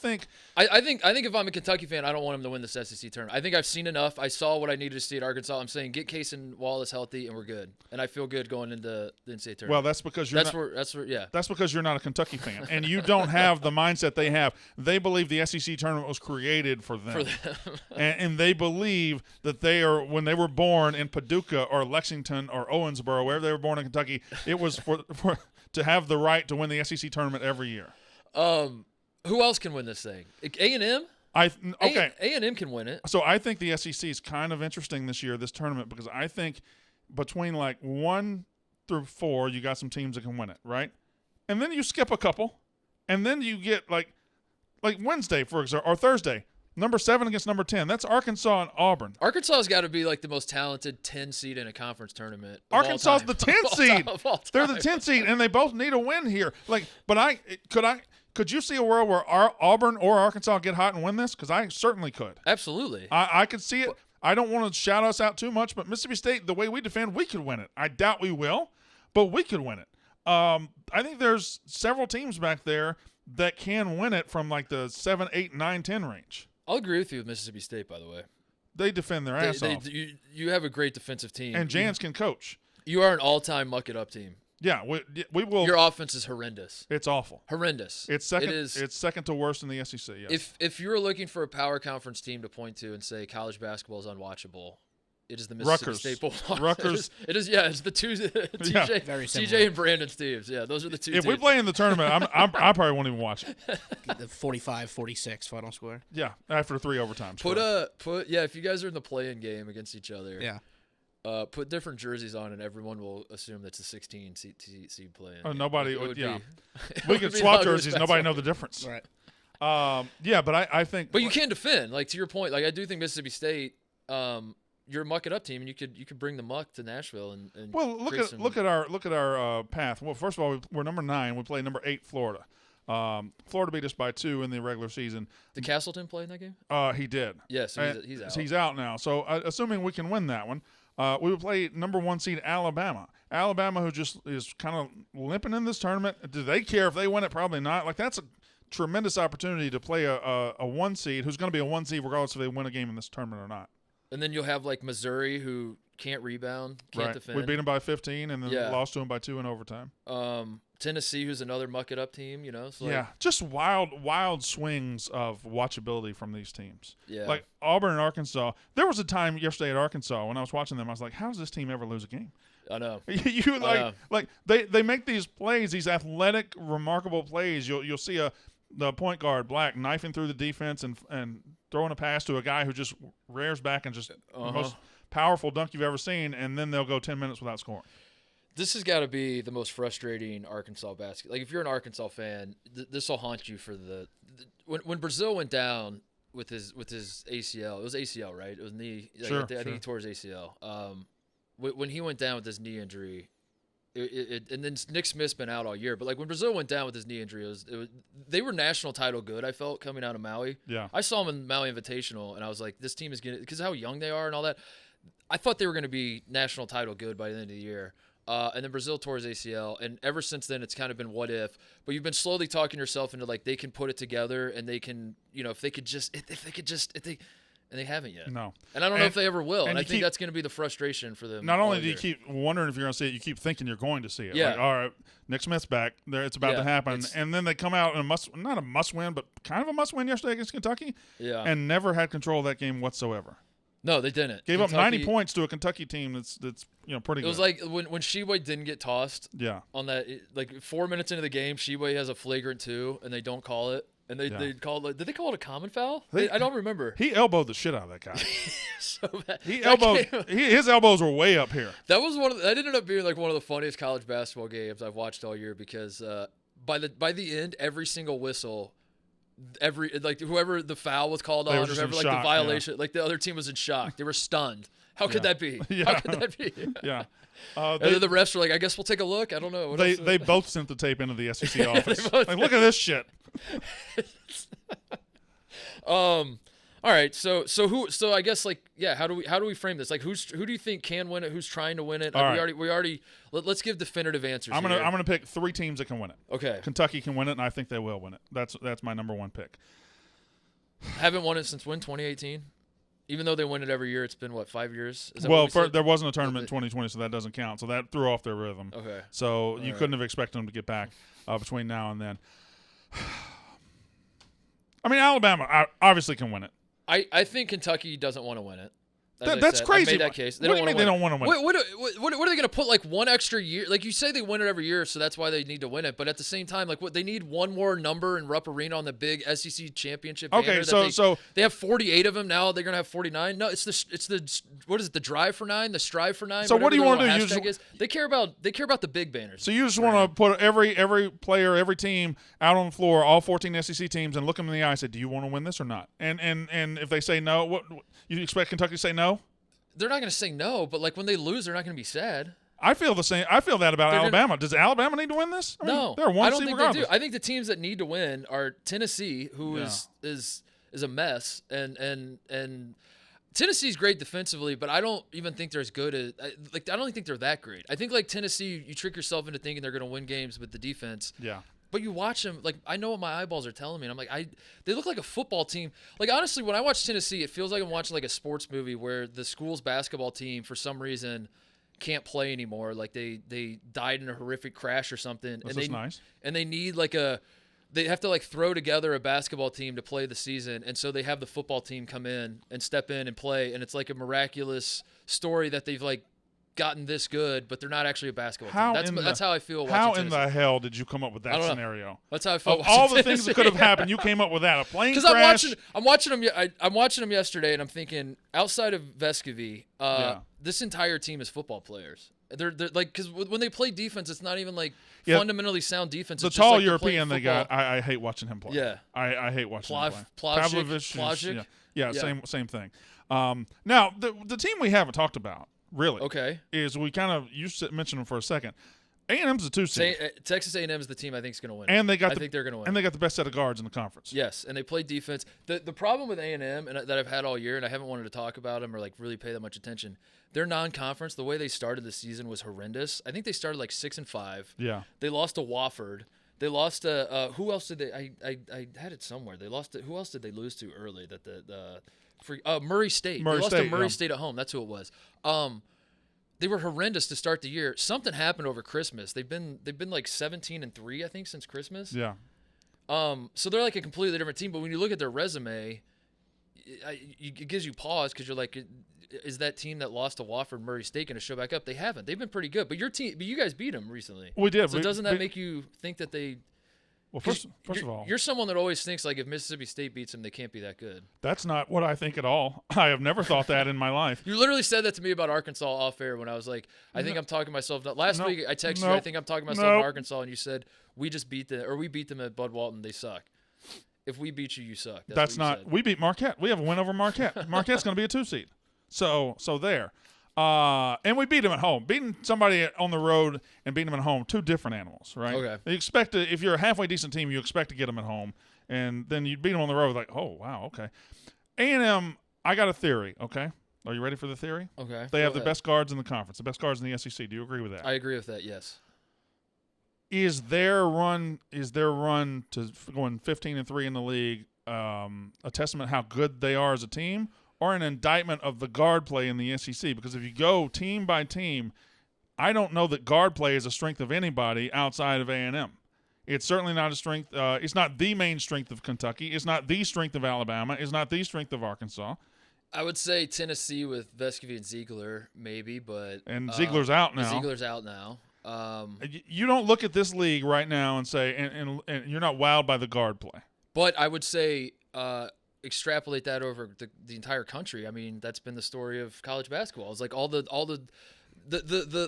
think if I'm a Kentucky fan, I don't want them to win this SEC tournament. I think I've seen enough. I saw what I needed to see at Arkansas. I'm saying get Case and Wallace healthy and we're good. And I feel good going into the NCAA tournament. Well, that's because you're That's because you're not a Kentucky fan and you don't have the mindset they have. They believe the SEC tournament was created for them. and they believe that they are, when they were born in Paducah or Lexington or Owensboro, wherever they were born in Kentucky, it was for to have the right to win the SEC tournament every year. Who else can win this thing? A&M? A&M can win it. So I think the SEC is kind of interesting this year, this tournament, because I think between like 1 through 4, you got some teams that can win it, right? And then you skip a couple, and then you get like Wednesday, for example, or Thursday. Number 7 against number 10. That's Arkansas and Auburn. Arkansas's got to be like the most talented 10 seed in a conference tournament. Arkansas's the 10 seed. They're the They're 10 seed, and they both need a win here. Could you see a world where Auburn or Arkansas get hot and win this? Because I certainly could. Absolutely. I could see it. I don't want to shout us out too much, but Mississippi State, the way we defend, we could win it. I doubt we will, but we could win it. I think there's several teams back there that can win it from like the 7, 8, 9, 10 range. I'll agree with you with Mississippi State, by the way. They defend their ass off. You have a great defensive team. And Jans can coach. You are an all-time muck-it-up team. Yeah, we will. Your offense is horrendous. It's awful. Horrendous. It's second. It's second to worst in the SEC. Yes. If you're looking for a power conference team to point to and say college basketball is unwatchable, it is the Mississippi State Bulldogs. Rutgers. It is. Yeah, it's the two. TJ, Very similar. CJ and Brandon Steves. Yeah, those are the two. If teams. we play in the tournament, I probably won't even watch it. The 45-46 final score. Yeah, after 3 overtimes. If you guys are in the play-in game against each other. Yeah. Put different jerseys on, and everyone will assume that's a 16 seed play-in. Oh, nobody. It would Yeah, be, we could swap jerseys. Nobody know the difference. Right. Yeah, but I think. But you can defend. Like to your point, like I do think Mississippi State. You're a muck-it-up team, and you could bring the muck to Nashville and well, look at our path. Well, first of all, we're number 9. We play number 8, Florida. Florida beat us by 2 in the regular season. Did Castleton play in that game? He did. Yes, he's out. He's out now. So assuming we can win that one, we would play number 1 seed Alabama. Alabama, who just is kind of limping in this tournament. Do they care if they win it? Probably not. Like that's a tremendous opportunity to play a 1 seed who's going to be a 1 seed regardless if they win a game in this tournament or not. And then you'll have like Missouri, who can't rebound, can't defend. We beat them by 15, and then lost to them by 2 in overtime. Tennessee, who's another muck-it-up team, So just wild swings of watchability from these teams. Yeah. Like Auburn and Arkansas. There was a time yesterday at Arkansas when I was watching them, I was like, how does this team ever lose a game? I know. They make these plays, these athletic, remarkable plays. You'll see the point guard, Black, knifing through the defense and throwing a pass to a guy who just rears back and just the most powerful dunk you've ever seen, and then they'll go 10 minutes without scoring. This has got to be the most frustrating Arkansas basketball. Like if you're an Arkansas fan, this will haunt you for when Brazil went down with his ACL. It was ACL, right? It was knee. Sure, I think he tore his ACL. When he went down with his knee injury, and then Nick Smith's been out all year. But like when Brazil went down with his knee injury, they were national title good. I felt coming out of Maui. Yeah, I saw him in Maui Invitational, and I was like, this team is gonna, because how young they are and all that. I thought they were going to be national title good by the end of the year. And then Brazil tore his ACL, and ever since then it's kind of been what if. But you've been slowly talking yourself into like they can put it together, and they can, if they haven't yet. No. And I don't know if they ever will. And I think think that's going to be the frustration for them. Not only do you keep wondering if you're going to see it, you keep thinking you're going to see it. Yeah. Like, all right, Nick Smith's back. It's about to happen. And then they come out in not a must-win, but kind of a must-win yesterday against Kentucky. Yeah. And never had control of that game whatsoever. No, they didn't. Gave up 90 points to a Kentucky team that's pretty good. It was like when Sheway didn't get tossed. Yeah. On that, like 4 minutes into the game, Sheway has a flagrant 2, and they don't call it. And they called it. Did they call it a common foul? I don't remember. He elbowed the shit out of that guy. So bad. His elbows were way up here. That was that ended up being like one of the funniest college basketball games I've watched all year because by the end, every single whistle, whoever the foul was called on, or whoever the violation, like the other team was in shock. They were stunned. How could that be? Yeah. How could that be? Yeah. And then the refs were like, I guess we'll take a look. I don't know. They both sent the tape into the SEC office. Like, look at this shit. All right. So I guess how do we frame this? Like who do you think can win it? Who's trying to win it? Let's give definitive answers. I'm gonna pick 3 teams that can win it. Okay. Kentucky can win it, and I think they will win it. That's my number 1 pick. Haven't won it since when? 2018. Even though they win it every year, it's been 5 years? There wasn't a tournament in 2020, so that doesn't count. So that threw off their rhythm. Okay. So you couldn't have expected them to get back between now and then. I mean, Alabama obviously can win it. I think Kentucky doesn't want to win it. That's crazy. I made that case. What do you mean they don't want to win? What are they going to put like one extra year? Like you say, they win it every year, so that's why they need to win it. But at the same time, like they need one more number in Rupp Arena on the big SEC championship. Okay, so they have 48 of them now. They're going to have 49. No, it's the what is it? The drive for 9, the strive for 9. So what do you want to do? They care about the big banners. So you just want to put every player, every team out on the floor, all 14 SEC teams, and look them in the eye and say, "Do you want to win this or not?" And if they say no, what you expect Kentucky to say no? They're not going to say no, but like when they lose, they're not going to be sad. I feel the same. I feel that about Alabama. Does Alabama need to win this? I mean, no, they're one I don't seed think regardless. they do. I think the teams that need to win are Tennessee, who is a mess, and Tennessee's great defensively, but I don't even think they're as good as I don't even think they're that great. I think like Tennessee, you trick yourself into thinking they're going to win games with the defense. Yeah. But you watch them, like I know what my eyeballs are telling me, and I'm like, they look like a football team. Like honestly, when I watch Tennessee, it feels like I'm watching like a sports movie where the school's basketball team, for some reason, can't play anymore. Like they died in a horrific crash or something. That's nice. And they need they have to like throw together a basketball team to play the season, and so they have the football team come in and step in and play, and it's like a miraculous story that they've like gotten this good, but they're not actually a basketball team. That's how I feel watching How Tennessee. in the hell did you come up with that scenario? That's how I felt. Of all the things that could have happened, you came up with that. A plane crash. Because I'm watching them yesterday, and I'm thinking, outside of Vescovy, this entire team is football players. They're like, because when they play defense, it's not even like fundamentally sound defense. The it's tall just like European they got, I hate watching him play. Yeah, I hate watching him play. Plavšić. Yeah, same thing. Now the team we haven't talked about really, is we kind of mentioned them for a second. A&M's the 2 seed. Texas A&M is the team I think is going to win. And I think they're going to win. And they got the best set of guards in the conference. Yes, and they play defense. The problem with A&M and that I've had all year, and I haven't wanted to talk about them or like really pay that much attention. Their non-conference, the way they started the season was horrendous. I think they started like 6-5. Yeah. They lost to Wofford. They lost to who else did they? I had it somewhere. They lost to who else did they lose to early? Murray State. They lost to Murray State at home. That's who it was. They were horrendous to start the year. Something happened over Christmas. They've been like 17-3, I think, since Christmas. Yeah. So they're like a completely different team. But when you look at their resume, it gives you pause because you're like, is that team that lost to Wofford Murray State going to show back up? They haven't. They've been pretty good. But you guys beat them recently. We did. So doesn't that make you think that they? Well, first of all, you're someone that always thinks like if Mississippi State beats them, they can't be that good. That's not what I think at all. I have never thought that in my life. You literally said that to me about Arkansas off air when I was like, I think I'm talking myself. Last week I texted you, I think I'm talking myself in Arkansas, and you said we beat them at Bud Walton. They suck. If we beat you, you suck. That's not. Said. We beat Marquette. We have a win over Marquette. Marquette's going to be a 2 seed. So there. And we beat them at home. Beating somebody on the road and beating them at home, 2 different animals, right? Okay. You expect to, if you're a halfway decent team, you expect to get them at home, and then you beat them on the road. Like, oh wow, okay. A&M, I got a theory. Okay, are you ready for the theory? Okay. They have the best guards in the conference, the best guards in the SEC. Do you agree with that? I agree with that. Yes. Is their run to going 15-3 in the league a testament how good they are as a team? Or an indictment of the guard play in the SEC? Because if you go team by team, I don't know that guard play is a strength of anybody outside of A&M. It's certainly not a strength. It's not the main strength of Kentucky. It's not the strength of Alabama. It's not the strength of Arkansas. I would say Tennessee with Vescovy and Ziegler, maybe, but and Ziegler's out now. Ziegler's out now. You don't look at this league right now and say, and you're not wowed by the guard play. But I would say. Extrapolate that over the entire country. I mean, that's been the story of college basketball. It's like all the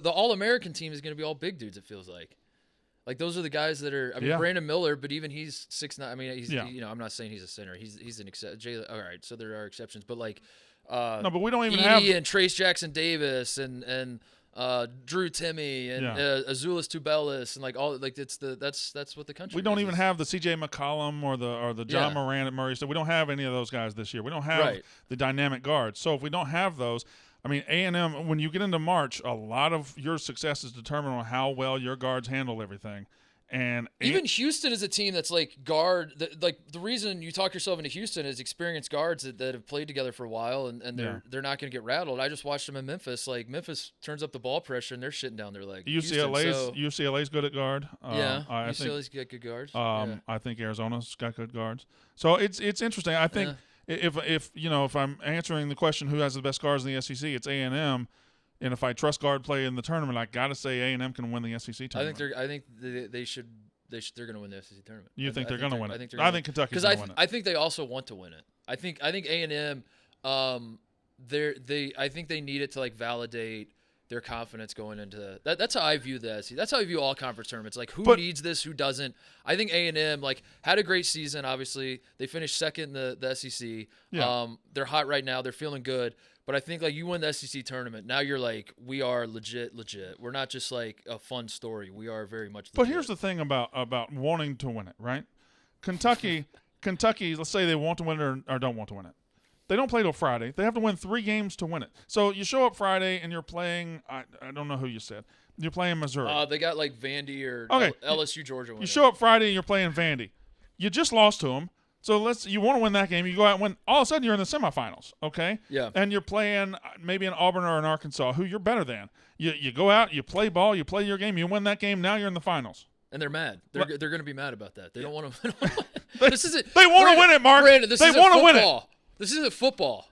All-American team is going to be all big dudes. It feels like those are the guys that are. I mean, Brandon Miller, but even he's 6'9". I mean, he's I'm not saying he's a center. He's an exception. All right, so there are exceptions, but like no, but we don't even Edey have and Trace Jackson Davis and Drew Timme and Azuolas Tubelis and like all like that's what the country. We don't even have the C.J. McCollum or the John Moran at Murray State. We don't have any of those guys this year. We don't have the dynamic guards. So if we don't have those, I mean, A&M, when you get into March, a lot of your success is determined on how well your guards handle everything. And even Houston is a team that's like the reason you talk yourself into Houston is experienced guards that have played together for a while and they're not going to get rattled. I just watched them in Memphis. Like Memphis turns up the ball pressure and they're shitting down their leg. UCLA's good at guard. UCLA's got good guards. I think Arizona's got good guards. So it's interesting. I think if I'm answering the question who has the best guards in the SEC, it's A&M. And if I trust guard play in the tournament, I got to say A&M can win the SEC tournament. I think they should. They're going to win the SEC tournament. You think they're going to win it? I think Kentucky's going to win it. I think they also want to win it. I think A&M. I think they need it to like validate their confidence going into that. That's how I view the SEC. That's how I view all conference tournaments. Like who needs this, who doesn't. I think A&M like had a great season. Obviously, they finished second in the SEC. Yeah. They're hot right now. They're feeling good. But I think like you win the SEC tournament, now you're like we are legit. We're not just like a fun story. We are very much legit. But here's the thing about wanting to win it, right? Kentucky, let's say they want to win it or don't want to win it. They don't play till Friday. They have to win 3 games to win it. So you show up Friday and you're playing I don't know who you said. You're playing Missouri. They got like Vandy or LSU, Georgia. You show up Friday and you're playing Vandy. You just lost to them. So you want to win that game. You go out and win. All of a sudden, you're in the semifinals, okay? Yeah. And you're playing maybe an Auburn or an Arkansas, who you're better than. You go out, you play ball, you play your game, you win that game. Now you're in the finals. And they're mad. They're going to be mad about that. They don't want to. This isn't. They want to win it, Mark. Brandon, they want to win it. This isn't football.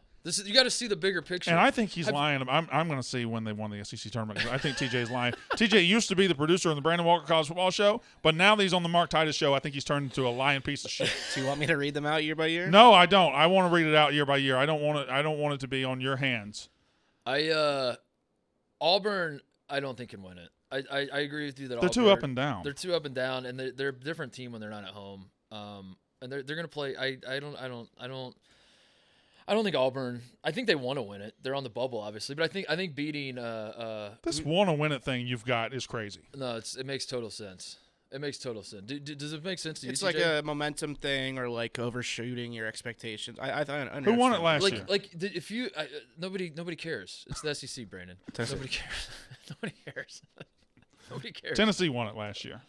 You got to see the bigger picture. And I think he's lying. I'm going to see when they won the SEC tournament. I think TJ's lying. TJ used to be the producer on the Brandon Walker College Football Show, but now that he's on the Mark Titus Show, I think he's turned into a lying piece of shit. Do you want me to read them out year by year? No, I don't. I want to read it out year by year. I don't want it to be on your hands. Auburn, I don't think can win it. I agree with you that they're too up and down. They're too up and down, and they're a different team when they're not at home. And they're going to play. I don't think Auburn. I think they want to win it. They're on the bubble, obviously, but I think beating. This want to win it thing you've got is crazy. No, it makes total sense. It makes total sense. Does it make sense to you? It's TJ? like a momentum thing or like overshooting your expectations. I Who won it last year? If you nobody cares. It's the SEC, Brandon. Nobody cares. Nobody cares. Nobody cares. Tennessee won it last year.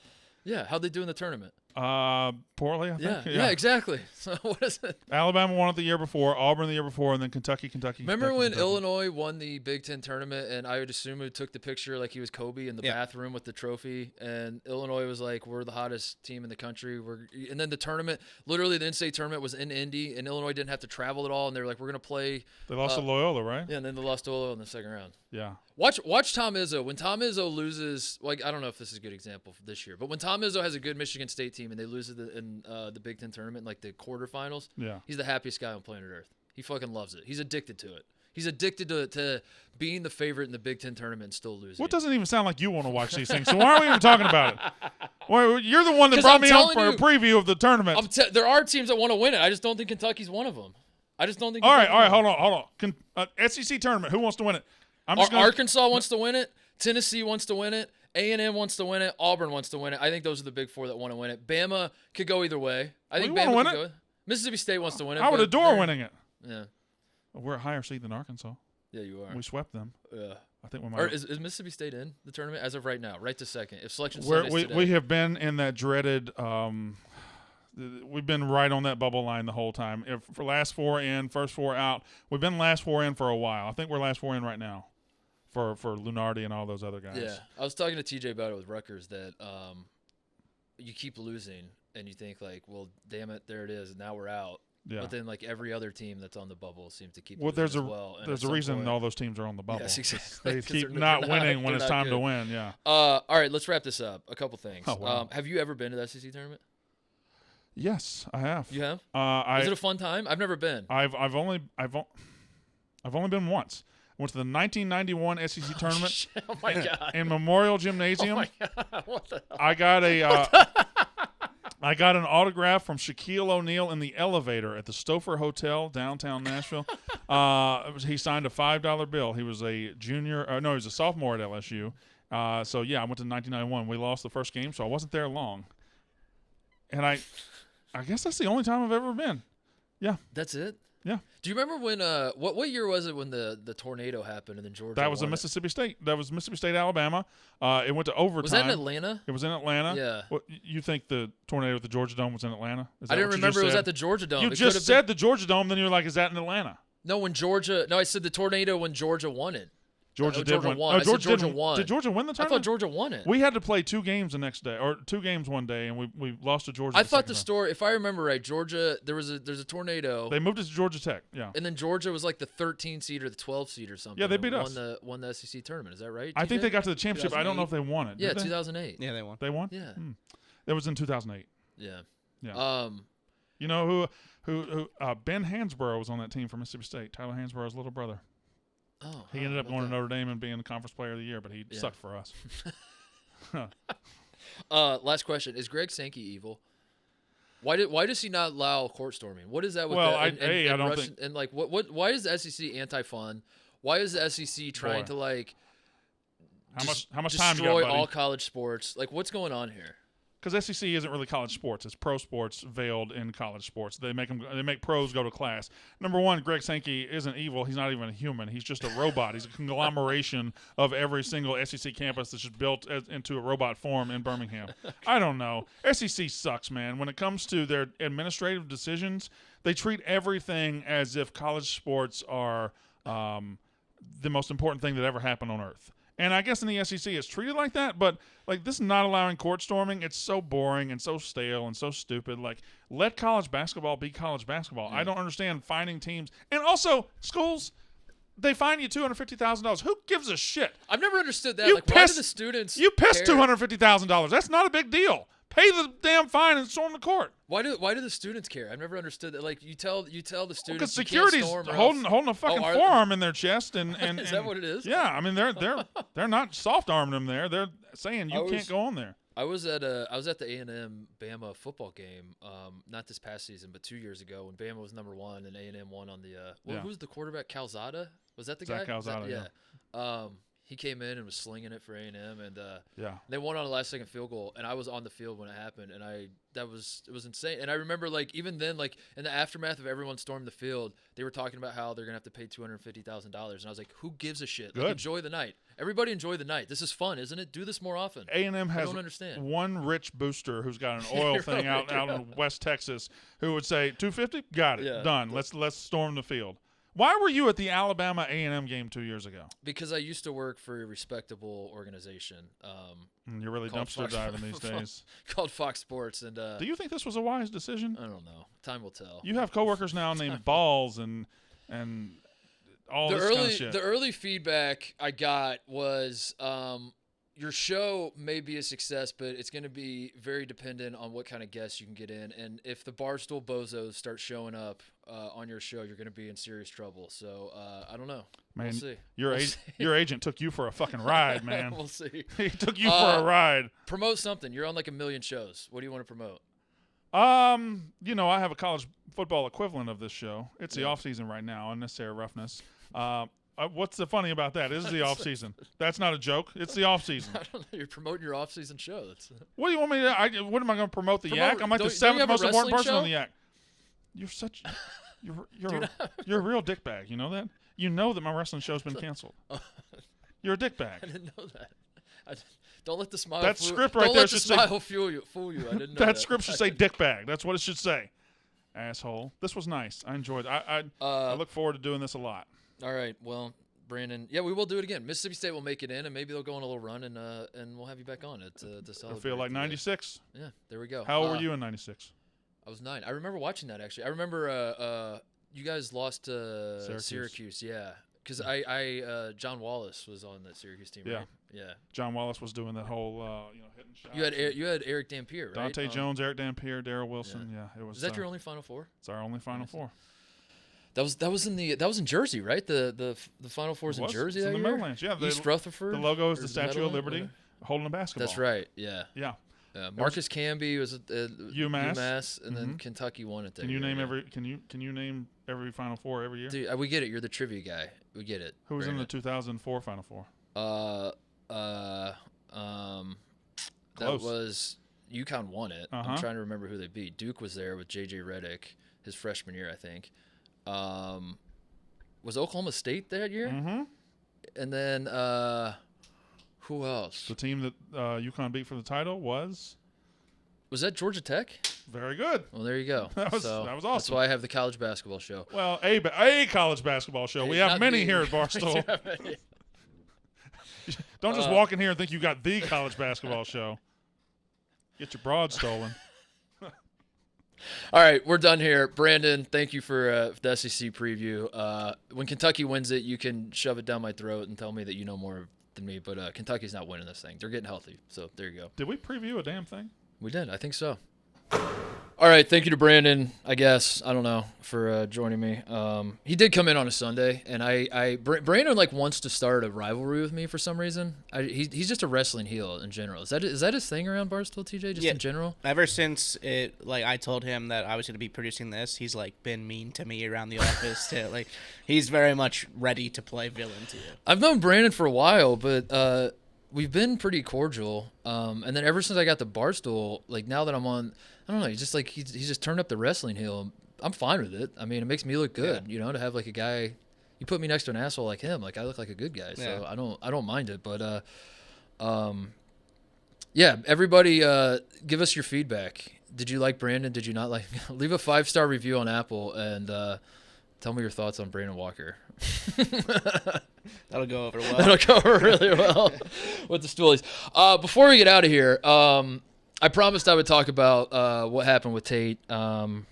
Yeah, how'd they do in the tournament? Poorly, I think. Yeah, exactly. So what is it? Alabama won it the year before, Auburn the year before, and then Kentucky. Remember when Illinois won the Big Ten tournament, and I would assume who took the picture like he was Kobe in the bathroom with the trophy, and Illinois was like, "We're the hottest team in the country." And then the tournament, literally the in-state tournament was in Indy, and Illinois didn't have to travel at all, and they were like, "We're gonna play." They lost to Loyola, right? Yeah, and then they lost to Loyola in the second round. Yeah. Watch Tom Izzo. When Tom Izzo loses, like I don't know if this is a good example for this year, but when Tom Izzo has a good Michigan State team and they lose in the Big Ten tournament, like the quarterfinals, he's the happiest guy on planet Earth. He fucking loves it. He's addicted to it. He's addicted to being the favorite in the Big Ten tournament and still losing. Well, it doesn't even sound like you want to watch these things. So why are we even talking about it? Well, you're the one that brought me on for a preview of the tournament. There are teams that want to win it. I just don't think Kentucky's one of them. I just don't think. All right, hold on. SEC tournament. Who wants to win it? Arkansas wants to win it. Tennessee wants to win it. A&M wants to win it. Auburn wants to win it. I think those are the big four that want to win it. Bama could go either way. I think Bama could go. Mississippi State wants to win it. I would adore winning it. Yeah. We're a higher seed than Arkansas. Yeah, you are. We swept them. Yeah. I think we might. Or is Mississippi State in the tournament as of right now? Right this second. If selection Sunday's today. We have been in that dreaded. We've been right on that bubble line the whole time. For last 4 in, first 4 out. We've been last 4 in for a while. I think we're last 4 in right now. For Lunardi and all those other guys. Yeah, I was talking to TJ about it with Rutgers that you keep losing and you think like, well, damn it, there it is, and now we're out. Yeah. But then like every other team that's on the bubble seems to keep losing as well. There's a reason all those teams are on the bubble. Yes, exactly. They keep not winning when it's time to win. Yeah. All right, let's wrap this up. A couple things. Oh, wow. Have you ever been to the SEC tournament? Yes, I have. You have? Is it a fun time? I've never been. I've only been once. Went to the 1991 SEC tournament. Oh my God! In Memorial Gymnasium. Oh my God! What the hell? I got an autograph from Shaquille O'Neal in the elevator at the Stouffer Hotel downtown Nashville. He signed a $5 bill. He was a junior. He was a sophomore at LSU. So yeah, I went to 1991. We lost the first game, so I wasn't there long. And I guess that's the only time I've ever been. Yeah. That's it. Yeah. Do you remember when what year was it when the tornado happened and then Georgia? That was a Mississippi State. That was Mississippi State, Alabama. It went to overtime. Was that in Atlanta? It was in Atlanta. Yeah. What, you think the tornado at the Georgia Dome was in Atlanta? I didn't remember it was at the Georgia Dome. You just said the Georgia Dome, then you're like, is that in Atlanta? No, I said the tornado when Georgia won it. Georgia did win. won. Georgia won. Did Georgia win the I tournament? thought Georgia won it. We had to play 2 games the next day, or 2 games one day, and we lost to Georgia. I thought the story, if I remember right, Georgia, there's a tornado. They moved it to Georgia Tech, yeah. And then Georgia was like the 13 seed or the 12 seed or something. Yeah, they beat us. Won the SEC tournament. Is that right? I think they got to the championship. I don't know if they won it. Yeah, Did they? 2008. Yeah, they won. They won? Yeah. That was in 2008. Yeah. Yeah. You know who Ben Hansborough was on that team for Mississippi State. Tyler Hansborough's little brother. Oh. He ended up going to Notre Dame and being the conference player of the year, but he sucked for us. Last question: is Greg Sankey evil? Why does he not allow court storming? What is that with Well, that? I don't think. And like what? Why is the SEC anti-fun? Why is the SEC trying to like? How much time you got, destroy buddy? all college sports? Like, what's going on here? Because SEC isn't really college sports; it's pro sports veiled in college sports. They make pros go to class. Number one, Greg Sankey isn't evil. He's not even a human. He's just a robot. He's a conglomeration of every single SEC campus that's just built into a robot form in Birmingham. I don't know. SEC sucks, man. When it comes to their administrative decisions, they treat everything as if college sports are the most important thing that ever happened on earth. And I guess in the SEC it's treated like that, but like this is not allowing court storming. It's so boring and so stale and so stupid. Like, let college basketball be college basketball. I don't understand finding teams. And also, schools, they fine you $250,000. Who gives a shit? I've never understood that. Why do the students You pissed care? $250,000. That's not a big deal. Pay the damn fine and storm the court. Why do the students care? I've never understood that. Like, you tell the students Because you can't security's storm or holding else- a fucking are- forearm in their chest and Is that what it is? Yeah, I mean they're not soft arming them there. They're saying you can't go on there. I was at the A&M Bama football game, not this past season, but 2 years ago when Bama was number 1 and A&M won on the. Who's the quarterback? Calzada? Was that the Zach guy? Calzada, yeah. He came in and was slinging it for A&M, and They won on a last-second field goal, and I was on the field when it happened, and it was insane. And I remember, like, even then, like, in the aftermath of everyone stormed the field, they were talking about how they're gonna have to pay $250,000, and I was like, who gives a shit? Like, enjoy the night. Everybody enjoy the night. This is fun, isn't it? Do this more often. A&M has I don't understand. one rich booster who's got an oil thing out in West Texas who would say $250, got it, done. Let's storm the field. Why were you at the Alabama A&M game 2 years ago? Because I used to work for a respectable organization. You're really dumpster diving these days. Called Fox Sports, and do you think this was a wise decision? I don't know. Time will tell. You have coworkers now named Balls and all this kind of shit. The early feedback I got was your show may be a success, but it's going to be very dependent on what kind of guests you can get in. And if the Barstool Bozos start showing up on your show, you're going to be in serious trouble. So I don't know. Man, we'll see. Your agent took you for a fucking ride, man. We'll see. He took you for a ride. Promote something. You're on like 1 million shows. What do you want to promote? I have a college football equivalent of this show. It's the off season right now, unnecessary roughness. What's the funny about that? It is the off season. That's not a joke. It's the off season. I don't know. You're promoting your off season show. What do you want me to? What am I going to promote? The Yak? I'm like the 7th most important person on the Yak. You're such. You're a real dickbag. You know that? You know that my wrestling show's been canceled. You're a dickbag. I didn't know that. Don't let the smile. That script right there should say. Don't let the smile fool you. I didn't know that script should say dickbag. That's what it should say. Asshole. This was nice. I enjoyed it. I look forward to doing this a lot. All right. Well, Brandon, we will do it again. Mississippi State will make it in, and maybe they'll go on a little run, and we'll have you back on it to celebrate. I feel like 96. Yeah, there we go. How old were you in 96? I was 9. I remember watching that, actually. I remember you guys lost to Syracuse. Yeah, because John Wallace was on that Syracuse team, right? Yeah. John Wallace was doing that whole hitting shots. You had Eric Dampier, right? Dante Jones, Eric Dampier, Darrell Wilson. Yeah, it was. Is that your only Final Four? It's our only Final Four. That was in Jersey, right? The Final Four's in Jersey. It's in the Meadowlands. Yeah, East Rutherford. The logo is the Statue of Liberty holding a basketball. That's right. Yeah. Yeah. Marcus Camby was at UMass, and then Kentucky won it. Can you name every Final Four every year? Dude, we get it. You're the trivia guy. We get it. Who was in the 2004 Final Four? That was UConn won it. I'm trying to remember who they beat. Duke was there with J.J. Redick, his freshman year, I think. Was Oklahoma State that year? Mm-hmm. And then who else? The team that UConn beat for the title was that Georgia Tech? Very good. Well, there you go. That was awesome. That's why I have the college basketball show. Well, a college basketball show. We have many here at Barstool. Don't just walk in here and think you got the college basketball show. Get your broad stolen. All right, we're done here. Brandon, thank you for the SEC preview. When Kentucky wins it, you can shove it down my throat and tell me that you know more than me, but Kentucky's not winning this thing. They're getting healthy, so there you go. Did we preview a damn thing? We did. I think so. All right, thank you to Brandon, I guess. I don't know, for joining me. He did come in on a Sunday, and Brandon wants to start a rivalry with me for some reason. He's just a wrestling heel in general. Is that his thing around Barstool, TJ, just in general? Ever since I told him that I was going to be producing this, he's been mean to me around the office too. He's very much ready to play villain to you. I've known Brandon for a while, but we've been pretty cordial. And then ever since I got the Barstool, now that I'm on, I don't know, he's just he's just turned up the wrestling heel. I'm fine with it. I mean, it makes me look good, to have a guy. You put me next to an asshole like him, I look like a good guy, so I don't mind it. But everybody, give us your feedback. Did you like Brandon? Did you not like? Leave a 5-star review on Apple and tell me your thoughts on Brandon Walker. That'll go over well. That'll go over really well with the stoolies. Before we get out of here, I promised I would talk about what happened with Tate, and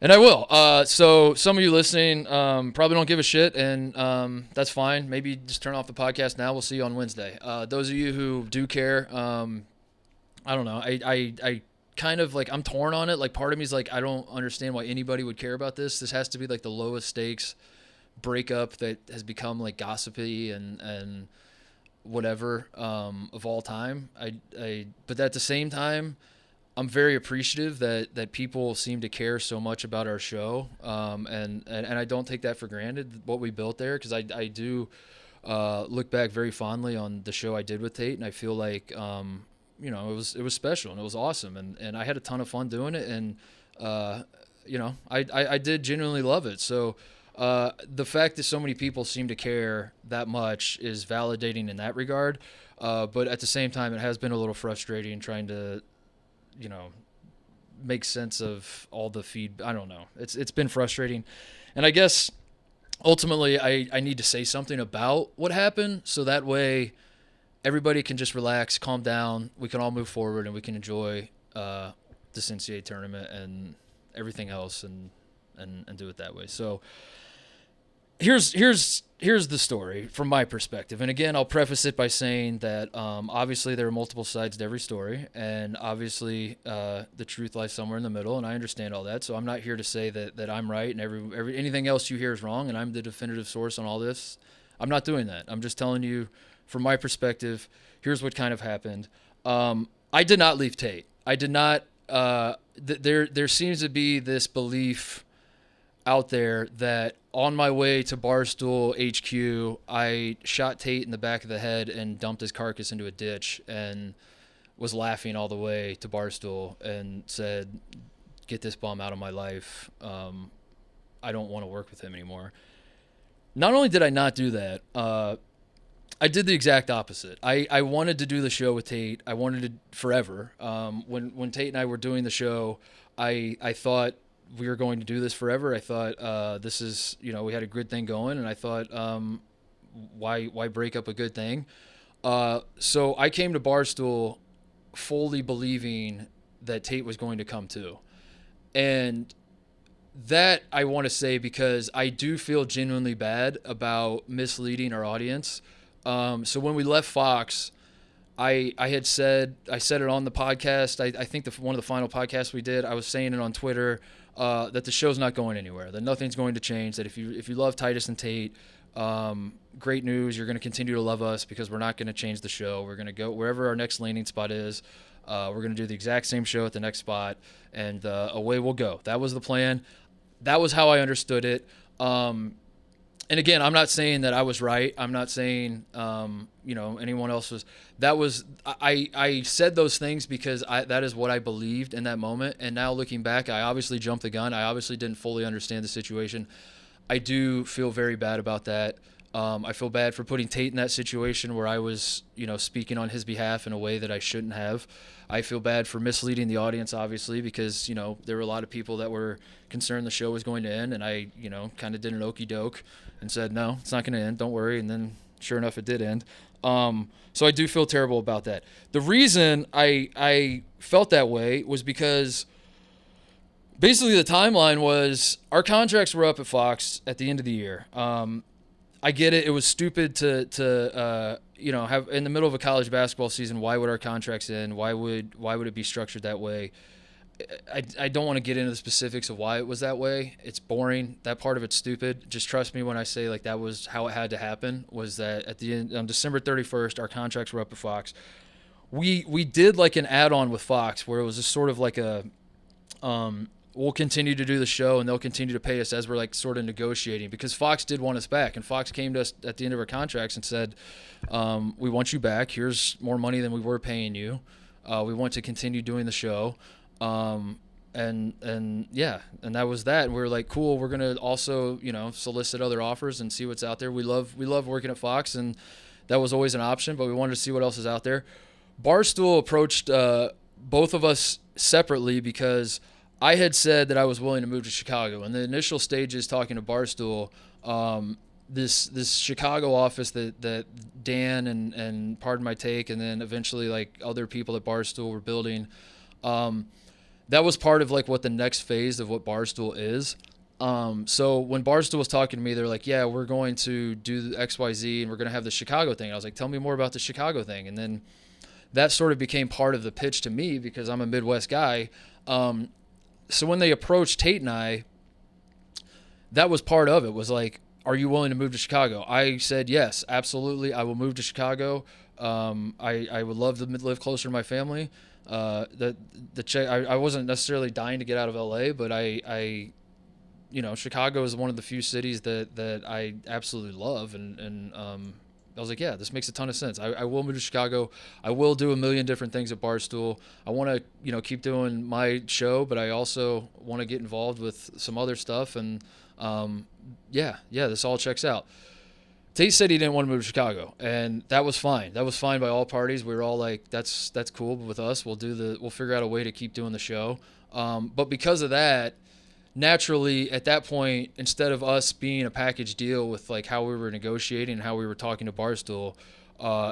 I will. So some of you listening probably don't give a shit, and that's fine. Maybe just turn off the podcast now. We'll see you on Wednesday. Those of you who do care, I don't know. I kind of I'm torn on it. Part of me is I don't understand why anybody would care about this. This has to be the lowest stakes breakup that has become gossipy and whatever of all time. But at the same time, I'm very appreciative that people seem to care so much about our show, and I don't take that for granted, what we built there, because I do look back very fondly on the show I did with Tate, and I feel it was special and it was awesome, and I had a ton of fun doing it, and I did genuinely love it. So the fact that so many people seem to care that much is validating in that regard, but at the same time, it has been a little frustrating trying to make sense of all the feed. I don't know. It's been frustrating, and I guess ultimately I need to say something about what happened, so that way everybody can just relax, calm down. We can all move forward, and we can enjoy this NCAA tournament and everything else, and do it that way. So here's the story from my perspective. And again, I'll preface it by saying that obviously there are multiple sides to every story, and obviously the truth lies somewhere in the middle, and I understand all that. So I'm not here to say that I'm right and anything else you hear is wrong and I'm the definitive source on all this. I'm not doing that. I'm just telling you from my perspective, here's what kind of happened. I did not leave Tate. I did not there seems to be this belief out there that on my way to Barstool HQ, I shot Tate in the back of the head and dumped his carcass into a ditch and was laughing all the way to Barstool and said, "Get this bum out of my life. I don't want to work with him anymore." Not only did I not do that, I did the exact opposite. I wanted to do the show with Tate. I wanted it forever. When Tate and I were doing the show, I thought we were going to do this forever. I thought this is, we had a good thing going, and I thought, why break up a good thing? So I came to Barstool fully believing that Tate was going to come too. And that I want to say because I do feel genuinely bad about misleading our audience. So when we left Fox, I said it on the podcast. I think one of the final podcasts we did, I was saying it on Twitter, that the show's not going anywhere, that nothing's going to change, that if you love Titus and Tate, great news, you're going to continue to love us because we're not going to change the show. We're going to go wherever our next landing spot is. We're going to do the exact same show at the next spot, and away we'll go. That was the plan. That was how I understood it. And again, I'm not saying that I was right. I'm not saying, anyone else was. That was I said those things because that is what I believed in that moment. And now looking back, I obviously jumped the gun. I obviously didn't fully understand the situation. I do feel very bad about that. I feel bad for putting Tate in that situation where I was, speaking on his behalf in a way that I shouldn't have. I feel bad for misleading the audience, obviously, because, there were a lot of people that were concerned the show was going to end, and I, kind of did an okey doke and said, no, it's not going to end, don't worry, and then sure enough, it did end. So I do feel terrible about that. The reason I felt that way was because basically the timeline was our contracts were up at Fox at the end of the year. I get it. It was stupid to have in the middle of a college basketball season. Why would our contracts end? Why would it be structured that way? I don't want to get into the specifics of why it was that way. It's boring. That part of it's stupid. Just trust me when I say like that was how it had to happen. Was that at the end on December 31st, our contracts were up at Fox. We did like an add-on with Fox where it was just sort of like a we'll continue to do the show and they'll continue to pay us as we're like sort of negotiating, because Fox did want us back, and Fox came to us at the end of our contracts and said, we want you back. Here's more money than we were paying you. We want to continue doing the show. And that was that. And we were like, cool, we're going to also, solicit other offers and see what's out there. We love working at Fox, and that was always an option, but we wanted to see what else is out there. Barstool approached both of us separately because I had said that I was willing to move to Chicago. In the initial stages talking to Barstool, this Chicago office that Dan and Pardon My Take, and then eventually like other people at Barstool were building, that was part of like what the next phase of what Barstool is. So when Barstool was talking to me, they're like, yeah, we're going to do the XYZ and we're going to have the Chicago thing. I was like, tell me more about the Chicago thing. And then that sort of became part of the pitch to me because I'm a Midwest guy. So when they approached Tate and I, that was part of it, was like, are you willing to move to Chicago? I said, yes, absolutely. I will move to Chicago. I would love to live closer to my family. I wasn't necessarily dying to get out of LA, but Chicago is one of the few cities that I absolutely love. And I was like, yeah, this makes a ton of sense. I will move to Chicago. I will do a million different things at Barstool. I want to, keep doing my show, but I also want to get involved with some other stuff. And this all checks out. Tate said he didn't want to move to Chicago, and that was fine. That was fine by all parties. We were all like, that's cool with us. We'll figure out a way to keep doing the show. But because of that, naturally at that point, instead of us being a package deal with like how we were negotiating and how we were talking to Barstool,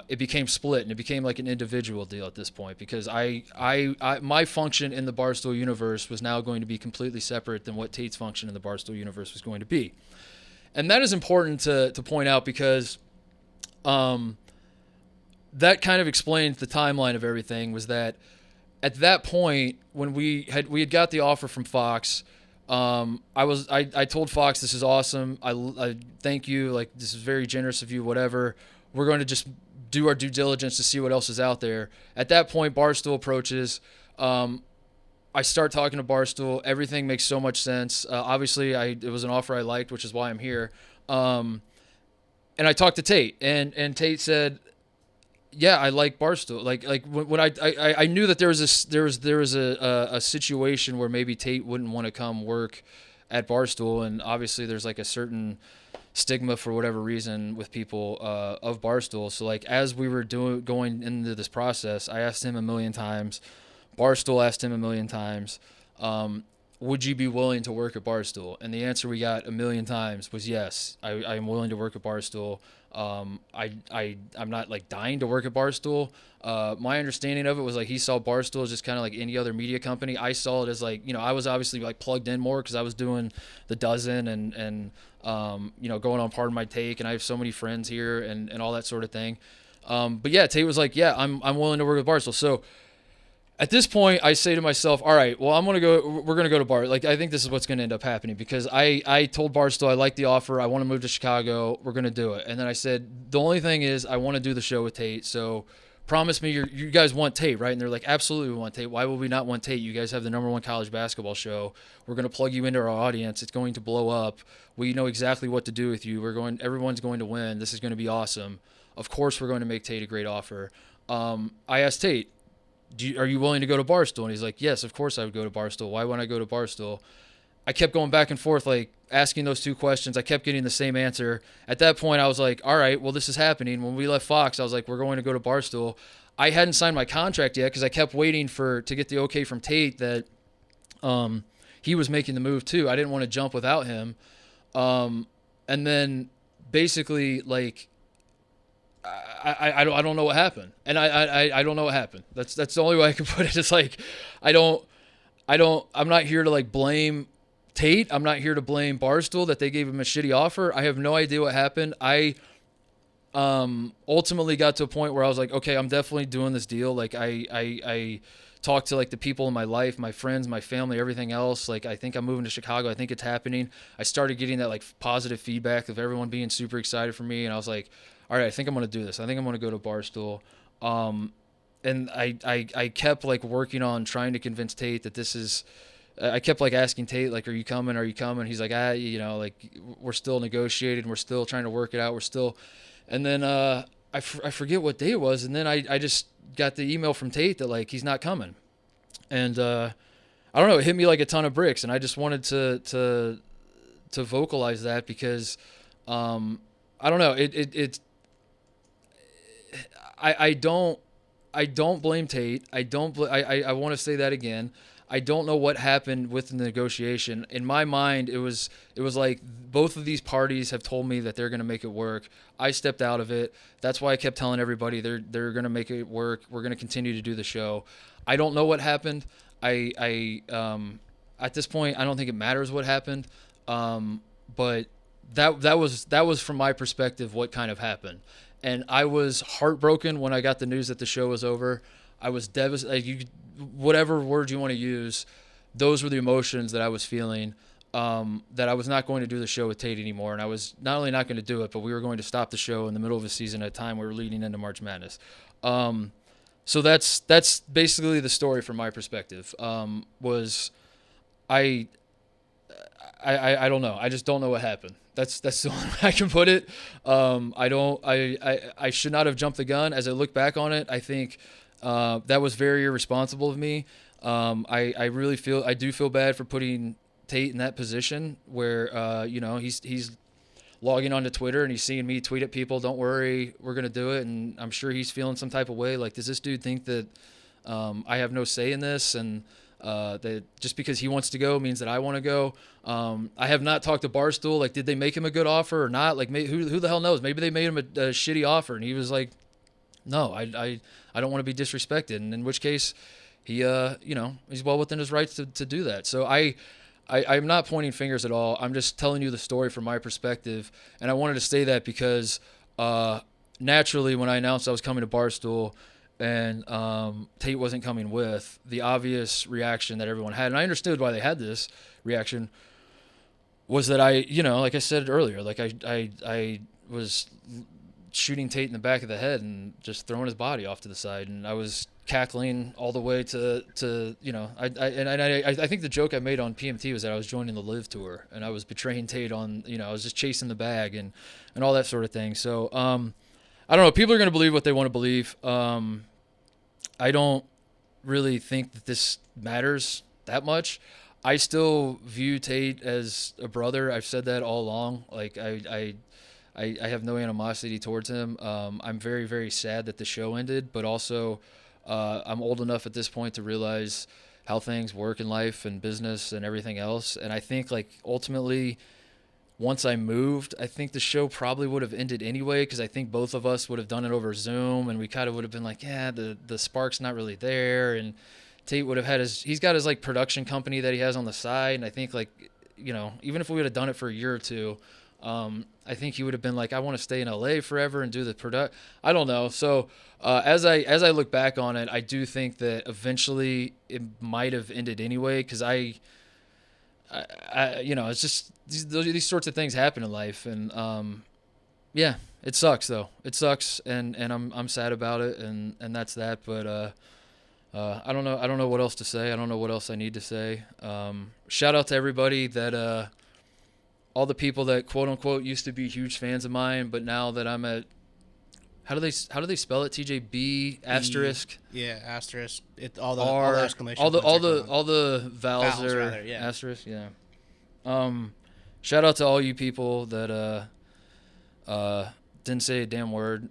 it became split, and it became like an individual deal at this point, because my function in the Barstool universe was now going to be completely separate than what Tate's function in the Barstool universe was going to be. And that is important to point out because that kind of explains the timeline of everything. Was that at that point when we had got the offer from Fox, I told Fox, this is awesome. I thank you. Like, this is very generous of you, whatever. We're going to just do our due diligence to see what else is out there. At that point, Barstool approaches. I start talking to Barstool. Everything makes so much sense. Obviously, it was an offer I liked, which is why I'm here. And I talked to Tate, and Tate said, "Yeah, I like Barstool." Like when I knew that there was a situation where maybe Tate wouldn't want to come work at Barstool, and obviously there's like a certain stigma for whatever reason with people of Barstool. So like as we were going into this process, I asked him a million times. Barstool asked him a million times, would you be willing to work at Barstool? And the answer we got a million times was yes, I am willing to work at Barstool. I'm not like dying to work at Barstool. My understanding of it was like he saw Barstool as just kind of like any other media company. I saw it as like, I was obviously like plugged in more because I was doing the dozen and going on Pardon My Take, and I have so many friends here and all that sort of thing. But yeah, Tate was like, yeah, I'm willing to work with Barstool. So at this point, I say to myself, all right, well, we're going to go to Bar. Like, I think this is what's going to end up happening, because I told Barstool I like the offer. I want to move to Chicago. We're going to do it. And then I said, the only thing is I want to do the show with Tate. So promise me you guys want Tate, right? And they're like, absolutely we want Tate. Why would we not want Tate? You guys have the #1 college basketball show. We're going to plug you into our audience. It's going to blow up. We know exactly what to do with you. Everyone's going to win. This is going to be awesome. Of course, we're going to make Tate a great offer. I asked Tate, are you willing to go to Barstool? And he's like, yes, of course I would go to Barstool. Why wouldn't I go to Barstool? I kept going back and forth, like asking those two questions. I kept getting the same answer. At that point, I was like, all right, well, this is happening. When we left Fox, I was like, we're going to go to Barstool. I hadn't signed my contract yet because I kept waiting to get the okay from Tate that he was making the move too. I didn't want to jump without him. And then basically, like, I don't know what happened, and I don't know what happened. That's the only way I can put it. It's like I'm not here to like blame Tate. I'm not here to blame Barstool that they gave him a shitty offer. I have no idea what happened. I ultimately got to a point where I was like, okay, I'm definitely doing this deal. Like I talked to like the people in my life, my friends, my family, everything else. Like, I think I'm moving to Chicago. I think it's happening. I started getting that like positive feedback of everyone being super excited for me. And I was like, all right, I think I'm going to do this. I think I'm going to go to Barstool. And I kept like working on trying to convince Tate that this is, I kept like asking Tate, like, are you coming? Are you coming? He's like, like we're still negotiating. We're still trying to work it out. We're still, and then, I forget what day it was. And then I just got the email from Tate that like, he's not coming. And, I don't know, it hit me like a ton of bricks. And I just wanted to vocalize that because, I don't know, I don't blame Tate. I want to say that again. I don't know what happened with the negotiation. In my mind, it was like both of these parties have told me that they're going to make it work. I stepped out of it. That's why I kept telling everybody they're going to make it work. We're going to continue to do the show. I don't know what happened. At this point, I don't think it matters what happened. But that was from my perspective what kind of happened. And I was heartbroken when I got the news that the show was over. I was devastated. Whatever word you want to use, those were the emotions that I was feeling, that I was not going to do the show with Tate anymore. And I was not only not going to do it, but we were going to stop the show in the middle of the season at a time we were leading into March Madness. So that's basically the story from my perspective. Was I don't know. I just don't know what happened. That's the only way I can put it. I should not have jumped the gun. As I look back on it, I think that was very irresponsible of me. I really do feel bad for putting Tate in that position where he's logging onto Twitter and he's seeing me tweet at people, "Don't worry, we're gonna do it." And I'm sure he's feeling some type of way. Like, does this dude think that I have no say in this? And that just because he wants to go means that I want to go. I have not talked to Barstool. Like, did they make him a good offer or not? Like, who the hell knows? Maybe they made him a shitty offer, and he was like, "No, I don't want to be disrespected." And in which case, he he's well within his rights to do that. So I'm not pointing fingers at all. I'm just telling you the story from my perspective, and I wanted to say that because naturally, when I announced I was coming to Barstool, and Tate wasn't coming with, the obvious reaction that everyone had, and I understood why they had this reaction, was that like I said earlier, like I was shooting Tate in the back of the head and just throwing his body off to the side, and I was cackling all the way to I think the joke I made on PMT was that I was joining the Live tour and I was betraying Tate on, I was just chasing the bag and all that sort of thing. So I don't know. People are going to believe what they want to believe. I don't really think that this matters that much. I still view Tate as a brother. I've said that all along. Like, I have no animosity towards him. I'm very, very sad that the show ended, but also I'm old enough at this point to realize how things work in life and business and everything else. And I think, like, ultimately, once I moved, I think the show probably would have ended anyway, because I think both of us would have done it over Zoom, and we kind of would have been like, yeah, the spark's not really there. And Tate would have had he's got his like production company that he has on the side, and I think, like, even if we would have done it for a year or two, I think he would have been like, I want to stay in LA forever and do the product. I don't know. So as I look back on it, I do think that eventually it might have ended anyway, because I it's just these sorts of things happen in life, and yeah, it sucks though. It sucks, and I'm sad about it, and that's that. But I don't know what else to say. I don't know what else I need to say. Shout out to everybody that all the people that quote unquote used to be huge fans of mine, but now that I'm at, how do they spell it? TJB asterisk. Yeah, asterisk. All the exclamation. All the vowels are rather, yeah. asterisk. Yeah. Shout out to all you people that didn't say a damn word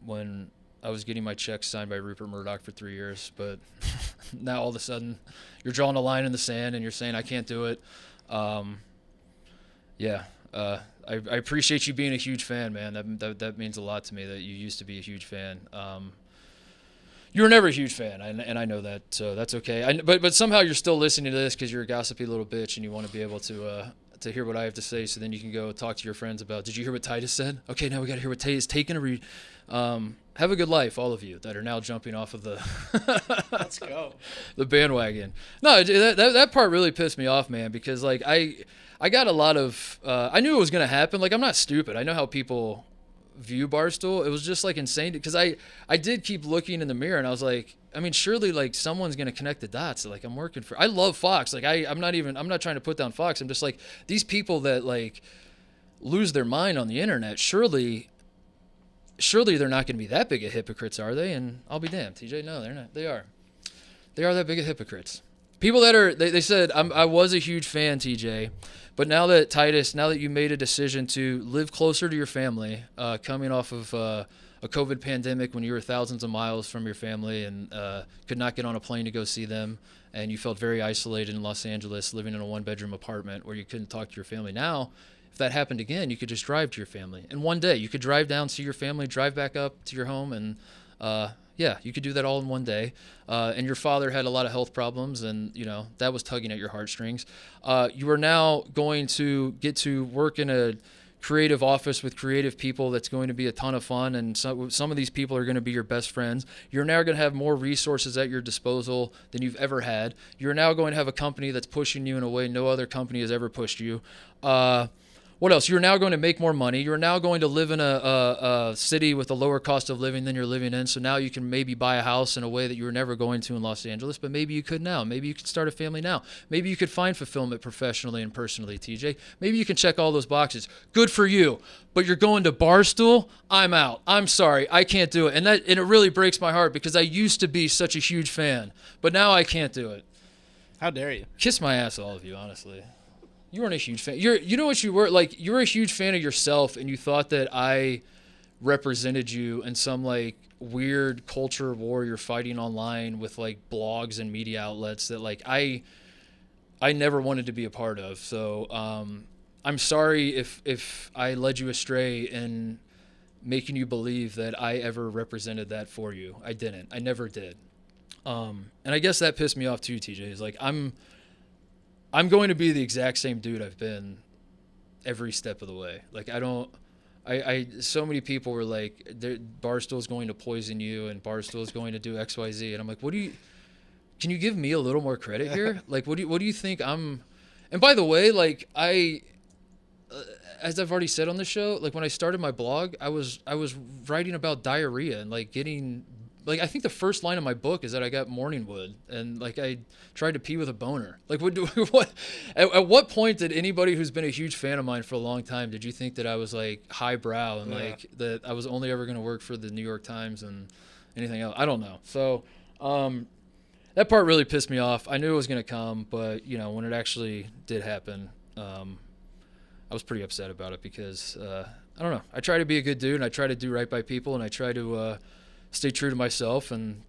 when I was getting my checks signed by Rupert Murdoch for 3 years, but now all of a sudden you're drawing a line in the sand and you're saying I can't do it. Yeah. I appreciate you being a huge fan, man. That means a lot to me that you used to be a huge fan. You were never a huge fan, and I know that, so that's okay. But somehow you're still listening to this because you're a gossipy little bitch and you want to be able to hear what I have to say, so then you can go talk to your friends about, did you hear what Titus said? Okay, now we got to hear what Titus is taking a read. Have a good life, all of you that are now jumping off of the Let's go. the bandwagon. No, that part really pissed me off, man, because like I got a lot of I knew it was gonna happen. Like, I'm not stupid. I know how people view Barstool. It was just like insane because I did keep looking in the mirror and I was like, I mean, surely like someone's gonna connect the dots. Like, I'm working for. I love Fox. Like, I'm not trying to put down Fox. I'm just like, these people that like lose their mind on the internet. Surely they're not going to be that big of hypocrites, are they? And I'll be damned, TJ. No, they're not. They are. They are that big of hypocrites. People that are, they said, I was a huge fan, TJ, but now that you made a decision to live closer to your family, coming off of a COVID pandemic when you were thousands of miles from your family and could not get on a plane to go see them, and you felt very isolated in Los Angeles, living in a one-bedroom apartment where you couldn't talk to your family. Now, if that happened again, you could just drive to your family. And one day, you could drive down, see your family, drive back up to your home, and yeah, you could do that all in one day. And your father had a lot of health problems, and that was tugging at your heartstrings. You are now going to get to work in a creative office with creative people that's going to be a ton of fun, and some of these people are going to be your best friends. You're now going to have more resources at your disposal than you've ever had. You're now going to have a company that's pushing you in a way no other company has ever pushed you. What else? You're now going to make more money. You're now going to live in a city with a lower cost of living than you're living in. So now you can maybe buy a house in a way that you were never going to in Los Angeles, but maybe you could now. Maybe you could start a family now. Maybe you could find fulfillment professionally and personally, TJ. Maybe you can check all those boxes. Good for you. But you're going to Barstool? I'm out. I'm sorry. I can't do it. And it really breaks my heart because I used to be such a huge fan, but now I can't do it. How dare you? Kiss my ass, all of you, honestly. You weren't a huge fan. You know what you were? Like, you were a huge fan of yourself, and you thought that I represented you in some, like, weird culture war you're fighting online with, like, blogs and media outlets that, like, I never wanted to be a part of. So I'm sorry if I led you astray in making you believe that I ever represented that for you. I didn't. I never did. And I guess that pissed me off too, TJ. Is like, I'm going to be the exact same dude I've been every step of the way. Like, so many people were like, Barstool's going to poison you and Barstool's going to do XYZ. And I'm like, can you give me a little more credit here? Like, what do you think and by the way, like, as I've already said on the show, like, when I started my blog, I was writing about diarrhea and like getting, like, I think the first line of my book is that I got morning wood and like I tried to pee with a boner. Like, at what point did anybody who's been a huge fan of mine for a long time, did you think that I was like highbrow and like that I was only ever going to work for the New York Times and anything else? I don't know. So that part really pissed me off. I knew it was going to come, but when it actually did happen, I was pretty upset about it because I don't know. I try to be a good dude and I try to do right by people and I try to stay true to myself, and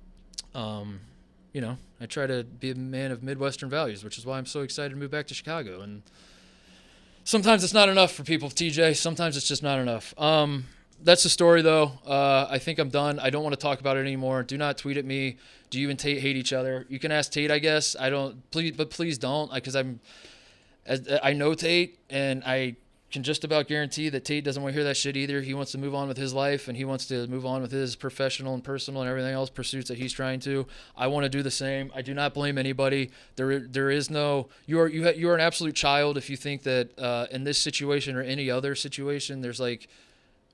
I try to be a man of Midwestern values, which is why I'm so excited to move back to Chicago. And sometimes it's not enough for people, TJ. Sometimes it's just not enough. That's the story, though. I think I'm done. I don't want to talk about it anymore. Do not tweet at me. Do you and Tate hate each other? You can ask Tate, I guess. I don't. Please don't, because I know Tate, and I can just about guarantee that Tate doesn't want to hear that shit either. He wants to move on with his life, and he wants to move on with his professional and personal and everything else pursuits that he's trying to. I want to do the same. I do not blame anybody. There is no. You are an absolute child if you think that in this situation or any other situation there's like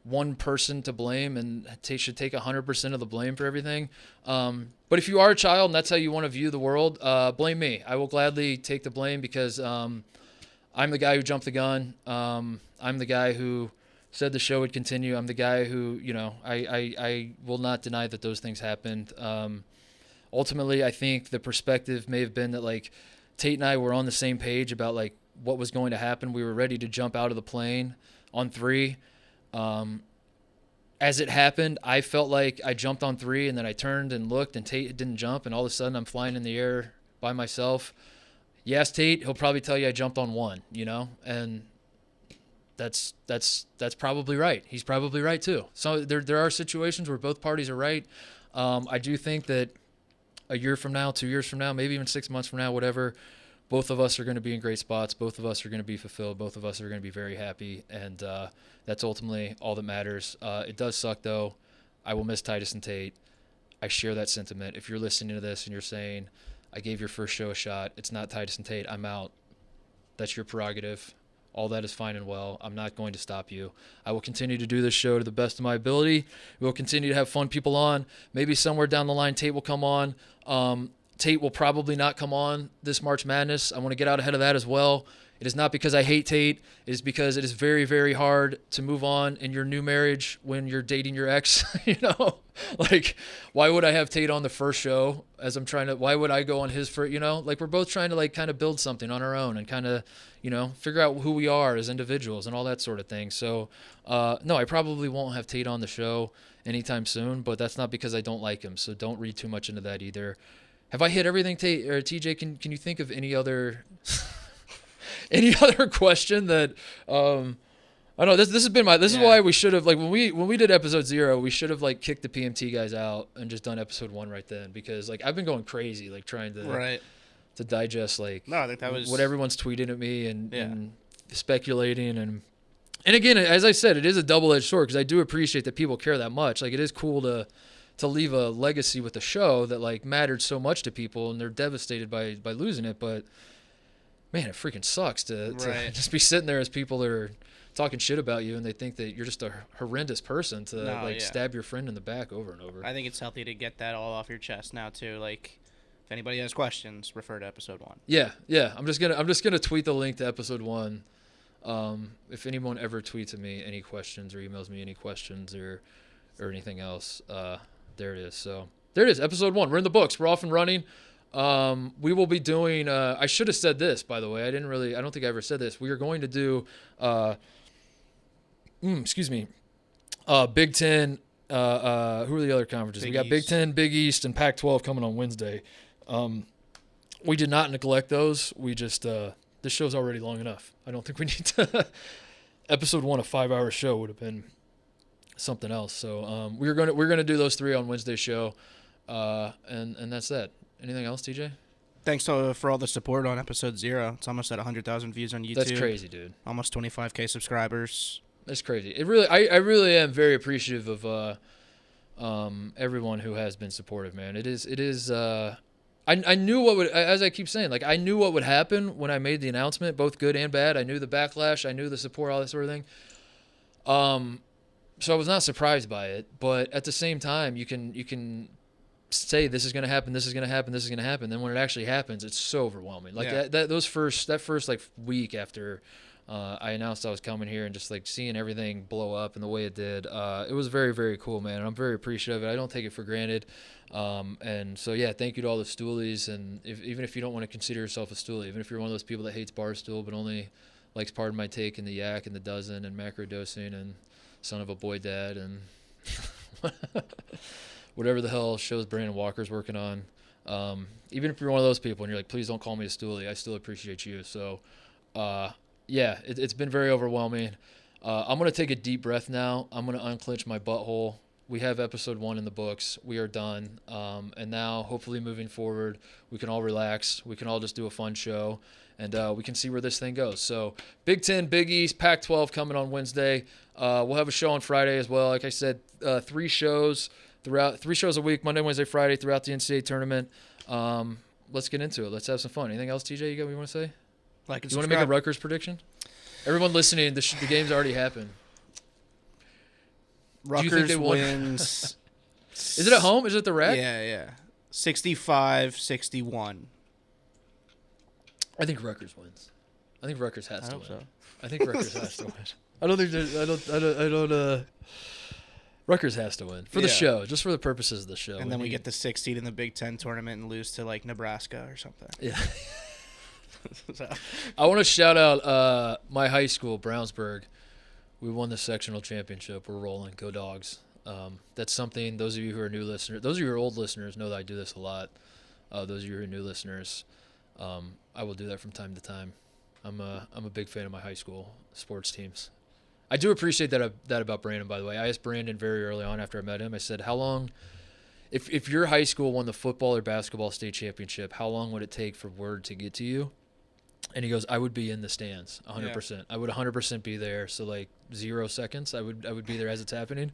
one person to blame and should take 100% of the blame for everything. But if you are a child and that's how you want to view the world, blame me. I will gladly take the blame because I'm the guy who jumped the gun. I'm the guy who said the show would continue. I'm the guy who, I will not deny that those things happened. Ultimately, I think the perspective may have been that, like, Tate and I were on the same page about, like, what was going to happen. We were ready to jump out of the plane on 3. As it happened, I felt like I jumped on 3, and then I turned and looked, and Tate didn't jump, and all of a sudden I'm flying in the air by myself. Yes, Tate, he'll probably tell you I jumped on 1, and that's probably right. He's probably right too. So there are situations where both parties are right. I do think that a year from now, 2 years from now, maybe even 6 months from now, whatever, both of us are going to be in great spots. Both of us are going to be fulfilled. Both of us are going to be very happy, and that's ultimately all that matters. It does suck though. I will miss Titus and Tate. I share that sentiment. If you're listening to this and you're saying, I gave your first show a shot, it's not Titus and Tate, I'm out. That's your prerogative. All that is fine and well. I'm not going to stop you. I will continue to do this show to the best of my ability. We'll continue to have fun people on. Maybe somewhere down the line, Tate will come on. Tate will probably not come on this March Madness. I want to get out ahead of that as well. It is not because I hate Tate. It is because it is very, very hard to move on in your new marriage when you're dating your ex. Like, why would I have Tate on the first show as I'm trying to, why would I go on his first, like we're both trying to like kind of build something on our own and kind of, figure out who we are as individuals and all that sort of thing. So, no, I probably won't have Tate on the show anytime soon, but that's not because I don't like him. So don't read too much into that either. Have I hit everything, Tate or TJ? Can you think of any other question that I know this has been this is why we should have, like, when we did episode 0, we should have like kicked the PMT guys out and just done episode 1 right then, because like I've been going crazy like trying to to digest like I think that was what everyone's tweeting at me and speculating and again, as I said, it is a double-edged sword because I do appreciate that people care that much. Like, it is cool to leave a legacy with the show that like mattered so much to people, and they're devastated by losing it. But man, it freaking sucks to just be sitting there as people are talking shit about you and they think that you're just a horrendous person to stab your friend in the back over and over. I think it's healthy to get that all off your chest now too. Like, if anybody has questions, refer to episode 1. Yeah. I'm just gonna tweet the link to episode 1. If anyone ever tweets at me any questions or emails me any questions or anything else, there it is. So there it is, episode 1. We're in the books. We're off and running. We will be doing. I should have said this, by the way. I don't think I ever said this. We are going to do. Big Ten. Who are the other conferences? We got Big Ten, Big East, and Pac-12 coming on Wednesday. We did not neglect those. We just this show's already long enough. I don't think we need to. Episode 1, a 5-hour show, would have been something else. So we're gonna do those 3 on Wednesday's show, and that's that. Anything else, TJ? Thanks for all the support on episode 0. It's almost at 100,000 views on YouTube. That's crazy, dude. Almost 25K subscribers. That's crazy. It really, I really am very appreciative of everyone who has been supportive, man. It is. I knew what would, as I keep saying, like I knew what would happen when I made the announcement, both good and bad. I knew the backlash. I knew the support, all that sort of thing. So I was not surprised by it, but at the same time, you can say this is going to happen, this is going to happen, this is going to happen. Then when it actually happens, it's so overwhelming. Like that first like week after I announced I was coming here and just like seeing everything blow up and the way it did, it was very, very cool, man. And I'm very appreciative of it. I don't take it for granted. And so, yeah, thank you to all the Stoolies. And even if you don't want to consider yourself a Stoolie, even if you're one of those people that hates Barstool but only likes Pardon My Take and the Yak and the Dozen and macrodosing and Son of a Boy Dad and whatever the hell shows Brandon Walker's working on. Even if you're one of those people and you're like, please don't call me a Stoolie, I still appreciate you. So, yeah, it's been very overwhelming. I'm going to take a deep breath now. I'm going to unclench my butthole. We have episode 1 in the books. We are done. And now, hopefully moving forward, we can all relax. We can all just do a fun show. And we can see where this thing goes. So, Big Ten, Big East, Pac-12 coming on Wednesday. We'll have a show on Friday as well. Like I said, 3 shows a week, Monday, Wednesday, Friday, throughout the NCAA tournament. Let's get into it. Let's have some fun. Anything else, TJ, you want to say? Like, you want to make a Rutgers prediction? Everyone listening, the game's already happened. Rutgers wins. Is it at home? Is it the Rack? Yeah. 65-61. I think Rutgers wins. I think Rutgers has to win. So. I think Rutgers has to win. I don't think there's. I don't. Rutgers has to win for the show, just for the purposes of the show. And then we get the 6th seed in the Big Ten tournament and lose to like Nebraska or something. Yeah. So. I want to shout out my high school, Brownsburg. We won the sectional championship. We're rolling. Go Dogs. That's something, those of you who are new listeners, those of you who are old listeners know that I do this a lot. Those of you who are new listeners, I will do that from time to time. I'm a big fan of my high school sports teams. I do appreciate that about Brandon, by the way. I asked Brandon very early on after I met him. I said, how long, if your high school won the football or basketball state championship, how long would it take for word to get to you? And he goes, I would be in the stands 100%. Yeah. I would 100% be there. So like 0 seconds, I would be there as it's happening.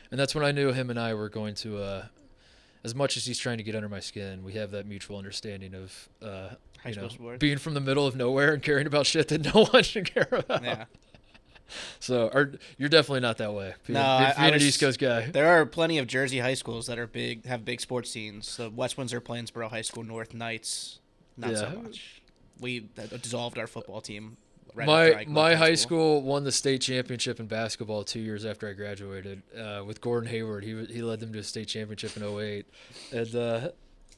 And that's when I knew him and I were going to, as much as he's trying to get under my skin, we have that mutual understanding of being from the middle of nowhere and caring about shit that no one should care about. Yeah. So you're definitely not that way. Being an East Coast guy. There are plenty of Jersey high schools that are have big sports scenes. The West Windsor Plainsboro High School North Knights, not so much. We dissolved our football team. My high school won the state championship in basketball 2 years after I graduated with Gordon Hayward. He led them to a state championship in 2008. And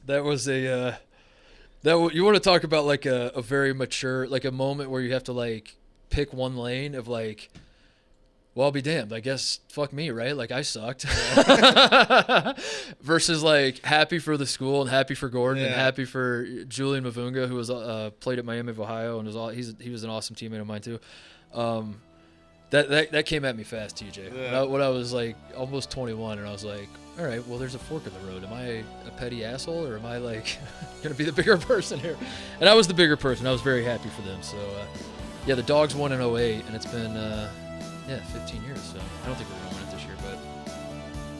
that was you want to talk about like a very mature, like a moment where you have to like pick one lane of like, well, I'll be damned. I guess fuck me, right? Like I sucked. Versus like happy for the school and happy for Gordon and happy for Julian Mavunga, who was played at Miami of Ohio and he was an awesome teammate of mine too. That came at me fast, TJ. Yeah. When I was like almost 21, and I was like, all right, well, there's a fork in the road. Am I a petty asshole, or am I like gonna be the bigger person here? And I was the bigger person. I was very happy for them. So the Dogs won in 2008, and it's been 15 years. So I don't think we're gonna win it this year, but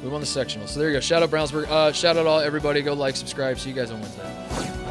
we won the sectional. So there you go. Shout out Brownsburg. Shout out all everybody. Go like, subscribe. See you guys on Wednesday.